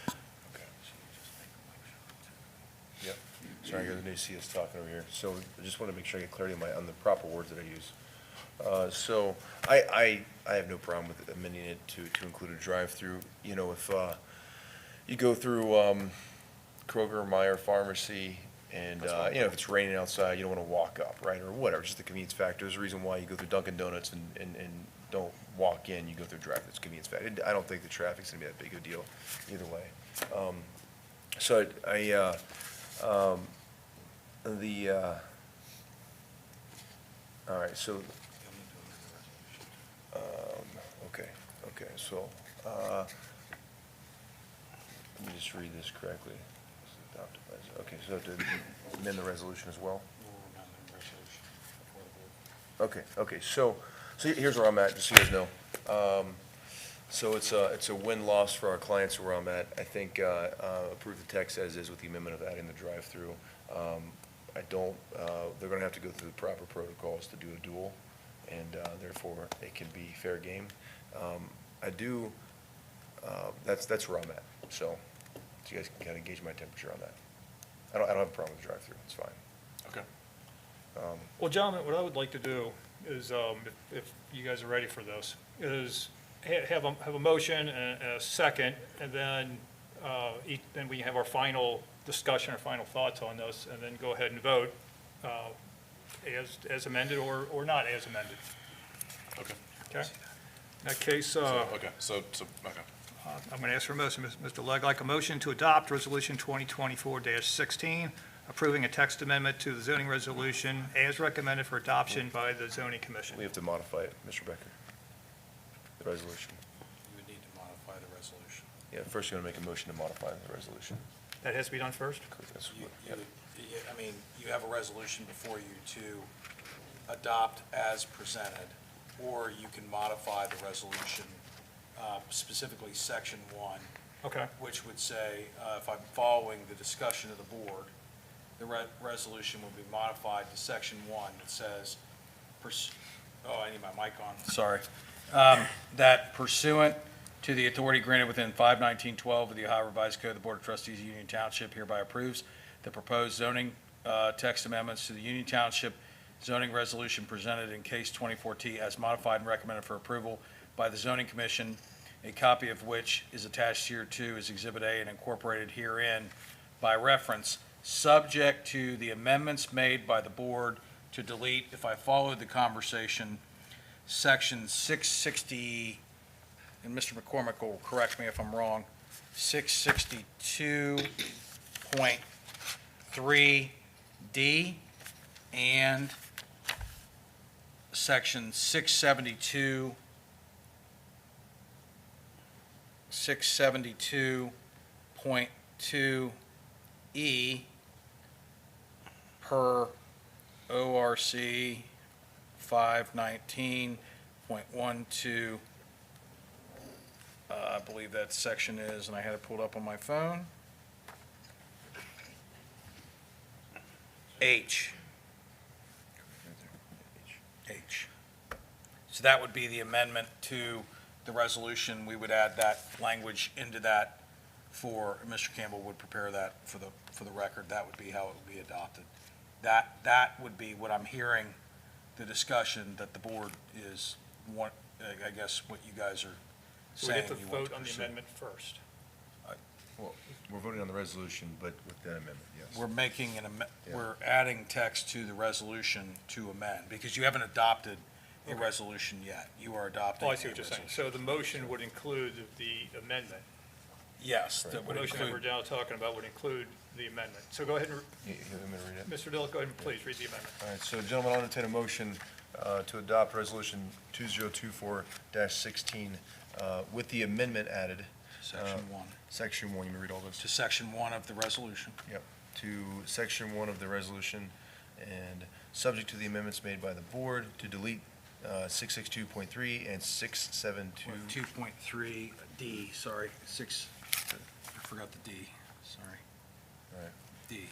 it. Yep. Sorry, I didn't see us talking over here. So I just want to make sure I get clarity on the proper words that I use. So I have no problem with amending it to include a drive-through. If you go through Kroger, Meyer Pharmacy, and, if it's raining outside, you don't want to walk up, right, or whatever, just the convenience factor. There's a reason why you go through Dunkin' Donuts and don't walk in, you go through drive-through, it's convenience factor. I don't think the traffic's going to be that big of a deal either way. So all right, so, okay, so, let me just read this correctly. Okay, so to amend the resolution as well? Okay, so here's where I'm at, just so you guys know. So it's a win-loss for our clients where I'm at. I think approve the text as is with the amendment of adding the drive-through. They're gonna have to go through the proper protocols to do a duel, and therefore it can be fair game. That's where I'm at, so you guys can kind of gauge my temperature on that. I don't have a problem with the drive-through, it's fine. Okay. Well, gentlemen, what I would like to do is, if you guys are ready for this, is have a motion and a second, and then then we have our final discussion, our final thoughts on this, and then go ahead and vote as amended or not as amended. Okay. Okay? In that case, Okay, okay. I'm going to ask for a motion. Mr. Legg, like a motion to adopt Resolution 2024-16, approving a text amendment to the zoning resolution as recommended for adoption by the zoning commission. We have to modify it, Mr. Becker. The resolution. You would need to modify the resolution. Yeah, first you're going to make a motion to modify the resolution. That has to be done first? That's You, what- you, yep. I mean, you have a resolution before you to adopt as presented, or you can modify the resolution, specifically section 1, Okay. which would say, if I'm following the discussion of the board, the resolution will be modified to section 1 that says, I need my mic on. Sorry. That pursuant to the authority granted within 51912 of the Ohio Revised Code, the Board of Trustees of Union Township hereby approves the proposed zoning text amendments to the Union Township zoning resolution presented in case 24T as modified and recommended for approval by the zoning commission, a copy of which is attached here to as Exhibit A and incorporated herein by reference, subject to the amendments made by the board to delete, if I followed the conversation, section 660, and Mr. McCormick will correct me if I'm wrong, 662.3D and section 672.2E per ORC 519.12. I believe that section is, and I had it pulled up on my phone. H. So that would be the amendment to the resolution. We would add that language into that for, Mr. Campbell would prepare that for the record. That would be how it would be adopted. That would be what I'm hearing, the discussion that the board is, I guess, what you guys are So we saying get to you want vote to on the pursue. amendment first. Well, we're voting on the resolution, but with that amendment, yes. We're making Yeah. we're adding text to the resolution to amend, because you haven't adopted a resolution yet. You are adopting. Oh, I see a what you're saying. resolution. So the motion would include the amendment. Yes, The that would motion that we're include, now talking about would include the amendment. So go ahead and, You want me to read it? Mr. Dillis, go ahead and please read the amendment. All right, so gentlemen, I'll entertain a motion to adopt Resolution 2024-16 with the amendment added. section 1, Section 1, you may read all those? to section 1 of the resolution. Yep, to Section 1 of the resolution, and subject to the amendments made by the board to delete 662.3 and 672. 2.3D, sorry, I forgot the D, sorry, All right, D.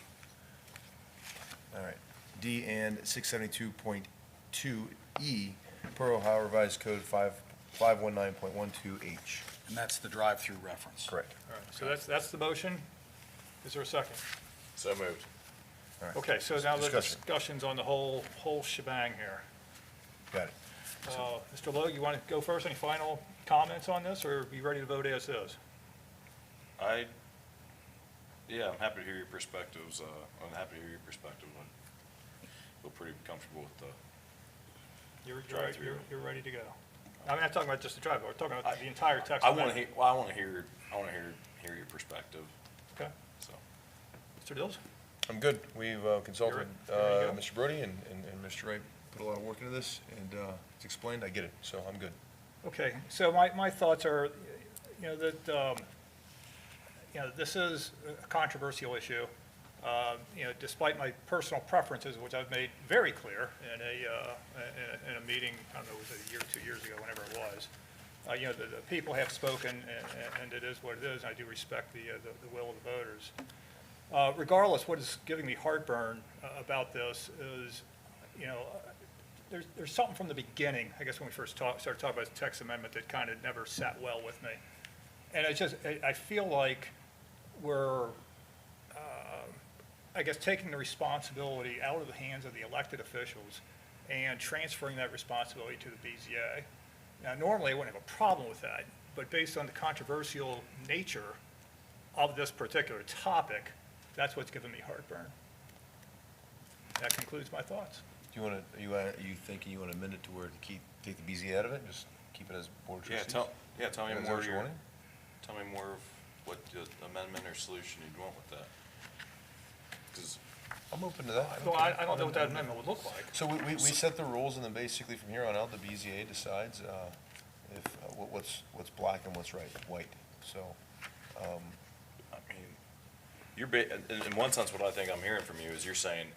all right. D and 672.2E per Ohio Revised Code 519.12H. And that's the drive-through reference. Correct. All right, so that's the motion. Is there a second? So moved. All right. Okay, so now the Discussion. discussions on the whole shebang here. Got it. Mr. Lowe, you want to go first? Any final comments on this, or are you ready to vote as is? Yeah, I'm happy to hear your perspectives. I'm happy to hear your perspective. I feel pretty comfortable with the, Drive-through. You're ready to go. I'm not talking about just the drive, we're talking about the entire text. I want to amendment. hear, well, I want to hear your perspective, Okay. so. Mr. Dills? I'm good. We've consulted There you go. Mr. Brody and Mr. Wright, put a lot of work into this, and it's explained, I get it, so I'm good. Okay, so my thoughts are, that, this is a controversial issue. Despite my personal preferences, which I've made very clear in a meeting, I don't know, it was a year, 2 years ago, whenever it was. The people have spoken, and it is what it is, and I do respect the will of the voters. Regardless, what is giving me heartburn about this is, there's something from the beginning, I guess when we first started talking about the text amendment, that kind of never sat well with me. And I feel like we're, I guess, taking the responsibility out of the hands of the elected officials and transferring that responsibility to the BZA. Now, normally I wouldn't have a problem with that, but based on the controversial nature of this particular topic, that's what's given me heartburn. That concludes my thoughts. Are you thinking you want to amend it to where to take the BZA out of it, just keep it as Board of Yeah, Trustees? tell me Is that more what of you're your, wanting? tell me more of what the amendment or solution you'd want with that. Because I'm open to that. Well, I don't know what that amendment would look like. So we set the rules, and then basically from here on out, the BZA decides if, what's black and what's white. So, I mean, in one sense, what I think I'm hearing from you is you're saying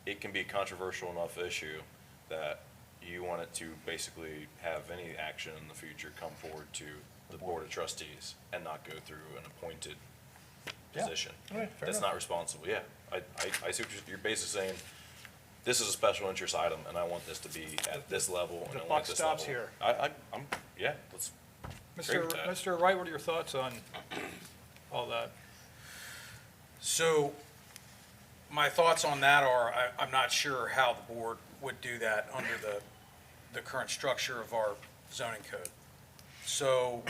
it can be a controversial enough issue that you want it to basically have any action in the future come forward to the Board of Trustees and not go through an appointed Yeah. position. All right, fair That's enough. not responsible, yeah. I see what you're basically saying, this is a special interest item, and I want this to be at this level, and The I buck want this level. stops here. Yeah, let's, agree with that. Mr. Wright, what are your thoughts on all that? So my thoughts on that are, I'm not sure how the board would do that under the current structure of our zoning code. So,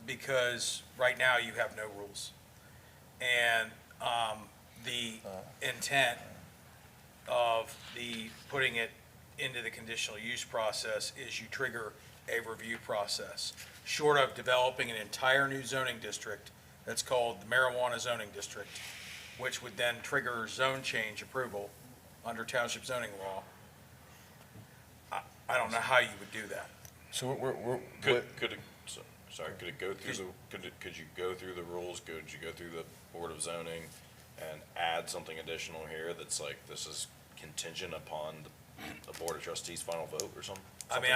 because right now you have no rules. And the intent of putting it into the conditional use process is you trigger a review process. Short of developing an entire new zoning district that's called the marijuana zoning district, which would then trigger zone change approval under township zoning law. I don't know how you would do that. So Could it, could it go through could you go through the rules, could you go through the Board of Zoning and add something additional here that's like, this is contingent upon the Board of Trustees' final vote or something? I mean,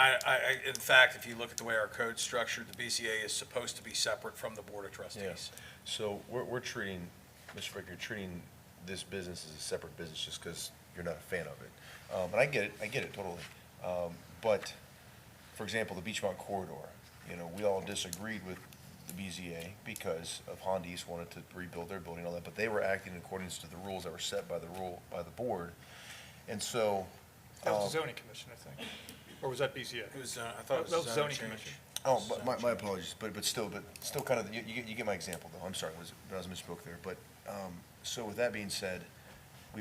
in fact, if you look at the way our code's structured, the BCA is supposed to be separate from the Board of Trustees. So we're treating, Mr. Frick, you're treating this business as a separate business just because you're not a fan of it. And I get it totally. But, for example, the Beachmont corridor, we all disagreed with the BZA because of Honda East wanted to rebuild their building and all that, but they were acting in accordance to the rules that were set by the board. And so. That was the zoning commission, I think. Or was that BZA? It was, I thought it was That was the zoning zoning commission. Oh, but my apologies, but still kind of, you get my example, though. I'm sorry, I was misspoke there. But, so with that being said,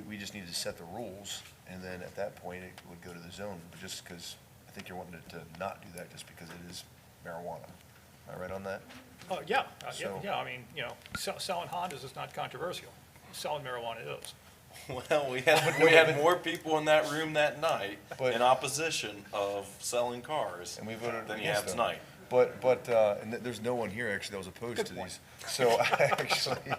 we just needed to set the rules, and then at that point, it would go to the zone, but just because I think you're wanting it to not do that just because it is marijuana. Am I right on that? Yeah, So- yeah, I mean, selling Hondas is not controversial. Selling marijuana is. Well, we had more people in that room that night But- in opposition of selling cars And we voted than you have against them. tonight. But and there's no one here actually that was opposed Good to point. these. So actually,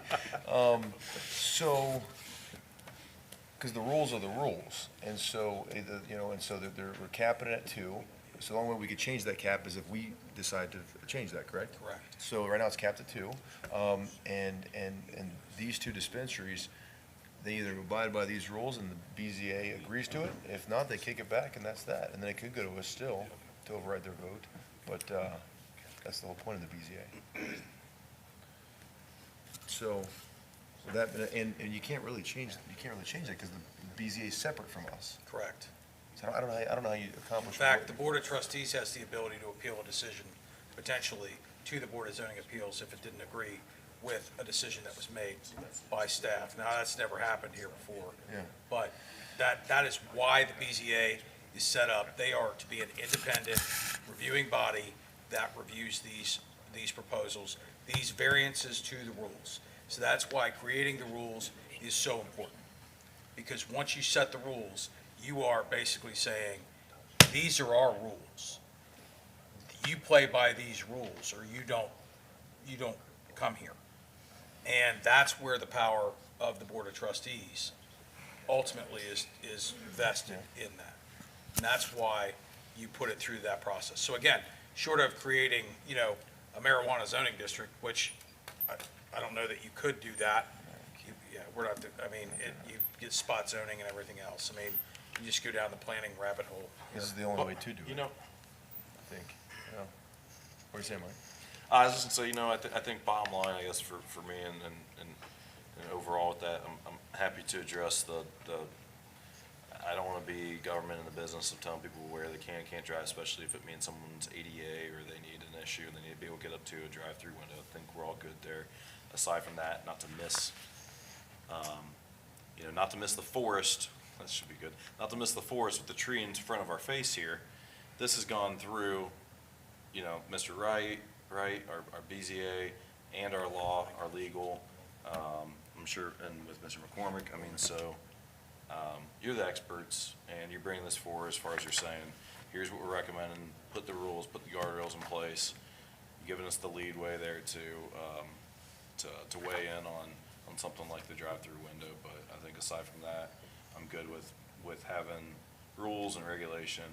because the rules are the rules, and so, we're capping it at 2. So the only way we could change that cap is if we decide to change that, correct? Correct. So right now it's capped at 2. And these 2 dispensaries, they either abide by these rules and the BZA agrees to it. If not, they kick it back and that's that. And then it could go to us still to override their vote. But that's the whole point of the BZA. So that, and you can't really change that because the BZA is separate from us. Correct. So I don't know how you In accomplish. fact, the Board of Trustees has the ability to appeal a decision potentially to the Board of Zoning Appeals if it didn't agree with a decision that was made by staff. Now, that's never happened here before. Yeah. But that is why the BZA is set up. They are to be an independent reviewing body that reviews these proposals, these variances to the rules. So that's why creating the rules is so important. Because once you set the rules, you are basically saying, these are our rules. You play by these rules, or you don't come here. And that's where the power of the Board of Trustees ultimately is vested in that. And that's why you put it through that process. So again, short of creating, a marijuana zoning district, which I don't know that you could do that. You get spot zoning and everything else. I mean, you just go down the planning rabbit hole. This is the only way to do it. You know, I think. What do you say, Mike? I was just gonna say, I think bottom line, I guess, for me and overall with that, I'm happy to address I don't wanna be government in the business of telling people where they can and can't drive, especially if it means someone's ADA or they need an issue and they need to be able to get up to a drive-through window. I think we're all good there. Aside from that, not to miss the forest That should be good. Not to miss the forest with the tree in front of our face here. This has gone through, you know, Mr. Wright, our BZA, and our law, our legal, I'm sure, and with Mr. McCormick. I mean, so, you're the experts, and you're bringing this forward as far as you're saying, here's what we're recommending, put the rules, put the guardrails in place, giving us the lead way there to weigh in on something like the drive-through window. But I think aside from that, I'm good with having rules and regulation,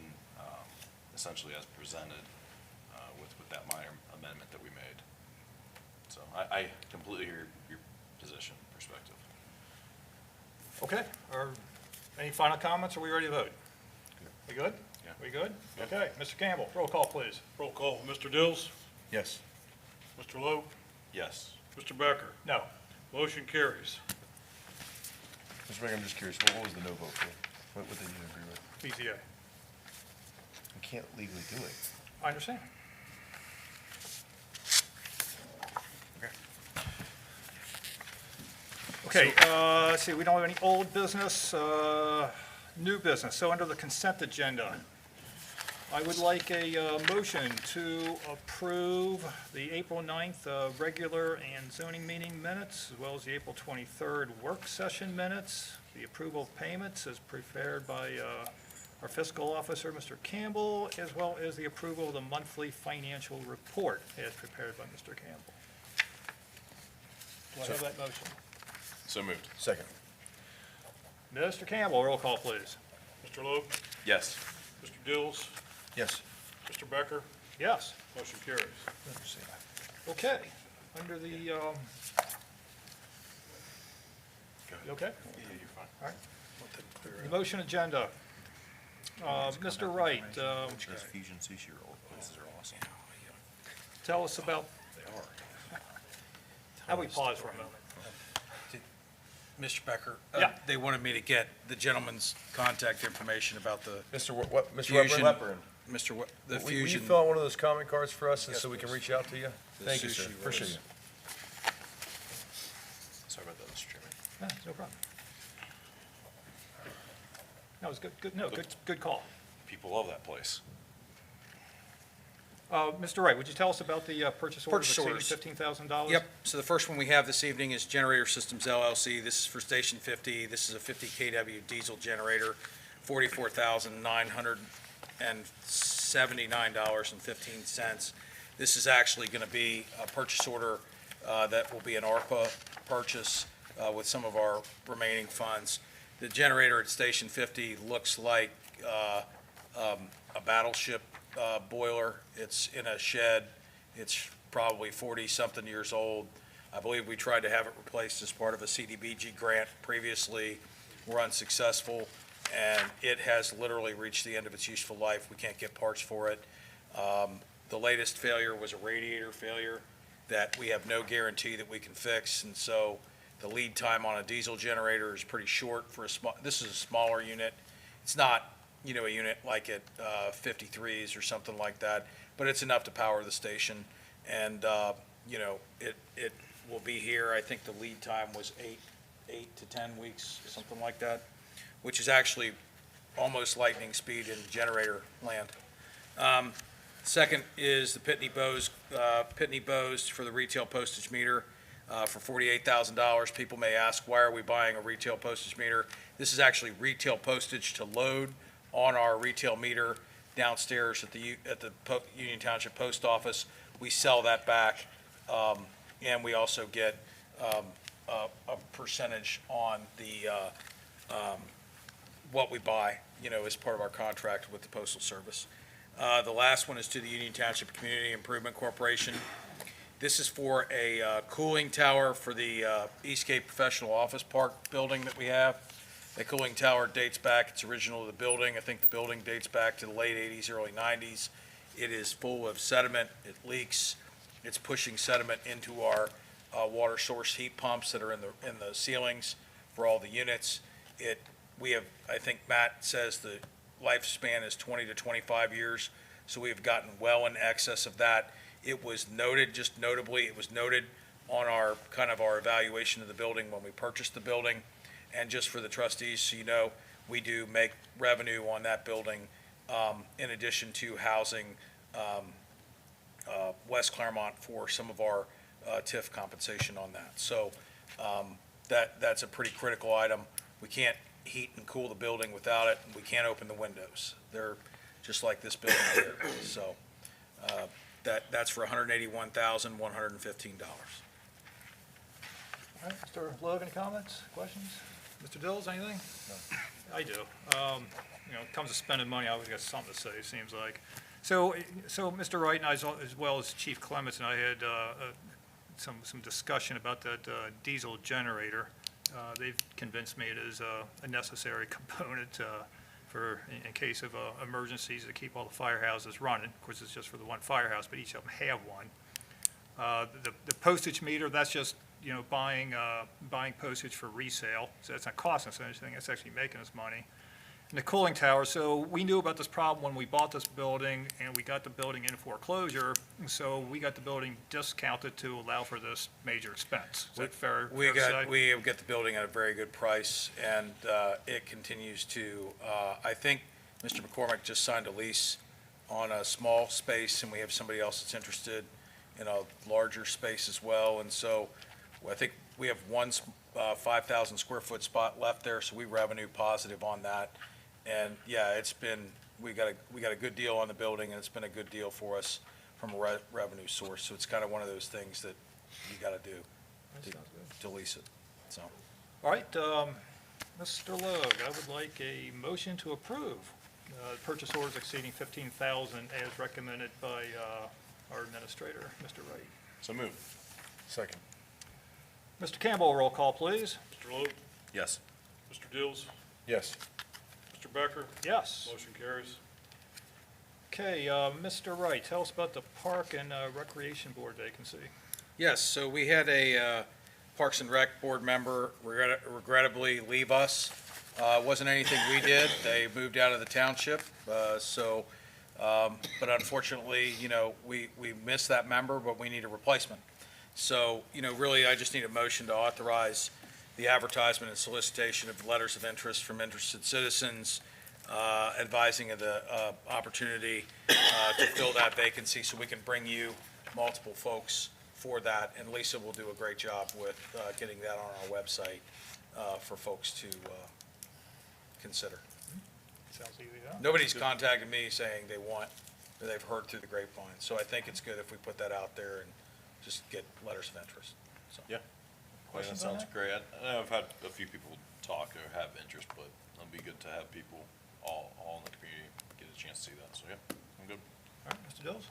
essentially as presented, with that minor amendment that we made. So I completely hear your position, perspective. Okay, any final comments, are we ready to vote? We good? Yeah. We good? Okay, Mr. Campbell, roll call, please. Roll call, Mr. Dills? Yes. Mr. Lowe? Yes. Mr. Becker? No. Motion carries. Mr. Mayor, I'm just curious, what was the no vote for? What did you agree with? BZA. We can't legally do it. I understand. Okay, let's see, we don't have any old business, new business. So under the consent agenda, I would like a motion to approve the April 9th regular and zoning meeting minutes, as well as the April 23rd work session minutes, the approval of payments as prepared by our fiscal officer, Mr. Campbell, as well as the approval of the monthly financial report as prepared by Mr. Campbell. Do I have that motion? So moved. Second. Mr. Campbell, roll call, please. Mr. Lowe? Yes. Mr. Dills? Yes. Mr. Becker? Yes. Motion carries. Never say that. Okay, under the, you okay? Yeah, you're fine. All right. The motion agenda. Mr. Wright, Those Fusion Sushi roll places are awesome. tell us about, They are. how we pause for a moment. Mr. Becker? Yeah. They wanted me to get the gentleman's contact information about the Mr. What, Mr. Fusion. Wepperin? The Will you Fusion. fill out one of those comment cards for us, Yes, so we can please. reach out to you? The Thank you, sir. sushi Appreciate rolls. you. Sorry about that, Mr. Chairman. No, no problem. No, it was good, no, good call. People love that place. Mr. Wright, would you tell us about the purchase orders Purchase exceeding orders. $15,000? Yep, so the first one we have this evening is Generator Systems LLC. This is for Station 50. This is a 50 kW diesel generator, $44,979.15. This is actually going to be a purchase order that will be an ARPA purchase with some of our remaining funds. The generator at Station 50 looks like a battleship boiler. It's in a shed. It's probably 40-something years old. I believe we tried to have it replaced as part of a CDBG grant previously. We're unsuccessful, and it has literally reached the end of its useful life. We can't get parts for it. The latest failure was a radiator failure that we have no guarantee that we can fix, and so the lead time on a diesel generator is pretty short for this is a smaller unit. It's not, you know, a unit like at 53s or something like that, but it's enough to power the station. And, you know, it will be here. I think the lead time was 8 to 10 weeks, something like that, which is actually almost lightning speed in generator land. Second is the Pitney Bowes for the retail postage meter for $48,000. People may ask, why are we buying a retail postage meter? This is actually retail postage to load on our retail meter downstairs at the Union Township Post Office. We sell that back, and we also get a percentage on the what we buy, you know, as part of our contract with the Postal Service. The last one is to the Union Township Community Improvement Corporation. This is for a cooling tower for the Eastgate Professional Office Park building that we have. The cooling tower dates back, it's original to the building. I think the building dates back to the late 80s, early 90s. It is full of sediment, it leaks. It's pushing sediment into our water source heat pumps that are in the ceilings for all the units. We have, I think Matt says the lifespan is 20 to 25 years, so we've gotten well in excess of that. It was noted, just notably, it was noted on our, kind of our evaluation of the building when we purchased the building. And just for the trustees, so you know, we do make revenue on that building, in addition to housing West Claremont for some of our TIF compensation on that. So that's a pretty critical item. We can't heat and cool the building without it, and we can't open the windows. They're just like this building here. So that's for $181,115. All right, Mr. Logue, any comments, questions? Mr. Dills, anything? No. I do. You know, it comes to spending money, I always got something to say, it seems like. So Mr. Wright and I, as well as Chief Clements and I had some discussion about that diesel generator. They've convinced me it is a necessary component in case of emergencies to keep all the firehouses running. Of course, it's just for the one firehouse, but each of them have one. The postage meter, that's just, you know, buying postage for resale, so that's not costing us anything, it's actually making us money. And the cooling tower, so we knew about this problem when we bought this building, and we got the building in foreclosure, so we got the building discounted to allow for this major expense. Is that fair to say? We get the building at a very good price, and it continues to, I think Mr. McCormick just signed a lease on a small space, and we have somebody else that's interested in a larger space as well, and so I think we have one 5,000 square foot spot left there, so we revenue positive on that. And yeah, we got a good deal on the building, and it's been a good deal for us from a revenue source. So it's kind of one of those things that you got to do to lease it. So. All right, Mr. Logue, I would like a motion to approve purchase orders exceeding $15,000 as recommended by our administrator, Mr. Wright. So moved. Second. Mr. Campbell, roll call, please. Mr. Logue, Yes. Mr. Dills, Yes. Mr. Becker, Yes. motion carries. Okay, Mr. Wright, tell us about the Park and Recreation Board vacancy. Yes, so we had a Parks and Rec Board member regrettably leave us. It wasn't anything we did. They moved out of the township. But unfortunately, you know, we missed that member, but we need a replacement. So, you know, really, I just need a motion to authorize the advertisement and solicitation of letters of interest from interested citizens, advising of the opportunity to fill that vacancy, so we can bring you multiple folks for that. And Lisa will do a great job with getting that on our website for folks to consider. Sounds easy, huh? Nobody's contacted me saying they've heard through the grapevine, so I think it's good if we put that out there and just get letters of interest. So. Yeah. Questions That on sounds great. I know I've had a few people talk or have interest, but it'll be good to have people all in the community get a chance to see that. So yeah, I'm good. All right, Mr. Dills?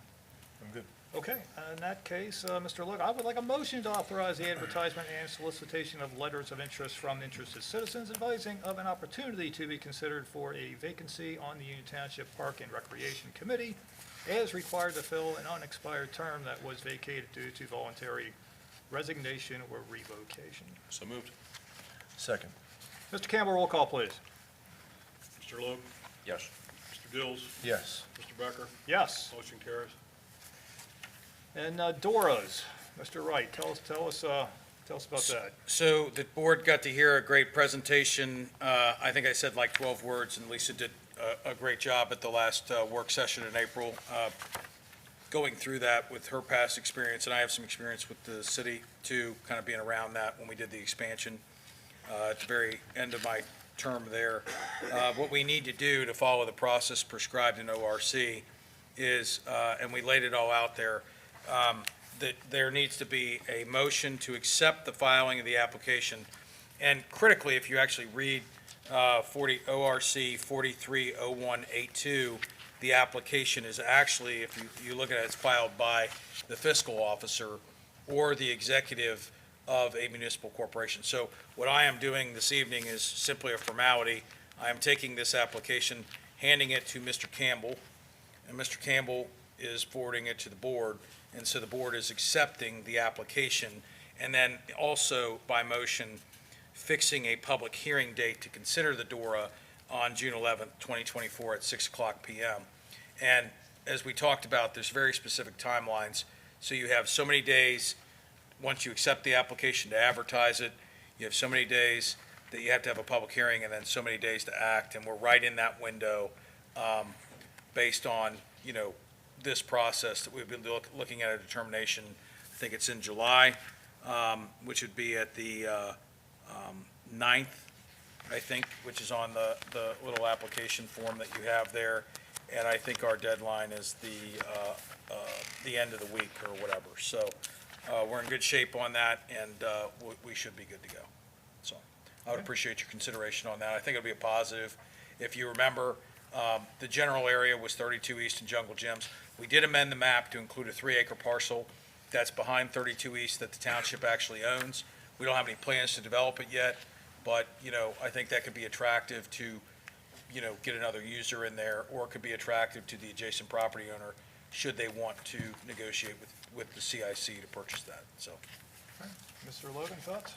I'm good. Okay, in that case, Mr. Logue, I would like a motion to authorize the advertisement and solicitation of letters of interest from interested citizens advising of an opportunity to be considered for a vacancy on the Union Township Park and Recreation Committee as required to fill an unexpired term that was vacated due to voluntary resignation or revocation. So moved. Second. Mr. Campbell, roll call, please. Mr. Logue, Yes. Mr. Dills, Yes. Mr. Becker, Yes. motion carries. And Dora's, Mr. Wright, tell us about that. So the board got to hear a great presentation. I think I said like 12 words, and Lisa did a great job at the last work session in April, going through that with her past experience, and I have some experience with the city too, kind of being around that when we did the expansion at the very end of my term there. What we need to do to follow the process prescribed in ORC is, and we laid it all out there, that there needs to be a motion to accept the filing of the application. And critically, if you actually read ORC 430182, the application is actually, if you look at it, it's filed by the fiscal officer or the executive of a municipal corporation. So what I am doing this evening is simply a formality. I am taking this application, handing it to Mr. Campbell, and Mr. Campbell is forwarding it to the board. And so the board is accepting the application, and then also by motion fixing a public hearing date to consider the DORA on June 11th, 2024 at 6:00 p.m. And as we talked about, there's very specific timelines. So you have so many days, once you accept the application, to advertise it. You have so many days that you have to have a public hearing and then so many days to act, and we're right in that window, based on, this process that we've been looking at a determination. I think it's in July, which would be at the 9th, I think, which is on the little application form that you have there. And I think our deadline is the end of the week or whatever. So we're in good shape on that, and we should be good to go. So I would appreciate your consideration on that. I think it'll be a positive. If you remember, the general area was 32 East and Jungle Gyms. We did amend the map to include a 3-acre parcel that's behind 32 East that the township actually owns. We don't have any plans to develop it yet, but, I think that could be attractive to, get another user in there, or it could be attractive to the adjacent property owner should they want to negotiate with the CIC to purchase that, so. Mr. Logan, thoughts?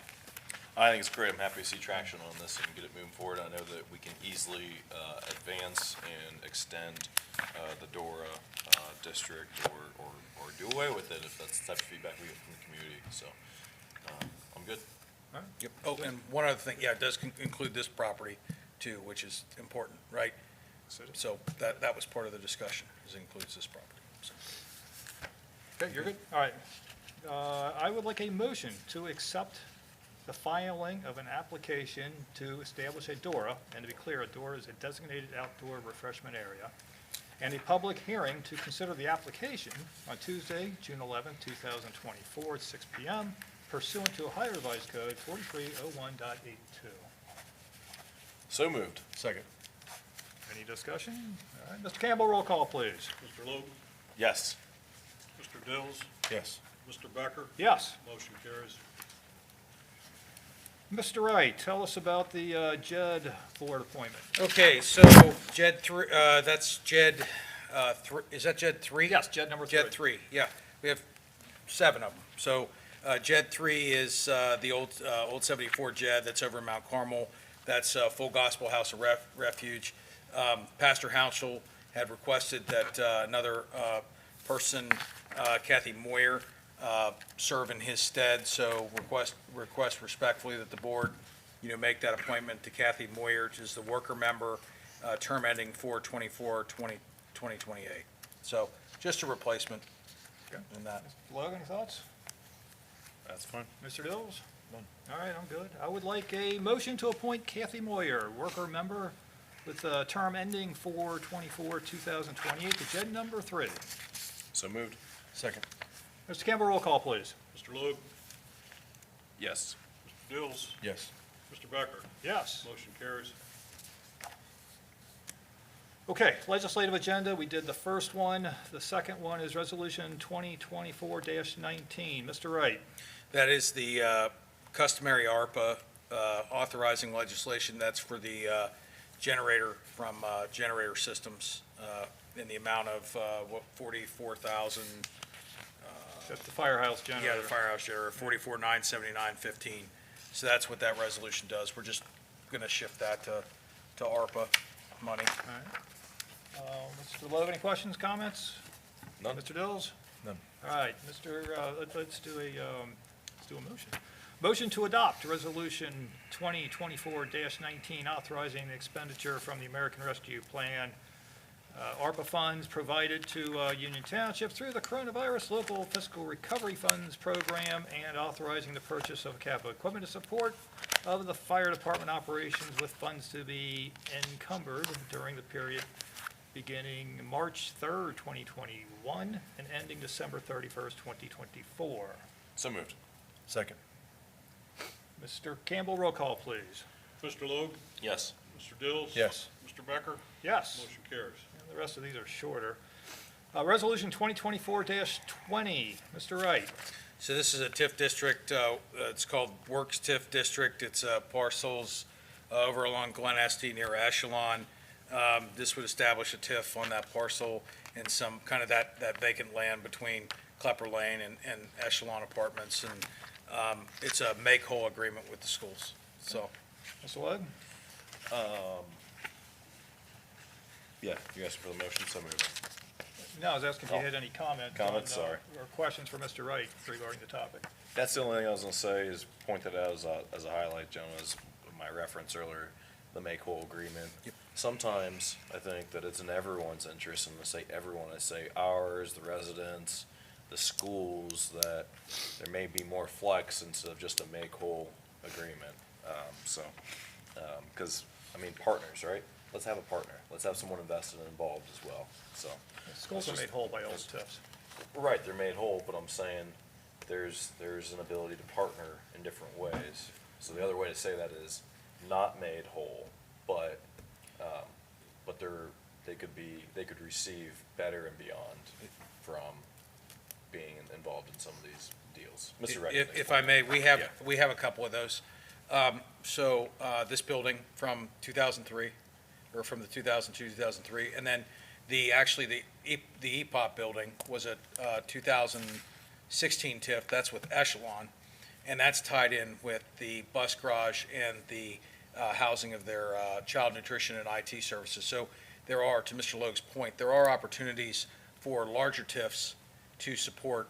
I think it's great. I'm happy to see traction on this and get it moving forward. I know that we can easily advance and extend the Dora district or do away with it if that's the type of feedback we get from the community. So I'm good. All right. Yep. Oh, and one other thing, it does include this property too, which is important, right? So that was part of the discussion, is it includes this property, so. Okay, you're good? All right. I would like a motion to accept the filing of an application to establish a DORA, and to be clear, a DORA is a designated outdoor refreshment area, and a public hearing to consider the application on Tuesday, June 11, 2024, at 6 p.m. pursuant to Ohio Revised Code 4301.82. So moved. Second. Any discussion? All right, Mr. Campbell, roll call, please. Mr. Logan? Yes. Mr. Dills? Yes. Mr. Becker? Yes. Motion carries. Mr. Wright, tell us about the JED board appointment. Okay, so JED 3, that's JED, is that JED 3? Yes, JED number 3. JED 3, yeah. We have 7 of them. So JED 3 is the old 74 JED that's over in Mount Carmel. That's Full Gospel House of Refuge. Pastor Hounsel had requested that another person, Kathy Moyer, serve in his stead. So request respectfully that the board, make that appointment to Kathy Moyer, which is the worker member, term ending 4/24/2028. So just a replacement in that. Mr. Logan, any thoughts? That's fine. Mr. Dills? None. All right, I'm good. I would like a motion to appoint Kathy Moyer, worker member with a term ending 4/24/2028 to JED number 3. So moved. Second. Mr. Campbell, roll call, please. Mr. Logan? Yes. Mr. Dills? Yes. Mr. Becker? Yes. Motion carries. Okay, legislative agenda, we did the first one. The second one is Resolution 2024-19. Mr. Wright? That is the customary ARPA authorizing legislation. That's for the generator from Generator Systems in the amount of, $44,000. That's the firehouse generator. Yeah, the firehouse generator, $44,979.15. So that's what that resolution does. We're just going to shift that to ARPA money. All right. Mr. Logan, any questions, comments? None. Mr. Dills? None. All right, let's do a motion. Motion to adopt Resolution 2024-19, authorizing the expenditure from the American Rescue Plan, ARPA funds provided to Union Township through the Coronavirus Local Fiscal Recovery Funds Program, and authorizing the purchase of capital equipment to support of the fire department operations, with funds to be encumbered during the period beginning March 3rd, 2021, and ending December 31st, 2024. So moved. Second. Mr. Campbell, roll call, please. Mr. Logan? Yes. Mr. Dills? Yes. Mr. Becker? Yes. Motion carries. And the rest of these are shorter. Resolution 2024-20, Mr. Wright. So this is a TIF district, it's called Works TIF District. It's parcels over along Glen Estee near Echelon. This would establish a TIF on that parcel and some kind of that vacant land between Klepper Lane and Echelon Apartments. And it's a make-whole agreement with the schools, so. Mr. Logan? Yeah, you asked for the motion, so moved. No, I was asking if you had any comments. Comments, sorry. Or questions for Mr. Wright regarding the topic. That's the only thing I was gonna say, is point that out as a highlight, gentlemen, as my my reference earlier, the make whole agreement. Sometimes I think that it's in everyone's interest, and I say everyone, I say ours, the residents, the schools, that there may be more flex instead of just a make whole agreement. Because, I mean, partners, right? Let's have a partner. Let's have someone invested and involved as well, so. Schools are made whole by old TIFs. Right, they're made whole, but I'm saying there's an ability to partner in different ways. So the other way to say that is not made whole, but they could receive better and beyond from being involved in some of these deals. Mr. Wright. If I may, we have a couple of those. This building from 2003, or from the 2002, 2003, and then the EPOP building was a 2016 TIF, that's with Echelon, and that's tied in with the bus garage and the housing of their child nutrition and IT services. So there are, to Mr. Logue's point, there are opportunities for larger TIFs to support,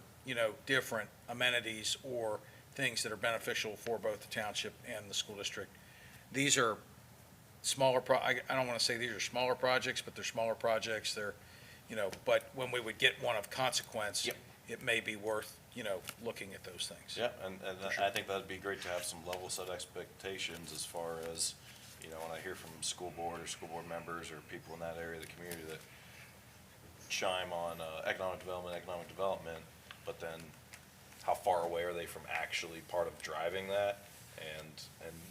different amenities or things that are beneficial for both the township and the school district. These are smaller, I don't want to say these are smaller projects, but they're smaller projects. They're, but when we would get one of consequence, it may be worth, looking at those things. Yeah, and I think that'd be great to have some level set expectations as far as, when I hear from school board or school board members or people in that area of the community that chime on economic development, but then how far away are they from actually part of driving that? And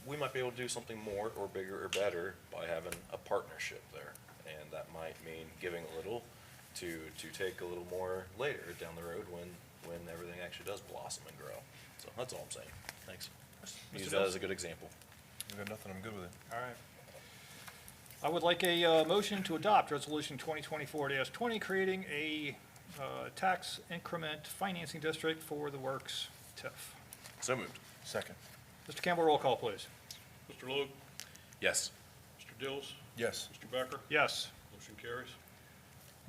we might be able to do something more or bigger or better by having a partnership there. And that might mean giving a little to take a little more later down the road when everything actually does blossom and grow. So that's all I'm saying. Thanks. Use that as a good example. I got nothing, I'm good with it. All right. I would like a motion to adopt Resolution 2024-20, creating a tax increment financing district for the Works TIF. So moved. Second. Mr. Campbell, roll call, please. Mr. Logue, Yes. Mr. Dills, Yes. Mr. Becker, Yes. motion carries.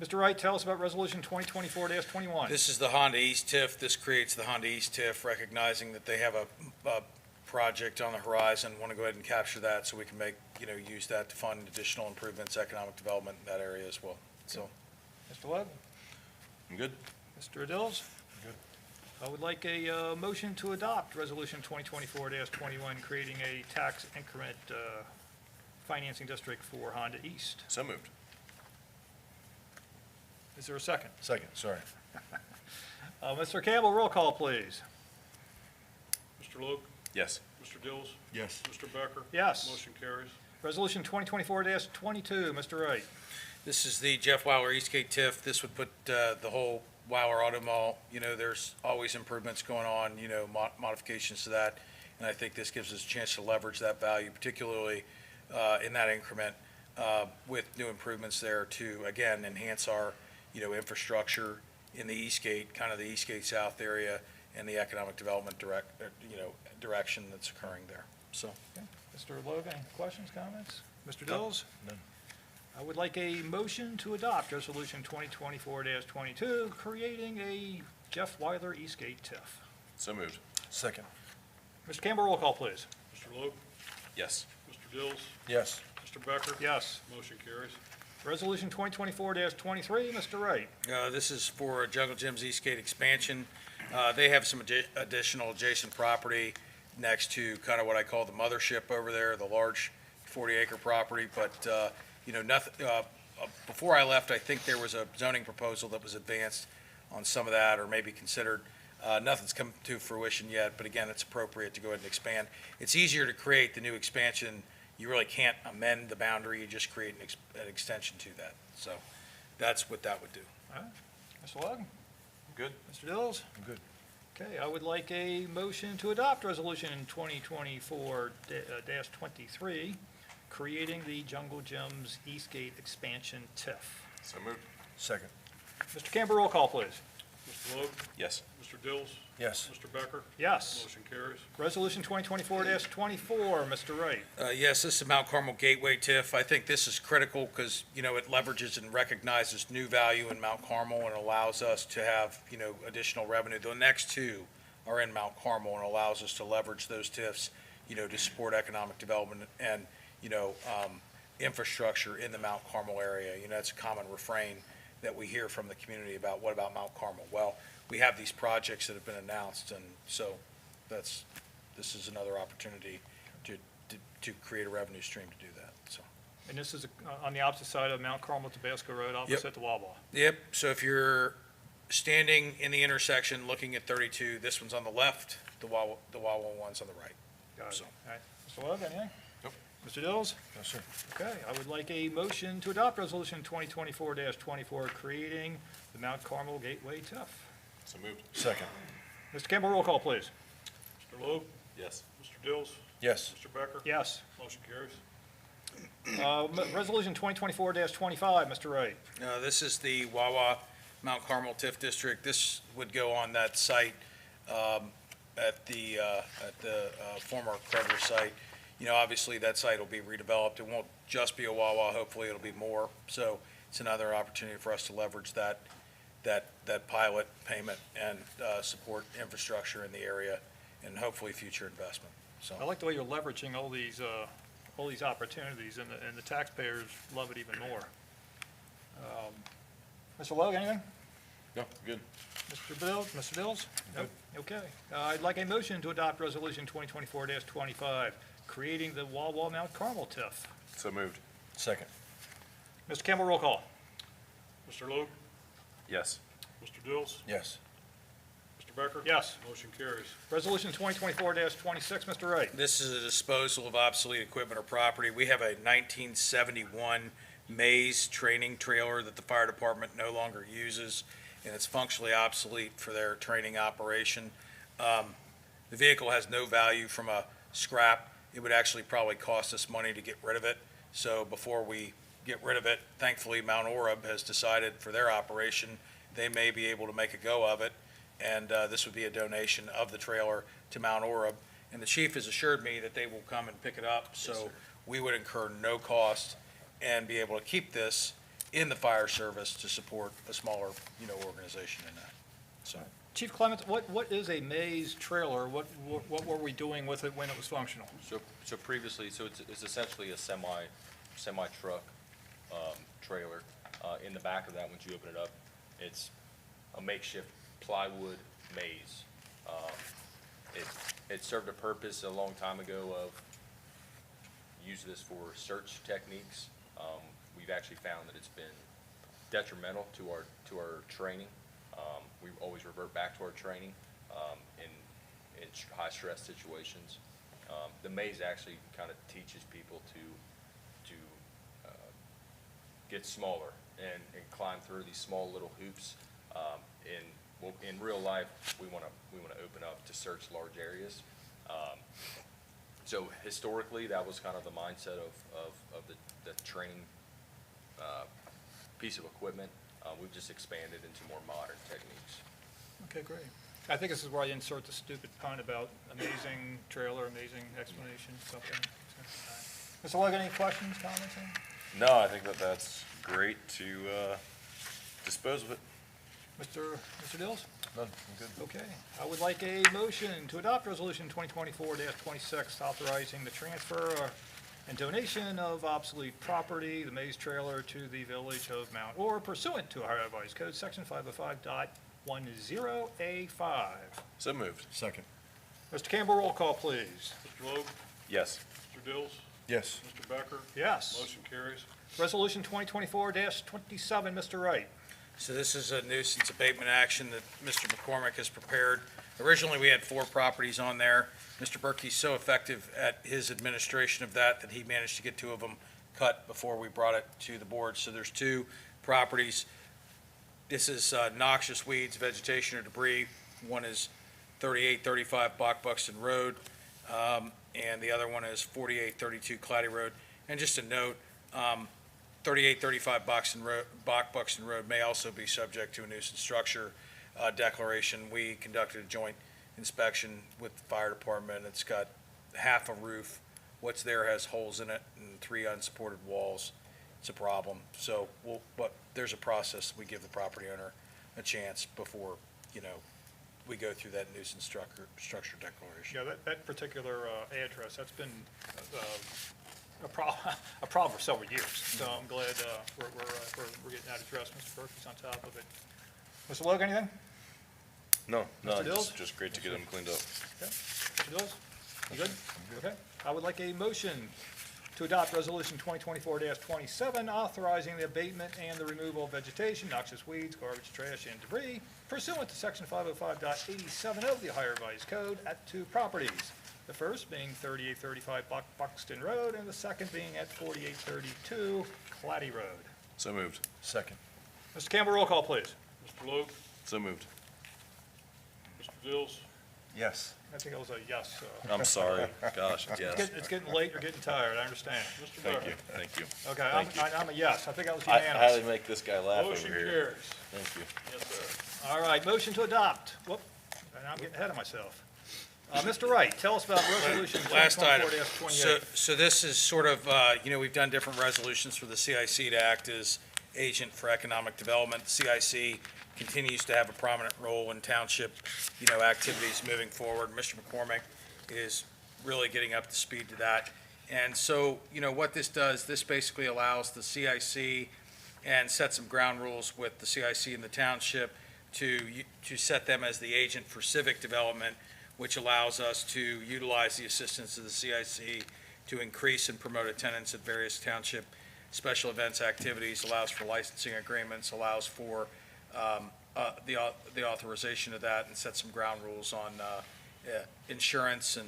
Mr. Wright, tell us about Resolution 2024-21. This is the Honda East TIF. This creates the Honda East TIF, recognizing that they have a project on the horizon, want to go ahead and capture that so we can make, use that to fund additional improvements, economic development in that area as well. So, Mr. Logue? I'm good. Mr. Adills? Good. I would like a motion to adopt Resolution 2024-21, creating a tax increment financing district for Honda East. So moved. Is there a second? Second, sorry. Mr. Campbell, roll call, please. Mr. Logue, Yes. Mr. Dills, Yes. Mr. Becker. Yes. Motion carries. Resolution 2024-22, Mr. Wright. this is the Jeff Weiler Eastgate TIF. This would put the whole Weiler Auto Mall, there's always improvements going on, modifications to that. And I think this gives us a chance to leverage that value, particularly in that increment, with new improvements there to, again, enhance our, infrastructure in the Eastgate, kind of the Eastgate South area, and the economic development direction that's occurring there. So, Mr. Logue, any questions, comments? Mr. Dills? None. I would like a motion to adopt Resolution 2024-22, creating a Jeff Weiler Eastgate TIF. So moved. Second. Mr. Campbell, roll call, please. Mr. Logue, Yes. Mr. Dills, Yes. Mr. Becker. Yes. Motion carries. Resolution 2024-23, Mr. Wright. this is for Jungle Gym's Eastgate expansion. They have some additional adjacent property next to kind of what I call the mothership over there, the large 40-acre property, but, nothing, before I left, I think there was a zoning proposal that was advanced on some of that, or maybe considered. Nothing's come to fruition yet, but again, it's appropriate to go ahead and expand. It's easier to create the new expansion. You really can't amend the boundary, you just create an extension to that. So that's what that would do. All right. Mr. Logue? Good. Mr. Dills? I'm good. Okay, I would like a motion to adopt Resolution 2024-23, creating the Jungle Gym's Eastgate expansion TIF. So moved. Second. Mr. Campbell, roll call, please. Mr. Logue, Yes. Mr. Dills, Yes. Mr. Becker. Yes. Motion carries. Resolution 2024-24, Mr. Wright. Yes, this is Mount Carmel Gateway TIF. I think this is critical because, it leverages and recognizes new value in Mount Carmel and allows us to have, additional revenue. The next two are in Mount Carmel and allows us to leverage those TIFs to support economic development and, infrastructure in the Mount Carmel area. It's a common refrain that we hear from the community about, what about Mount Carmel? Well, we have these projects that have been announced, and so this is another opportunity to create a revenue stream to do that, so. And this is on the opposite side of Mount Carmel Tabasco Road, opposite the Wawa. Yep, so if you're standing in the intersection looking at 32, this one's on the left, the Wawa one's on the right. Got it. So- All right. Mr. Love, anything? Nope. Mr. Dills? No, sir. Okay, I would like a motion to adopt Resolution 2024-24, creating the Mount Carmel Gateway TIF. So moved. Second. Mr. Campbell, roll call, please. Mr. Logue, Yes. Mr. Dills, Yes. Mr. Becker. Yes. Motion carries. Resolution 2024-25, Mr. Wright. This is the Wawa Mount Carmel TIF District. This would go on that site at the former Kroger site. Obviously, that site will be redeveloped. It won't just be a Wawa, hopefully it'll be more. So it's another opportunity for us to leverage that pilot payment and support infrastructure in the area and hopefully future investment. So. I like the way you're leveraging all these opportunities, and the taxpayers love it even more. Mr. Logue, anything? No, good. Mr. Dills? Nope. Okay. I'd like a motion to adopt Resolution 2024-25, creating the Wawa Mount Carmel TIF. So moved. Second. Mr. Campbell, roll call. Mr. Logue, Yes. Mr. Dills, Yes. Mr. Becker. Yes. Motion carries. Resolution 2024-26, Mr. Wright. This is a disposal of obsolete equipment or property. We have a 1971 Maze training trailer that the fire department no longer uses, and it's functionally obsolete for their training operation. The vehicle has no value from a scrap. It would actually probably cost us money to get rid of it. So before we get rid of it, thankfully Mount Orab has decided for their operation, they may be able to make a go of it. And this would be a donation of the trailer to Mount Orab. And the chief has assured me that they will come and pick it up. So we would incur no cost and be able to keep this in the fire service to support a smaller, organization in that. So. Chief Clements, what is a Maze trailer? What were we doing with it when it was functional? So previously, it's essentially a semi-truck trailer. In the back of that, once you open it up, it's a makeshift plywood maze. It served a purpose a long time ago of use this for search techniques. We've actually found that it's been detrimental to our training. We always revert back to our training in high stress situations. The maze actually kind of teaches people to get smaller and climb through these small little hoops. In real life, we want to open up to search large areas. So historically, that was kind of the mindset of the training piece of equipment. We've just expanded into more modern techniques. Okay, great. I think this is where I insert the stupid pun about amazing trailer, amazing explanation, something. Mr. Logan, any questions, comments? No, I think that's great to dispose of it. Mr. Dills? None, I'm good. Okay. I would like a motion to adopt Resolution 2024-26, authorizing the transfer and donation of obsolete property, the Maze trailer, to the village of Mount Orr pursuant to Ohio Revised Code, Section 505.10A5. So moved. Second. Mr. Campbell, roll call, please. Mr. Logue, Yes. Mr. Dills, Yes. Mr. Becker. Yes. Motion carries. Resolution 2024-27, Mr. Wright. So this is a nuisance abatement action that Mr. McCormick has prepared. Originally, we had 4 properties on there. Mr. Berkey's so effective at his administration of that he managed to get 2 of them cut before we brought it to the board. So there's 2 properties. This is noxious weeds, vegetation, or debris. One is 3835 Buxton Road, and the other one is 4832 Clatty Road. And just a note, 3835 Buxton Road may also be subject to a nuisance structure declaration. We conducted a joint inspection with the fire department. It's got half a roof. What's there has holes in it and 3 unsupported walls. It's a problem. So but there's a process. We give the property owner a chance before, we go through that nuisance structure declaration. Yeah, that particular address, that's been a problem for several years. So I'm glad we're getting that addressed. Mr. Berkey's on top of it. Mr. Logue, anything? No, Mr. Dills? just great to get them cleaned up. Okay. Mr. Dills? You good? Okay. I would like a motion to adopt Resolution 2024-27, authorizing the abatement and the removal of vegetation, noxious weeds, garbage, trash, and debris pursuant to Section 505.87 of the Ohio Revised Code at two properties. The first being 3835 Buxton Road, and the second being at 4832 Clatty Road. So moved. Second. Mr. Campbell, roll call, please. Mr. Logue, So moved. Mr. Dills, Yes. I think it was a yes. I'm sorry. Gosh, yes. It's getting late, you're getting tired, I understand. Mr. Thank Becker. you, thank you. Okay, Thank you. I'm a yes. I think that was I had unanimous. to make this guy laugh over Motion here. carries. Thank you. Yes, sir. All right, motion to adopt. Whoop, and I'm getting ahead of myself. Mr. Wright, tell us about Resolution Last item. 2024-28. So this is sort of, we've done different resolutions for the CIC to act as agent for economic development. The CIC continues to have a prominent role in township, activities moving forward. Mr. McCormick is really getting up to speed to that. And so, what this does, this basically allows the CIC and set some ground rules with the CIC and the township to set them as the agent for civic development, which allows us to utilize the assistance of the CIC to increase and promote attendance at various township special events, activities, allows for licensing agreements, allows for the authorization of that, and set some ground rules on insurance and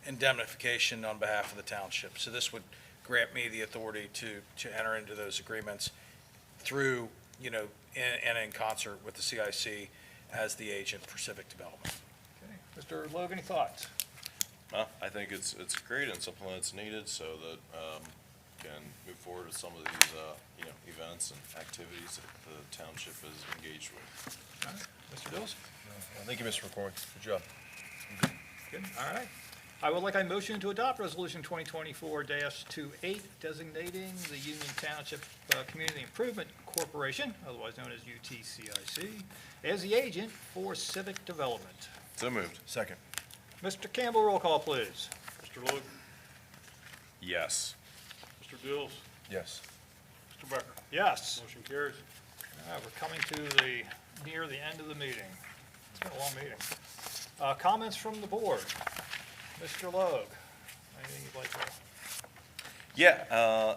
indemnification on behalf of the township. So this would grant me the authority to enter into those agreements through, and in concert with the CIC as the agent for civic development. Okay. Mr. Logue, any thoughts? Well, I think it's great and something that's needed so that can move forward with some of these, events and activities that the township is engaged with. All right. Mr. Dills? Thank you, Mr. McCormick. Good job. Good, all right. I would like a motion to adopt Resolution 2024-28, designating the Union Township Community Improvement Corporation, otherwise known as UTCIC, as the agent for civic development. So moved. Second. Mr. Campbell, roll call, please. Mr. Logue, Yes. Mr. Dills, Yes. Mr. Becker. Yes. Motion carries. We're coming to near the end of the meeting. It's been a long meeting. Comments from the board. Mr. Logue, anything you'd like to? Yeah,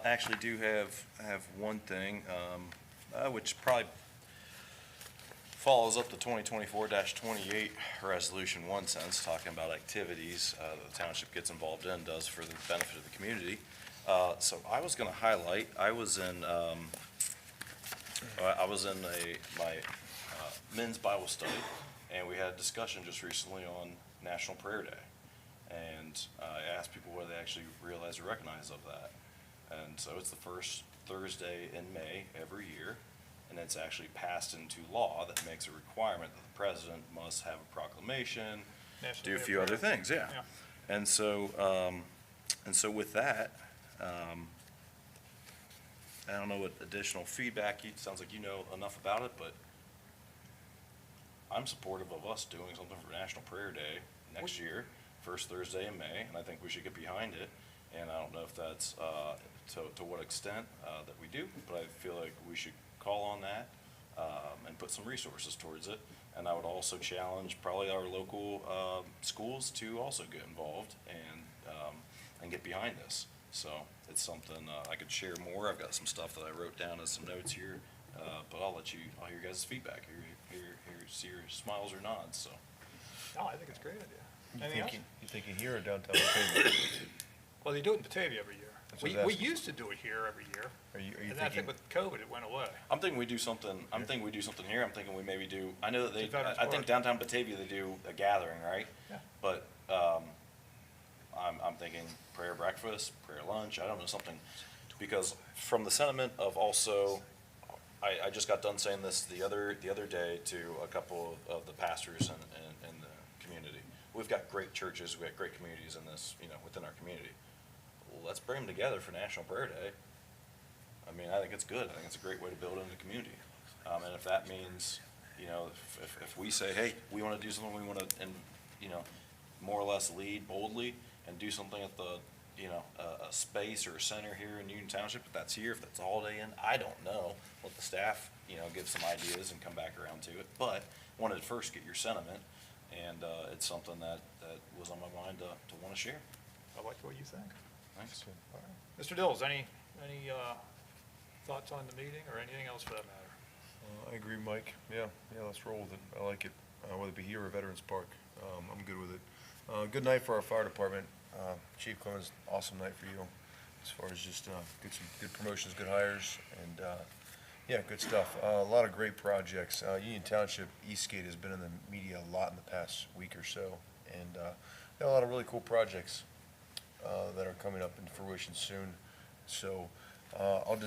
actually do have one thing, which probably follows up the 2024-28 resolution in one sense, talking about activities the township gets involved in, does for the benefit of the community. So I was going to highlight, I was in my men's Bible study, and we had a discussion just recently on National Prayer Day. And I asked people whether they actually realize or recognize of that. And so it's the first Thursday in May every year, and it's actually passed into law that makes a requirement that the president must have a proclamation, National do a Day of few Prayer. other things, yeah. Yeah. And so with that, I don't know what additional feedback, sounds like you know enough about it, but I'm supportive of us doing something for National Prayer Day next year, first Thursday in May, and I think we should get behind it. And I don't know if that's to what extent that we do, but I feel like we should call on that and put some resources towards it. And I would also challenge probably our local schools to also get involved and get behind this. So it's something I could share more. I've got some stuff that I wrote down as some notes here, but I'll hear your guys' feedback, see your smiles or nods, so. No, I think it's a great idea. Anything else? You thinking here or downtown Batavia? Well, they do it in Batavia every year. That's what I We was asking. used to do it here every year. Are you And then I think thinking, with COVID, it went away. I'm thinking we do something here. I'm thinking we maybe do, I know that It's a Veterans I think Park. downtown Batavia, they do a gathering, right? Yeah. But, I'm thinking prayer breakfast, prayer lunch, I don't know, something, because from the sentiment of also, I just got done saying this the other day to a couple of the pastors in the community. We've got great churches, we've got great communities in this, within our community. Well, let's bring them together for National Prayer Day. I mean, I think it's good. I think it's a great way to build in the community. And if that means You know, if we say, hey, we want to do something, we want to, and, you know, more or less lead boldly and do something at the, you know, a space or a center here in Union Township, if that's here, if that's a holiday inn, I don't know. Let the staff, you know, give some ideas and come back around to it. But wanted to first get your sentiment, and it's something that was on my mind to want to share. I like what you think. Thanks. All right. Mr. Dills, any thoughts on the meeting or anything else for that matter? I agree, Mike. Yeah, let's roll with it. I like it, whether it be here or Veterans Park. I'm good with it. Good night for our fire department. Chief Clemens, awesome night for you, as far as just some good promotions, good hires, and yeah, good stuff. A lot of great projects. Union Township Eastgate has been in the media a lot in the past week or so, and got a lot of really cool projects that are coming up in fruition soon. So I'll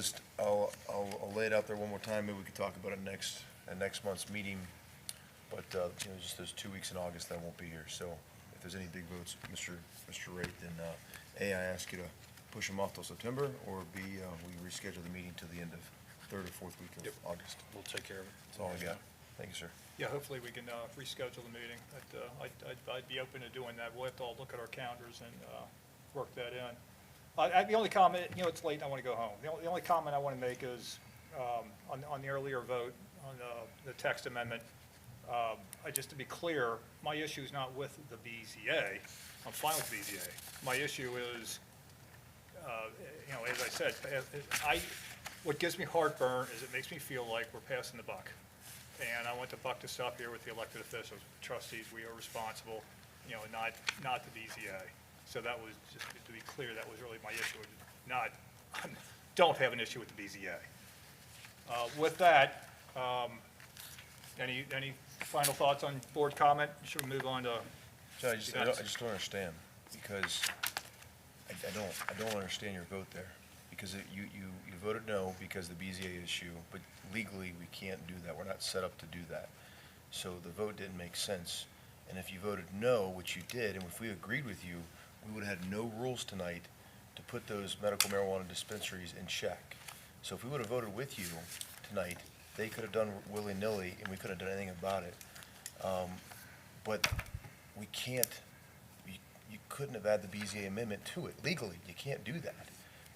lay it out there one more time. Maybe we could talk about it at next month's meeting. But you know, just those 2 weeks in August that I won't be here. So if there's any big votes, Mr. Wright, then A, I ask you to push them off till September, or B, we reschedule the meeting to the end of third or fourth week of August. We'll take care of it. That's all I got. Thank you, sir. Yeah, hopefully we can reschedule the meeting. I'd be open to doing that. We'll have to all look at our calendars and work that in. The only comment, you know, it's late and I want to go home. The only comment I want to make is on the earlier vote on the text amendment. Just to be clear, my issue is not with the BZA. I'm fine with the BZA. My issue is, you know, as I said, what gives me heartburn is it makes me feel like we're passing the buck. And I want to buck this up here with the elected officials, trustees. We are responsible, you know, not the BZA. So that was, just to be clear, that was really my issue. Don't have an issue with the BZA. With that, any final thoughts on board comment? Should we move on to? So I just don't understand, because I don't understand your vote there, because you voted no because of the BZA issue, but legally we can't do that. We're not set up to do that. So the vote didn't make sense. And if you voted no, which you did, and if we agreed with you, we would have had no rules tonight to put those medical marijuana dispensaries in check. So if we would have voted with you tonight, they could have done willy-nilly, and we couldn't have done anything about it. But we can't, you couldn't have added the BZA amendment to it. Legally, you can't do that.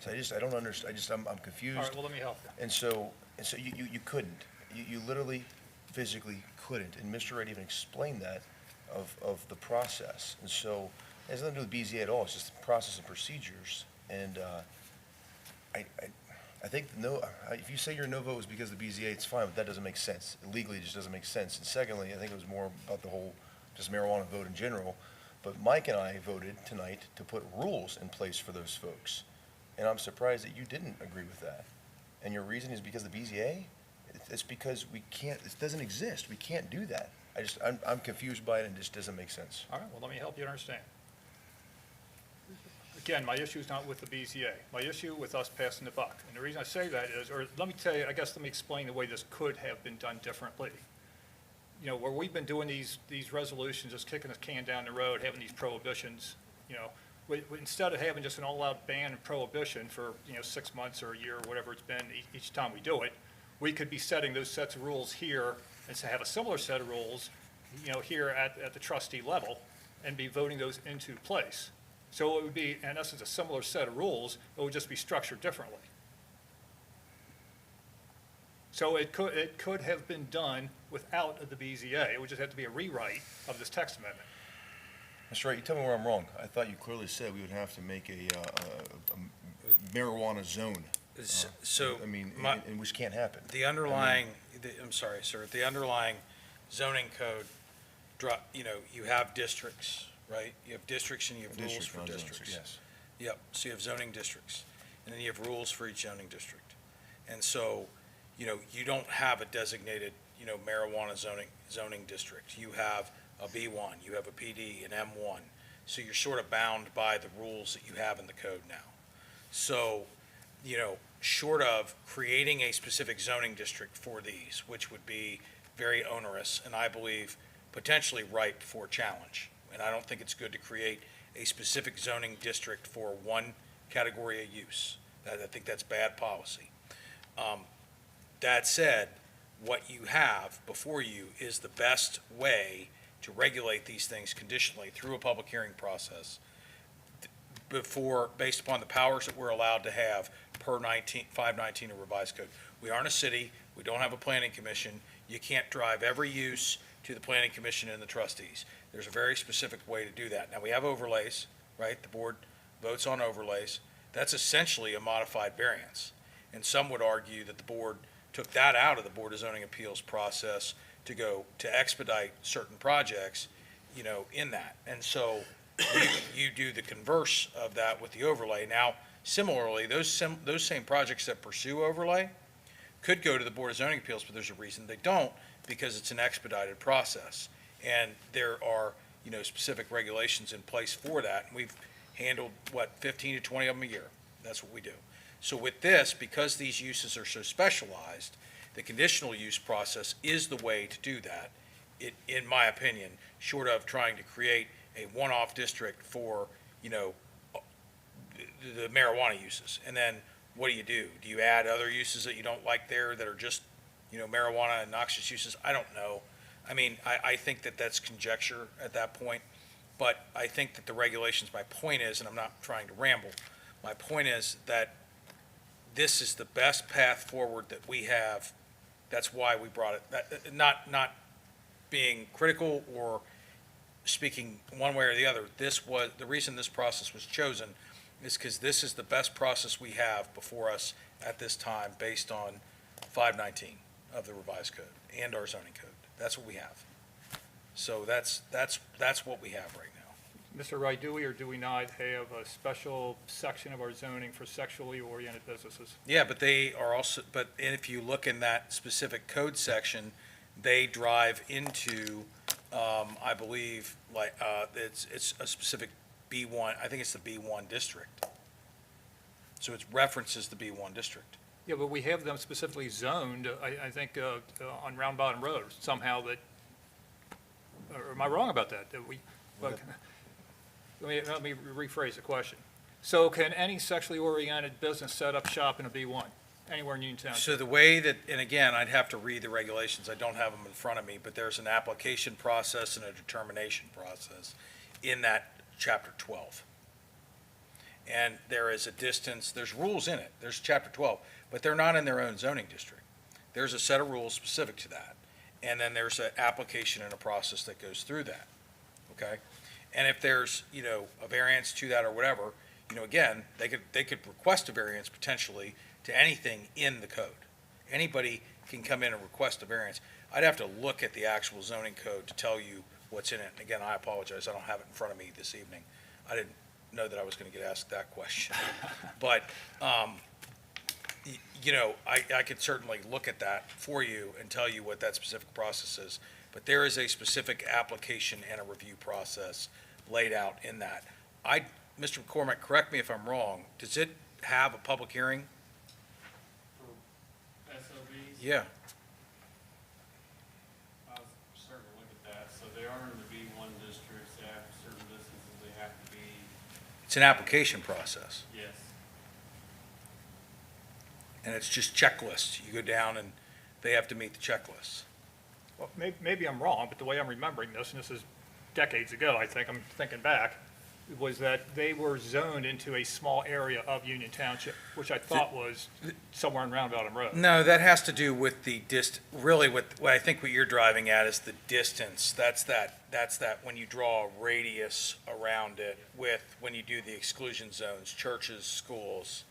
So I don't understand, I'm confused. All right, well, let me help you. And so you couldn't. You literally, physically couldn't. And Mr. Wright even explained that of the process. And so it has nothing to do with BZA at all. It's just the process and procedures. And I think if you say your no vote was because of the BZA, it's fine, but that doesn't make sense. Legally, it just doesn't make sense. And secondly, I think it was more about the whole just marijuana vote in general. But Mike and I voted tonight to put rules in place for those folks. And I'm surprised that you didn't agree with that. And your reason is because of the BZA? It's because we can't, it doesn't exist. We can't do that. I'm confused by it, and it just doesn't make sense. All right, well, let me help you understand. Again, my issue is not with the BZA. My issue with us passing the buck. And the reason I say that is, or let me explain the way this could have been done differently. You know, where we've been doing these resolutions, just kicking the can down the road, having these prohibitions, you know, instead of having just an all-out ban and prohibition for, you know, 6 months or a year or whatever it's been each time we do it, we could be setting those sets of rules here and to have a similar set of rules, you know, here at the trustee level and be voting those into place. So it would be, in essence, a similar set of rules. It would just be structured differently. So it could have been done without the BZA. It would just have to be a rewrite of this text amendment. Mr. Wright, you tell me where I'm wrong. I thought you clearly said we would have to make a marijuana zone. Which can't happen. The underlying, I'm sorry, sir, the underlying zoning code, you know, you have districts, right? You have districts and you have rules for districts. Yes. Yep, so you have zoning districts, and then you have rules for each zoning district. And so, you know, you don't have a designated, you know, marijuana zoning district. You have a B1, you have a PD, an M1. So you're sort of bound by the rules that you have in the code now. So, you know, short of creating a specific zoning district for these, which would be very onerous and I believe potentially ripe for challenge. And I don't think it's good to create a specific zoning district for one category of use. I think that's bad policy. That said, what you have before you is the best way to regulate these things conditionally through a public hearing process based upon the powers that we're allowed to have per 519 of revised code. We aren't a city, we don't have a planning commission, you can't drive every use to the planning commission and the trustees. There's a very specific way to do that. Now, we have overlays, right? The board votes on overlays. That's essentially a modified variance. And some would argue that the board took that out of the Board of Zoning Appeals process to expedite certain projects, in that. And so you do the converse of that with the overlay. Now, similarly, those same projects that pursue overlay could go to the Board of Zoning Appeals, but there's a reason they don't, because it's an expedited process. And there are, specific regulations in place for that. And we've handled, 15 to 20 of them a year. That's what we do. So with this, because these uses are so specialized, the conditional use process is the way to do that, in my opinion, short of trying to create a one-off district for, the marijuana uses. And then what do? Do you add other uses that you don't like there that are just, marijuana and noxious uses? I don't know. I mean, I think that that's conjecture at that point, but I think that the regulations, my point is, and I'm not trying to ramble, my point is that this is the best path forward that we have. That's why we brought it, not being critical or speaking one way or the other. The reason this process was chosen is because this is the best process we have before us at this time based on 519 of the revised code and our zoning code. That's what we have. So that's what we have right now. Mr. Wright, do we or do we not have a special section of our zoning for sexually oriented businesses? Yeah, but they are also, if you look in that specific code section, they drive into, I believe, it's a specific B1, I think it's the B1 district. So it references the B1 district. Yeah, but we have them specifically zoned, I think, on Round Bottom Road somehow that, or am I wrong about that? Let me rephrase the question. So can any sexually oriented business set up shop in a B1 anywhere in Union Township? So the way that, and again, I'd have to read the regulations, I don't have them in front of me, but there's an application process and a determination process in that chapter 12. And there is a distance, there's rules in it, there's chapter 12, but they're not in their own zoning district. There's a set of rules specific to that. And then there's an application and a process that goes through that, okay? And if there's, a variance to that or whatever, again, they could request a variance potentially to anything in the code. Anybody can come in and request a variance. I'd have to look at the actual zoning code to tell you what's in it. And again, I apologize, I don't have it in front of me this evening. I didn't know that I was going to get asked that question. But, I could certainly look at that for you and tell you what that specific process is. But there is a specific application and a review process laid out in that. Mr. McCormick, correct me if I'm wrong, does it have a public hearing? For SOBs? Yeah. I'll certainly look at that. So they are in the B1 districts, they have certain distances they have to be. It's an application process. Yes. And it's just checklists. You go down and they have to meet the checklists. Well, maybe I'm wrong, but the way I'm remembering this, and this is decades ago, I think, I'm thinking back, was that they were zoned into a small area of Union Township, which I thought was somewhere on Round Bottom Road. No, that has to do with the really what I think what you're driving at is the distance. That's that when you draw a radius around it when you do the exclusion zones, churches, schools,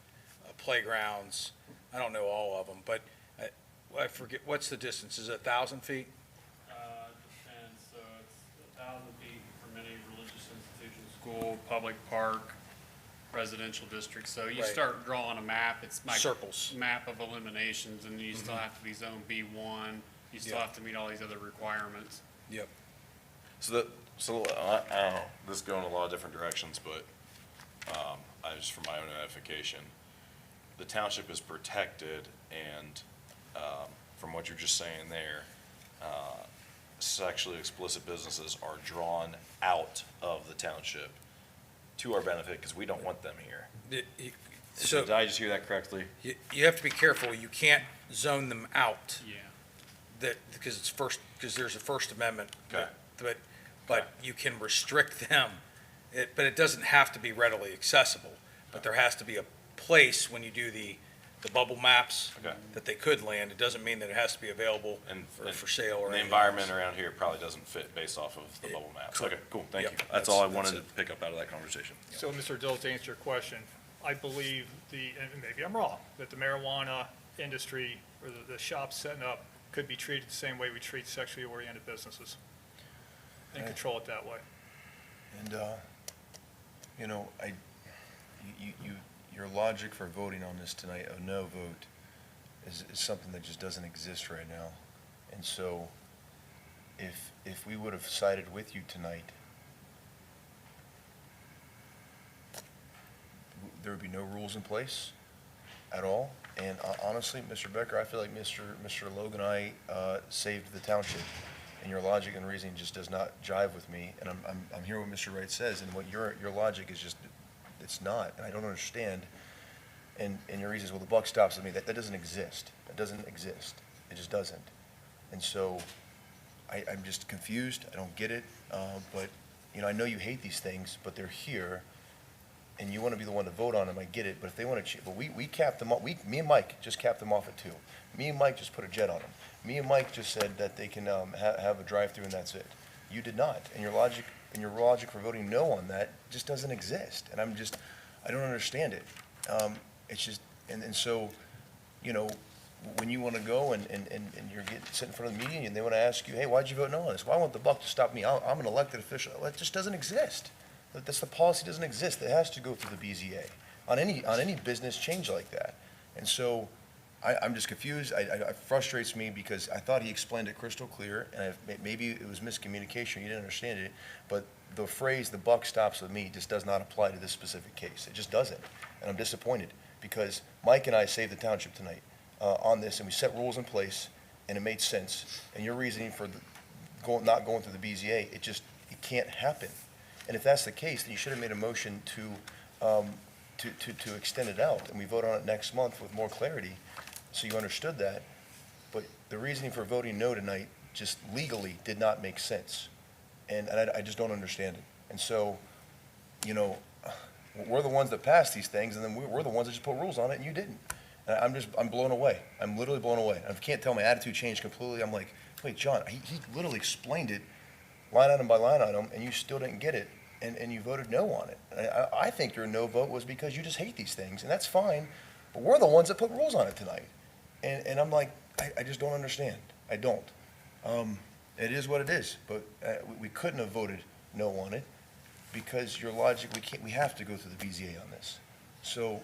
playgrounds. I don't know all of them, but I forget, what's the distance? Is it 1,000 feet? Depends, so it's 1,000 feet for many religious institutions, school, public park, residential districts. So you Right. start drawing a map, it's like Circles. map of eliminations, and you still have to be zone B1, you still Yeah. have to meet all these other requirements. Yep. So I don't know, this is going a lot of different directions, but, just for my own edification, the township is protected and, from what you're just saying there, sexually explicit businesses are drawn out of the township to our benefit because we don't want them here. So Did I just hear that correctly? you have to be careful. You can't zone them out. Yeah. that, because it's first, because there's a First Amendment. Okay. But you can restrict them, but it doesn't have to be readily accessible. But there has to be a place when you do the bubble maps Okay. that they could land. It doesn't mean that it has to be available And for sale or the anything environment else. around here probably doesn't fit based off of the bubble maps. Correct. Okay, cool, thank Yep. you. That's all I That's wanted to it. pick up out of that conversation. So, Mr. Dills, to answer your question, I believe and maybe I'm wrong, that the marijuana industry or the shops setting up could be treated the same way we treat sexually oriented businesses and control it that way. And, you know, your logic for voting on this tonight, a no vote, is something that just doesn't exist right now. And so, if we would have sided with you tonight, there would be no rules in place at all. And honestly, Mr. Becker, I feel like Mr. Logan and I saved the township. And your logic and reasoning just does not jive with me. And I'm hearing what Mr. Wright says, and what your logic is just, it's not, and I don't understand. And your reason is, well, the buck stops with me. That doesn't exist. That doesn't exist. It just doesn't. And so I'm just confused. I don't get it. But, you know, I know you hate these things, but they're here, and you want to be the one to vote on them. I get it. But if they want to, but we capped them off. Me and Mike just capped them off at 2. Me and Mike just put a jet on them. Me and Mike just said that they can have a drive-through and that's it. You did not. And your logic for voting no on that just doesn't exist. And I don't understand it. It's just, and so, you know, when you want to go and you're sitting in front of the meeting and they want to ask you, hey, why'd you vote no on this? Well, I want the buck to stop me. I'm an elected official. Well, it just doesn't exist. That's the policy doesn't exist. It has to go through the BZA on any business change like that. And so I'm just confused. It frustrates me because I thought he explained it crystal clear, and maybe it was miscommunication. You didn't understand it, but the phrase "the buck stops with me" just does not apply to this specific case. It just doesn't, and I'm disappointed because Mike and I saved the township tonight on this, and we set rules in place, and it made sense. And your reasoning for not going through the BZA, it can't happen. And if that's the case, then you should have made a motion to extend it out, and we vote on it next month with more clarity. So you understood that, but the reasoning for voting no tonight just legally did not make sense. And I just don't understand it. And so, you know, we're the ones that passed these things, and then we're the ones that just put rules on it, and you didn't. And I'm blown away. I'm literally blown away. I can't tell my attitude changed completely. I'm like, wait, John, he literally explained it line item by line item, and you still didn't get it, and you voted no on it. I think your no vote was because you just hate these things, and that's fine, but we're the ones that put rules on it tonight. And I'm like, I just don't understand. I don't. It is what it is, but we couldn't have voted no on it because your logic, we have to go through the BZA on this. So,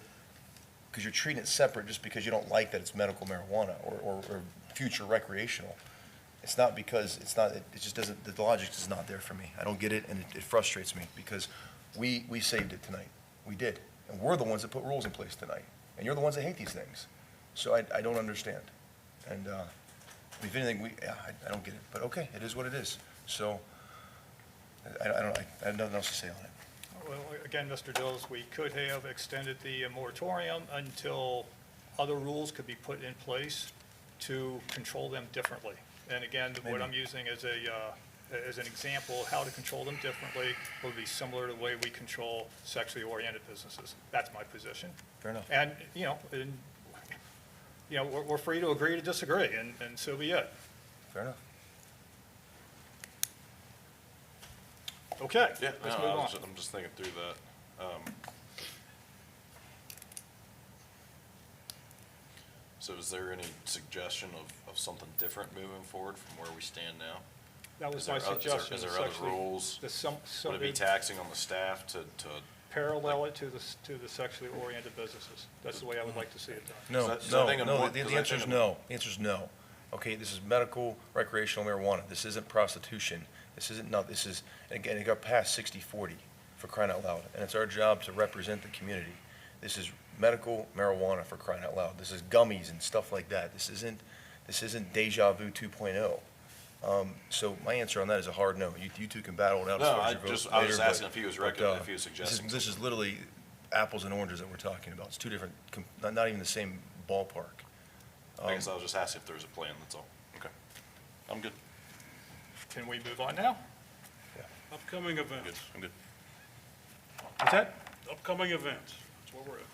because you're treating it separate just because you don't like that it's medical marijuana or future recreational. It's not because it just doesn't, the logic is not there for me. I don't get it, and it frustrates me because we saved it tonight. We did. And we're the ones that put rules in place tonight. And you're the ones that hate these things. So I don't understand. And if anything, I don't get it. But okay, it is what it is. So I have nothing else to say on it. Well, again, Mr. Dills, we could have extended the moratorium until other rules could be put in place to control them differently. And again, what I'm using as an example of how to control them differently would be similar to the way we control sexually oriented businesses. That's my position. Fair enough. And, we're free to agree to disagree, and so be it. Fair enough. Okay, Yeah, let's no, move on. I'm just thinking through that. So is there any suggestion of something different moving forward from where we stand now? That was my suggestion. Is there other rules? Would it be taxing on the staff to? Parallel it to the sexually oriented businesses. That's the way I would like to see it done. No, So the answer is no. The answer is no. Okay, this is medical recreational marijuana. This isn't prostitution. This isn't, this is, again, it got past 60-40 for crying out loud. And it's our job to represent the community. This is medical marijuana for crying out loud. This is gummies and stuff like that. This isn't deja vu 2.0. So my answer on that is a hard no. You two can battle it out as far as your vote I was later, just asking if he was recommending, if he was suggesting. This is literally apples and oranges that we're talking about. It's two different, not even the same ballpark. I guess I was just asking if there was a plan, that's all. Okay. I'm good. Can we move on now? Upcoming events, I'm good. What's that? upcoming events, that's where we're at.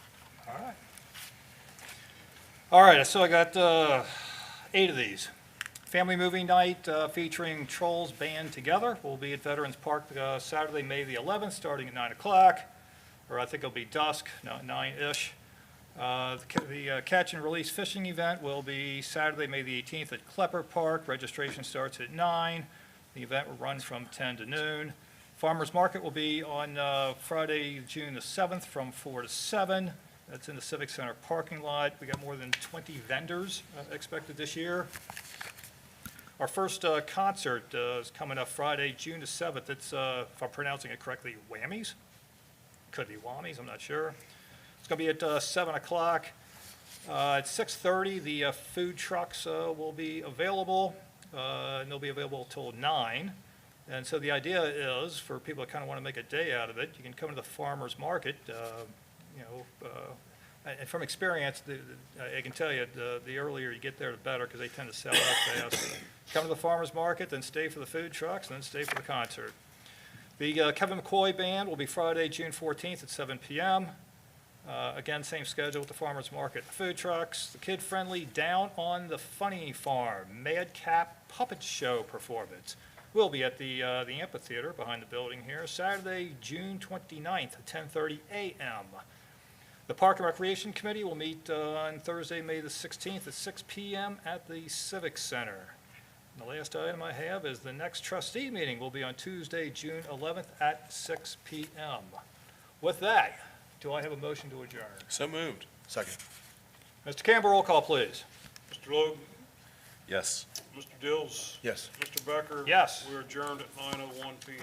All right. All right, so I got 8 of these. Family movie night featuring Trolls Band Together will be at Veterans Park Saturday, May the 11th, starting at 9 o'clock, or I think it'll be dusk, 9-ish. The catch and release fishing event will be Saturday, May the 18th at Klepper Park. Registration starts at 9. The event will run from 10 to noon. Farmers Market will be on Friday, June the 7th from 4 to 7. That's in the Civic Center parking lot. We got more than 20 vendors expected this year. Our first concert is coming up Friday, June the 7th. It's, if I'm pronouncing it correctly, Whammies. Could be Whammies, I'm not sure. It's going to be at 7 o'clock. At 6:30, the food trucks will be available, and they'll be available till 9. And so the idea is, for people that kind of want to make a day out of it, you can come to the farmer's market, and from experience, I can tell you, the earlier you get there, the better, because they tend to sell out fast. Come to the farmer's market, then stay for the food trucks, and then stay for the concert. The Kevin McCoy Band will be Friday, June 14th at 7 p.m. Again, same schedule with the farmer's market, the food trucks, the kid-friendly Down on the Funny Farm Madcap Puppet Show performance will be at the amphitheater behind the building here, Saturday, June 29th at 10:30 a.m. The Park and Recreation Committee will meet on Thursday, May the 16th at 6 p.m. at the Civic Center. And the last item I have is the next trustee meeting will be on Tuesday, June 11th at 6 p.m. With that, do I have a motion to adjourn? So moved. Second. Mr. Campbell, roll call, please. Mr. Logue, Yes. Mr. Dills, Yes. Mr. Becker. Yes. We're adjourned at 9:01 PM.